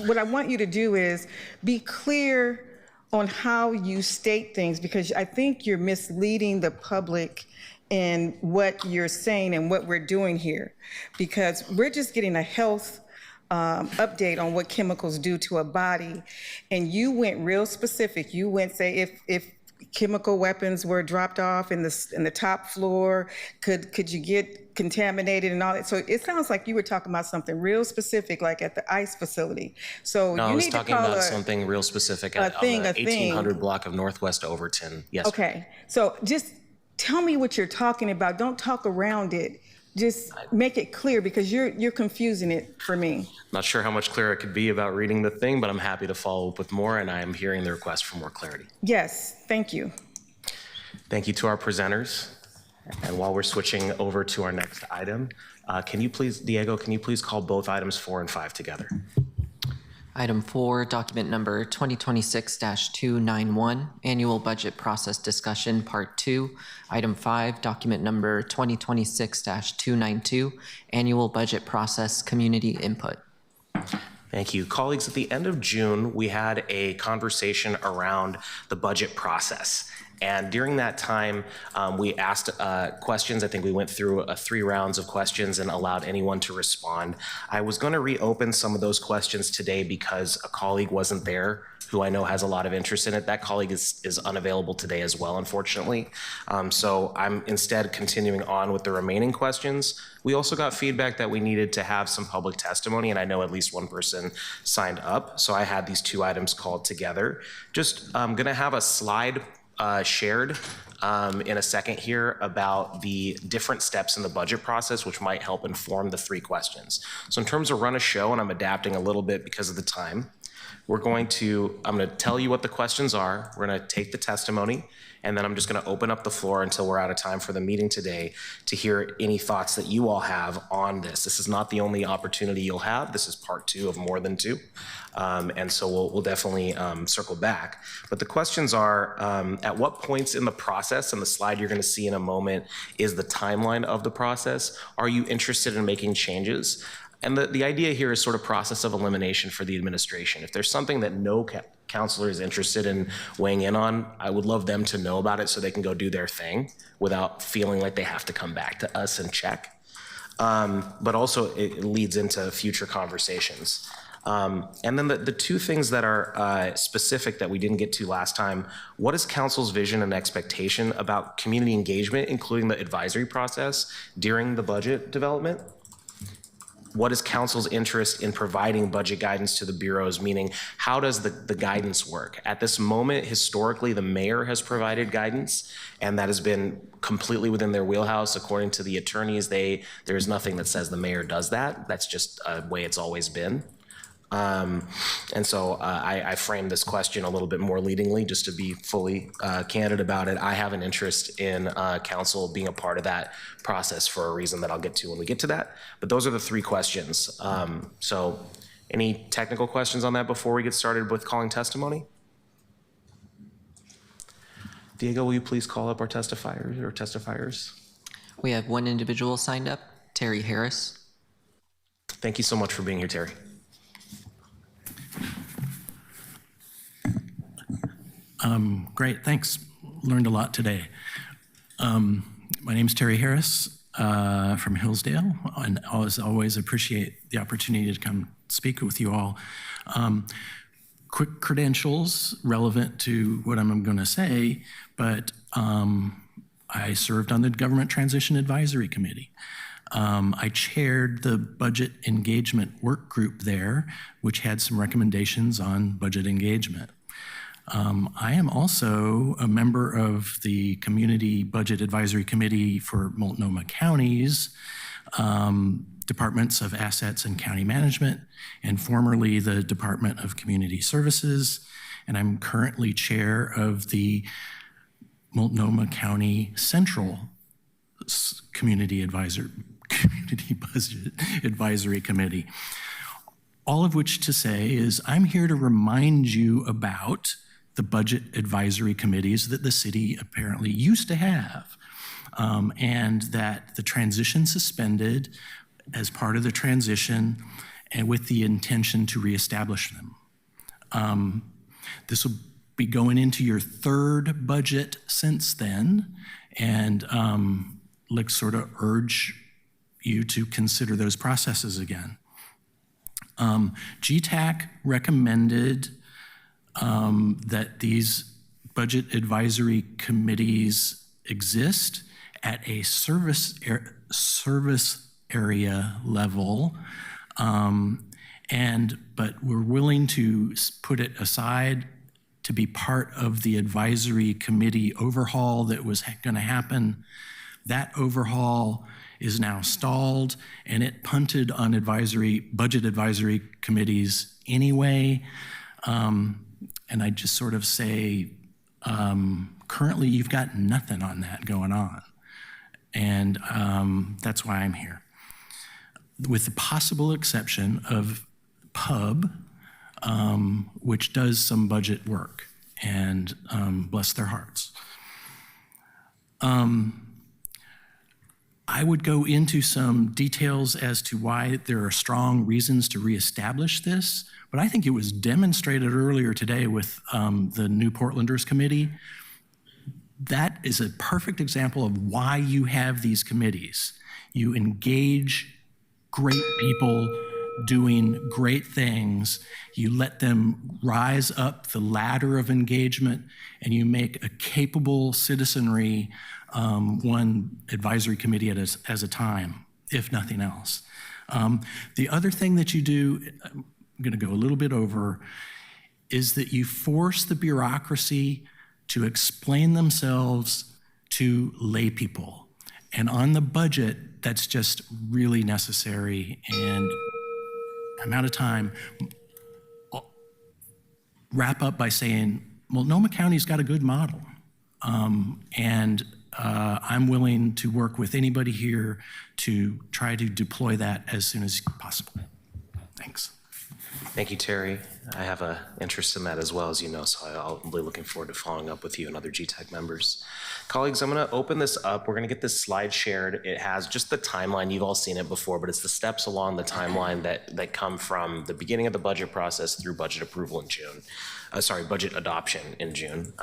what I want you to do is be clear on how you state things because I think you're misleading the public in what you're saying and what we're doing here because we're just getting a health update on what chemicals do to a body. And you went real specific. You went say if chemical weapons were dropped off in the top floor, could you get contaminated and all that? So it sounds like you were talking about something real specific, like at the ICE facility. So No, I you was need to talking call about something real specific on the thing. 1800 block of Northwest Overton. Yes. Okay, so just tell me what you're talking about. Don't talk around it. Just make it clear because you're confusing it for me. Not sure how much clearer it could be about reading the thing, but I'm happy to follow up with more, and I am hearing the request for more clarity. Yes, thank you. Thank you to our presenters. And while we're switching over to our next item, can you please, Diego, can you please call both items 4 and 5 together? Item 4, document number 2026-291, annual budget process discussion, part 2. Item 5, document number 2026-292, annual budget process community input. Thank you. Colleagues, at the end of June, we had a conversation around the budget process. And during that time, we asked questions. I think we went through 3 rounds of questions and allowed anyone to respond. I was going to reopen some of those questions today because a colleague wasn't there who I know has a lot of interest in it. That colleague is unavailable today as well, unfortunately. So I'm instead continuing on with the remaining questions. We also got feedback that we needed to have some public testimony, and I know at least one person signed up. So I had these 2 items called together. I'm going to have a slide shared in a second here about the different steps in the budget process, which might help inform the 3 questions. So in terms of run a show, and I'm adapting a little bit because of the time, I'm going to tell you what the questions are. We're going to take the testimony, and then I'm just going to open up the floor until we're out of time for the meeting today to hear any thoughts that you all have on this. This is not the only opportunity you'll have. This is part 2 of more than 2. And so we'll definitely circle back. But the questions are, at what points in the process, and the slide you're going to see in a moment is the timeline of the process, are you interested in making changes? And the idea here is sort of process of elimination for the administration. If there's something that no counselor is interested in weighing in on, I would love them to know about it so they can go do their thing without feeling like they have to come back to us and check. But also it leads into future conversations. And then the 2 things that are specific that we didn't get to last time, what is council's vision and expectation about community engagement, including the advisory process during the budget development? What is council's interest in providing budget guidance to the bureaus, meaning how does the guidance work? At this moment, historically, the mayor has provided guidance, and that has been completely within their wheelhouse. According to the attorneys, there is nothing that says the mayor does that. That's just a way it's always been. And so I framed this question a little bit more leadingly, just to be fully candid about it. I have an interest in council being a part of that process for a reason that I'll get to when we get to that. But those are the 3 questions. So any technical questions on that before we get started with calling testimony? Diego, will you please call up our testifiers? We have 1 individual signed up, Terry Harris. Thank you so much for being here, Terry. Great, thanks. Learned a lot today. My name's Terry Harris from Hillsdale, and always appreciate the opportunity to come speak with you all. quick credentials relevant to what I'm going to say, but I served on the Government Transition Advisory Committee. I chaired the budget engagement work group there, which had some recommendations on budget engagement. I am also a member of the Community Budget Advisory Committee for Multnomah County's Departments of Assets and County Management, and formerly the Department of Community Services. And I'm currently chair of the Multnomah County Central Community Budget Advisory Committee. All of which to say is I'm here to remind you about the budget advisory committees that the city apparently used to have, and that the transition suspended as part of the transition and with the intention to reestablish them. This will be going into your third budget since then, and let's sort of urge you to consider those processes again. GTAC recommended that these budget advisory committees exist at a service area level, but we're willing to put it aside to be part of the advisory committee overhaul that was going to happen. That overhaul is now stalled, and it punted on budget advisory committees anyway. And I just sort of say, currently you've got nothing on that going on. And that's why I'm here. With the possible exception of PUB, which does some budget work, and bless their hearts. I would go into some details as to why there are strong reasons to reestablish this, but I think it was demonstrated earlier today with the New Portlanders Committee. That is a perfect example of why you have these committees. You engage great people doing great things, you let them rise up the ladder of engagement, and you make a capable citizenry one advisory committee as a time, if nothing else. The other thing that you do, I'm going to go a little bit over, is that you force the bureaucracy to explain themselves to lay people. And on the budget, that's just really necessary. And I'm out of time. I'll wrap up by saying Multnomah County's got a good model. And I'm willing to work with anybody here to try to deploy that as soon as possible. Thanks. Thank you, Terry. I have an interest in that as well, as you know, so I'll be looking forward to following up with you and other GTAC members. Colleagues, I'm going to open this up. We're going to get this slide shared. It has just the timeline. You've all seen it before, but it's the steps along the timeline that come from the beginning of the budget process through budget approval in June. Budget adoption in June.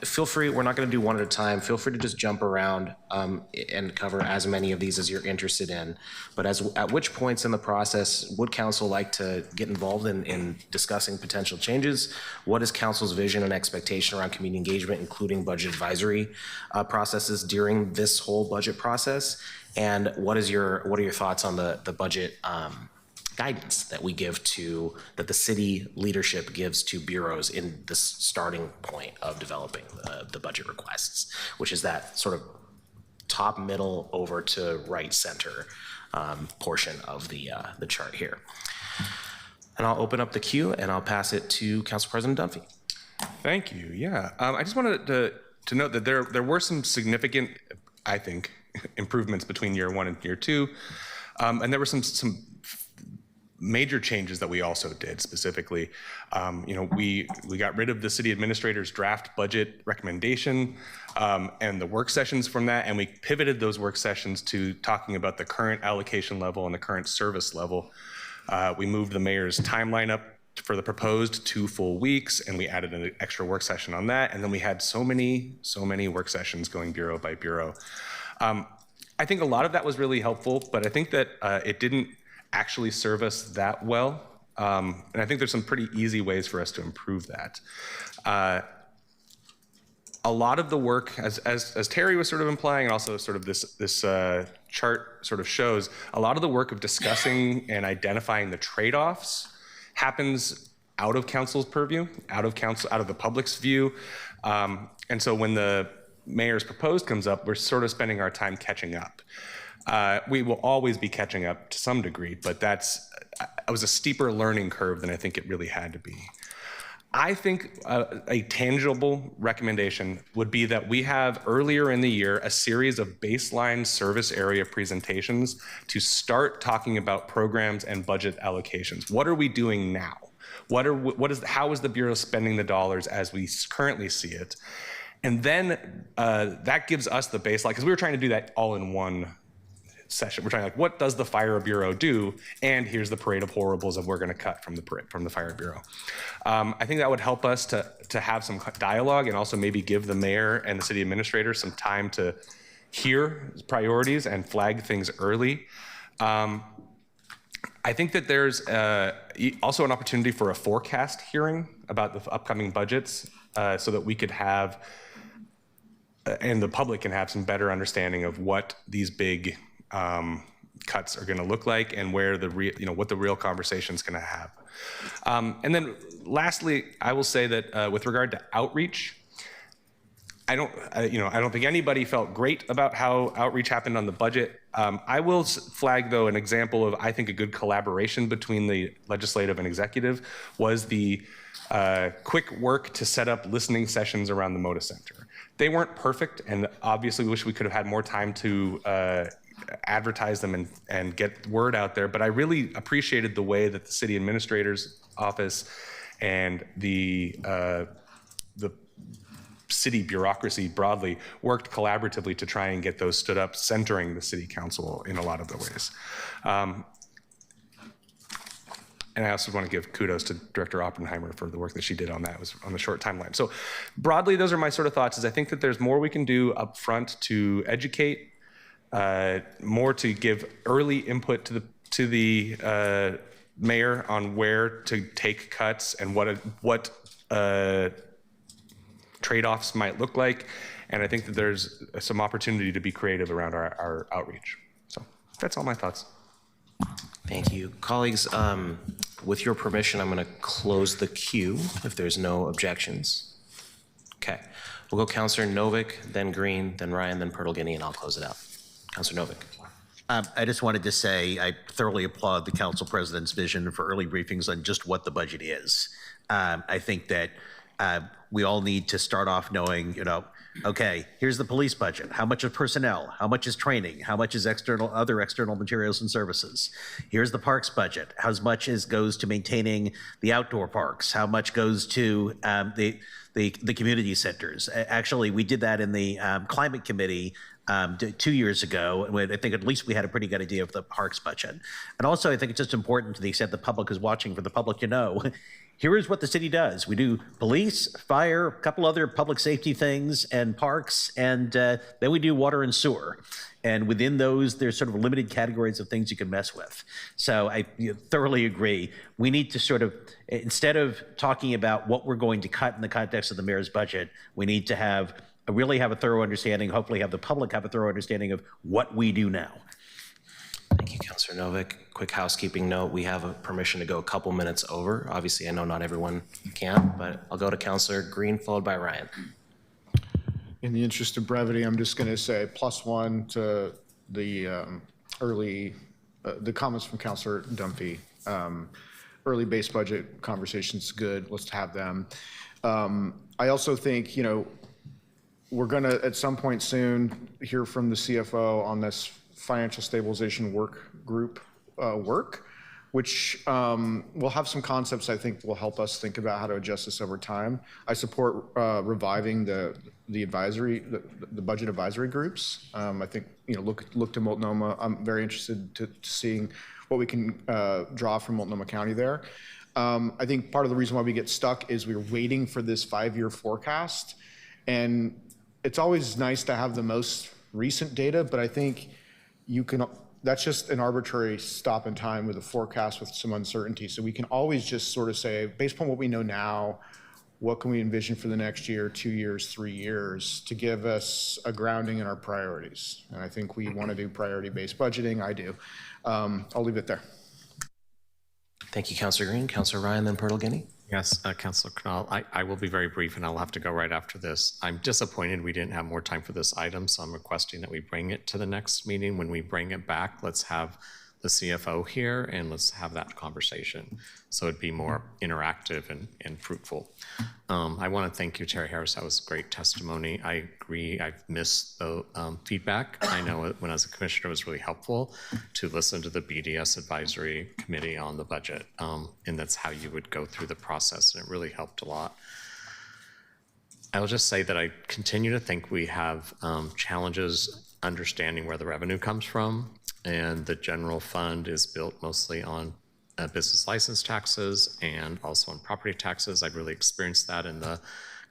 Feel free, we're not going to do one at a time. Feel free to just jump around and cover as many of these as you're interested in. But at which points in the process would council like to get involved in discussing potential changes? What is council's vision and expectation around community engagement, including budget advisory processes during this whole budget process? And what are your thoughts on the budget guidance that the city leadership gives to bureaus in this starting point of developing the budget requests, which is that sort of top, middle, over to right center portion of the chart here. And I'll open up the queue and I'll pass it to Council President Dunphy. Thank you. Yeah, I just wanted to note that there were some significant, I think, improvements between year one and year two, and there were some major changes that we also did. Specifically, we got rid of the city administrator's draft budget recommendation and the work sessions from that, and we pivoted those work sessions to talking about the current allocation level and the current service level. We moved the mayor's timeline up for the proposed 2 full weeks, and we added an extra work session on that, and then we had so many work sessions going bureau by bureau. I think a lot of that was really helpful, but I think that it didn't actually serve us that well And I think there's some pretty easy ways for us to improve that. A lot of the work, as Terry was sort of implying, and also sort of this chart sort of shows, a lot of the work of discussing and identifying the trade-offs happens out of council's purview, out of the public's view. And so when the mayor's proposed comes up, we're sort of spending our time catching up. We will always be catching up to some degree, but it was a steeper learning curve than I think it really had to be. I think a tangible recommendation would be that we have earlier in the year a series of baseline service area presentations to start talking about programs and budget allocations. What are we doing now? How is the Bureau spending the dollars as we currently see it? And then that gives us the baseline, because we were trying to do that all in one session. We're trying like, what does the Fire Bureau do? And here's the parade of horribles that we're going to cut from the Fire Bureau. I think that would help us to have some dialogue and also maybe give the mayor and the city administrator some time to hear priorities and flag things early. I think that there's also an opportunity for a forecast hearing about the upcoming budgets so that we could have, and the public can have some better understanding of what these big cuts are going to look like and where what the real conversation is going to have. And then lastly, I will say that with regard to outreach, I don't think anybody felt great about how outreach happened on the budget. I will flag, though, an example of, I think, a good collaboration between the legislative and executive was the quick work to set up listening sessions around the Moda Center. They weren't perfect, and obviously we wish we could have had more time to advertise them and get word out there, but I really appreciated the way that the city administrator's office and the city bureaucracy broadly worked collaboratively to try and get those stood up, centering the city council in a lot of the ways. And I also want to give kudos to Director Oppenheimer for the work that she did on that. It was on the short timeline. So broadly, those are my sort of thoughts, is I think that there's more we can do up front to educate, more to give early input to the mayor on where to take cuts and what trade-offs might look like. And I think that there's some opportunity to be creative around our outreach. So that's all my thoughts. Thank you. Colleagues, with your permission, I'm going to close the queue if there's no objections. Okay. We'll go Councilor Novick, then Green, then Ryan, then Pertl-Guinea, and I'll close it out. Councilor Novick. I just wanted to say I thoroughly applaud the council president's vision for early briefings on just what the budget is. I think that we all need to start off knowing, okay, here's the police budget. How much is personnel? How much is training? How much is other external materials and services? Here's the parks budget. How much goes to maintaining the outdoor parks? How much goes to the community centers? Actually, we did that in the climate committee 2 years ago, when I think at least we had a pretty good idea of the parks budget. And also, I think it's just important to the extent the public is watching, for the public to know, here is what the city does. We do police, fire, a couple other public safety things, and parks, and then we do water and sewer. And within those, there's sort of limited categories of things you can mess with. So I thoroughly agree. We need to sort of, instead of talking about what we're going to cut in the context of the mayor's budget, we need to really have a thorough understanding, hopefully have the public have a thorough understanding of what we do now. Thank you, Councilor Novick. Quick housekeeping note, we have a permission to go a couple minutes over. Obviously, I know not everyone can, but I'll go to Councilor Green, followed by Ryan. In the interest of brevity, I'm just going to say +1 to the the comments from Councilor Dunphy. Early base budget conversations, good. Let's have them. I also think, we're going to, at some point soon, hear from the CFO on this financial stabilization work group which will have some concepts I think will help us think about how to adjust this over time. I support reviving the budget advisory groups. I think, look to Multnomah. I'm very interested to seeing what we can draw from Multnomah County there. I think part of the reason why we get stuck is we're waiting for this 5-year forecast. And it's always nice to have the most recent data, but I think you can that's just an arbitrary stop in time with a forecast with some uncertainty. So we can always just sort of say, based upon what we know now, what can we envision for the next year, 2 years, 3 years, to give us a grounding in our priorities. And I think we want to do priority-based budgeting. I do. I'll leave it there. Thank you, Councilor Green. Councilor Ryan, then Purtle Guinea. Yes, Councilor Canal, I will be very brief and I'll have to go right after this. I'm disappointed we didn't have more time for this item, so I'm requesting that we bring it to the next meeting. When we bring it back, let's have the CFO here and let's have that conversation so it'd be more interactive and fruitful. I want to thank you, Terry Harris. That was great testimony. I agree. I've missed the feedback. I know when I was a commissioner, it was really helpful to listen to the BDS Advisory Committee on the budget, and that's how you would go through the process, and it really helped a lot. I'll just say that I continue to think we have challenges understanding where the revenue comes from, and the general fund is built mostly on business license taxes and also on property taxes. I've really experienced that in the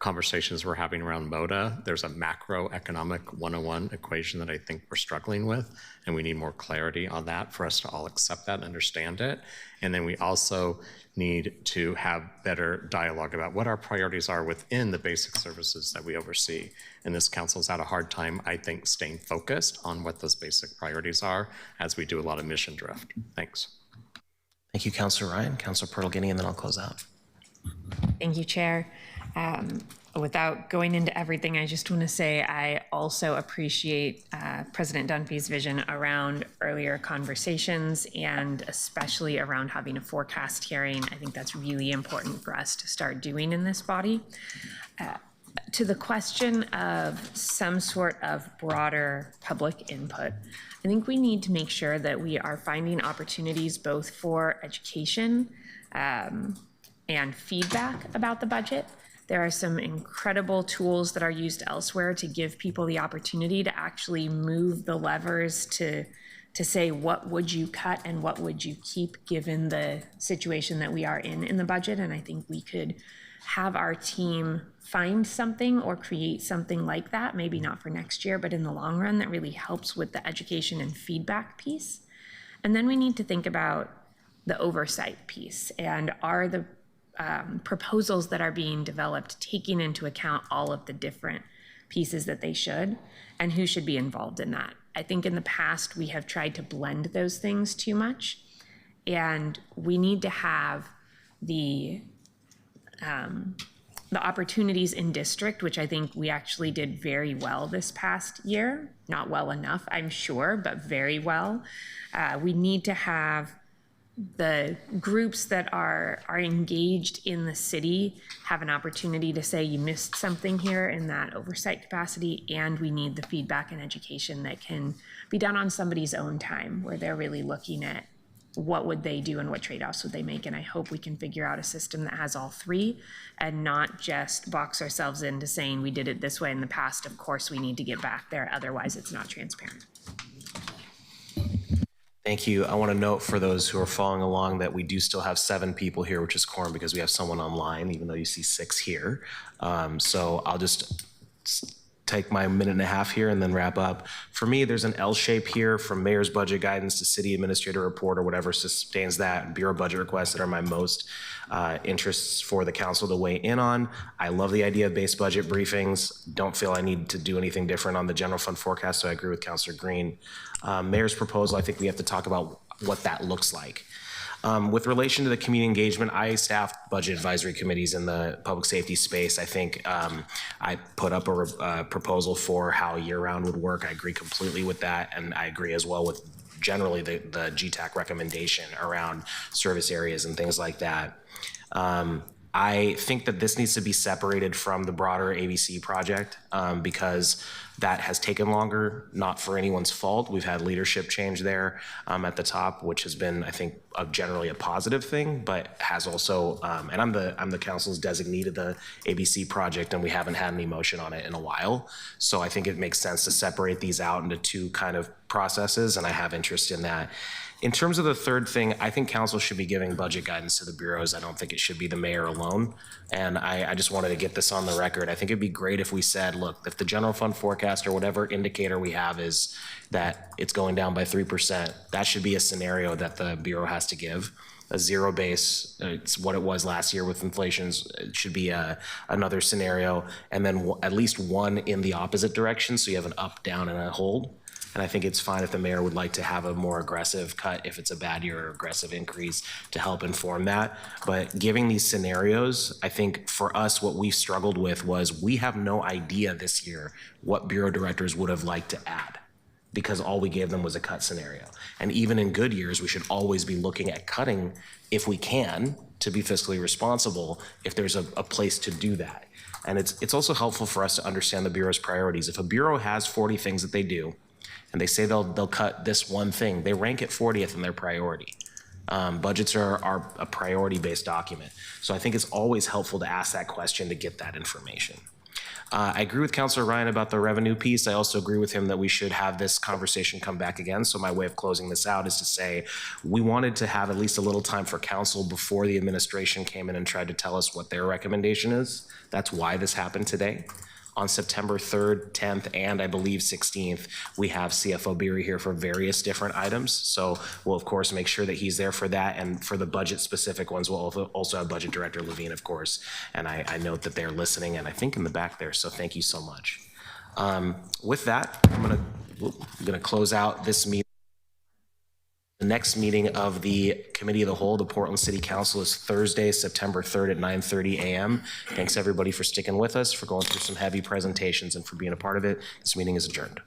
conversations we're having around MODA. There's a macroeconomic 101 equation that I think we're struggling with, and we need more clarity on that for us to all accept that and understand it. And then we also need to have better dialogue about what our priorities are within the basic services that we oversee. And this council's had a hard time, I think, staying focused on what those basic priorities are as we do a lot of mission drift. Thanks. Thank you, Councilor Ryan. Councilor Purtle Guinea, and then I'll close out. Thank you, Chair. Without going into everything, I just want to say I also appreciate President Dunphy's vision around earlier conversations and especially around having a forecast hearing. I think that's really important for us to start doing in this body. To the question of some sort of broader public input, I think we need to make sure that we are finding opportunities both for education and feedback about the budget. There are some incredible tools that are used elsewhere to give people the opportunity to actually move the levers to say what would you cut and what would you keep given the situation that we are in the budget. And I think we could have our team find something or create something like that, maybe not for next year, but in the long run, that really helps with the education and feedback piece. And then we need to think about the oversight piece, and are the proposals that are being developed taking into account all of the different pieces that they should, and who should be involved in that. I think in the past we have tried to blend those things too much, and we need to have the opportunities in district, which I think we actually did very well this past year. Not well enough, I'm sure, but very well. We need to have the groups that are engaged in the city have an opportunity to say you missed something here in that oversight capacity, and we need the feedback and education that can be done on somebody's own time, where they're really looking at what would they do and what trade-offs would they make. And I hope we can figure out a system that has all three and not just box ourselves into saying we did it this way in the past. Of course, we need to get back there. Otherwise, it's not transparent. Thank you. I want to note for those who are following along that we do still have 7 people here, which is quorum because we have someone online, even though you see 6 here. So I'll just take my minute and a half here and then wrap up. For me, there's an L shape here from mayor's budget guidance to city administrator report or whatever sustains that, bureau budget requests that are my most interests for the council to weigh in on. I love the idea of base budget briefings. Don't feel I need to do anything different on the general fund forecast, so I agree with Councilor Green. Mayor's proposal, I think we have to talk about what that looks like. With relation to the community engagement, I staffed budget advisory committees in the public safety space. I think I put up a proposal for how year-round would work. I agree completely with that, and I agree as well with generally the GTAC recommendation around service areas and things like that. I think that this needs to be separated from the broader ABC project because that has taken longer, not for anyone's fault. We've had leadership change there at the top, which has been, I think, generally a positive thing, but has also, and I'm the council's designee to the ABC project, and we haven't had any motion on it in a while. So I think it makes sense to separate these out into 2 kind of processes, and I have interest in that. In terms of the third thing, I think council should be giving budget guidance to the bureaus. I don't think it should be the mayor alone. And I just wanted to get this on the record. I think it'd be great if we said, look, if the general fund forecast or whatever indicator we have is that it's going down by 3%, that should be a scenario that the bureau has to give. A zero base, it's what it was last year with inflations, it should be another scenario, and then at least one in the opposite direction, so you have an up, down, and a hold. And I think it's fine if the mayor would like to have a more aggressive cut if it's a bad year, or aggressive increase to help inform that. But giving these scenarios, I think for us, what we struggled with was we have no idea this year what bureau directors would have liked to add, because all we gave them was a cut scenario. And even in good years, we should always be looking at cutting if we can to be fiscally responsible if there's a place to do that. And it's also helpful for us to understand the bureau's priorities. If a bureau has 40 things that they do, and they say they'll cut this one thing, they rank it 40th in their priority. Budgets are a priority-based document. So I think it's always helpful to ask that question to get that information. I agree with Councilor Ryan about the revenue piece. I also agree with him that we should have this conversation come back again. So my way of closing this out is to say, we wanted to have at least a little time for council before the administration came in and tried to tell us what their recommendation is. That's why this happened today. On September 3rd, 10th, and I believe 16th, we have CFO Beery here for various different items. So we'll, of course, make sure that he's there for that. And for the budget-specific ones, we'll also have Budget Director Levine, of course. And I note that they're listening, and I think in the back there. So thank you so much. With that, I'm gonna close out this meeting. The next meeting of the Committee of the Whole, the Portland City Council, is Thursday, September 3rd at 9:30 a.m. Thanks everybody for sticking with us, for going through some heavy presentations, and for being a part of it. This meeting is adjourned.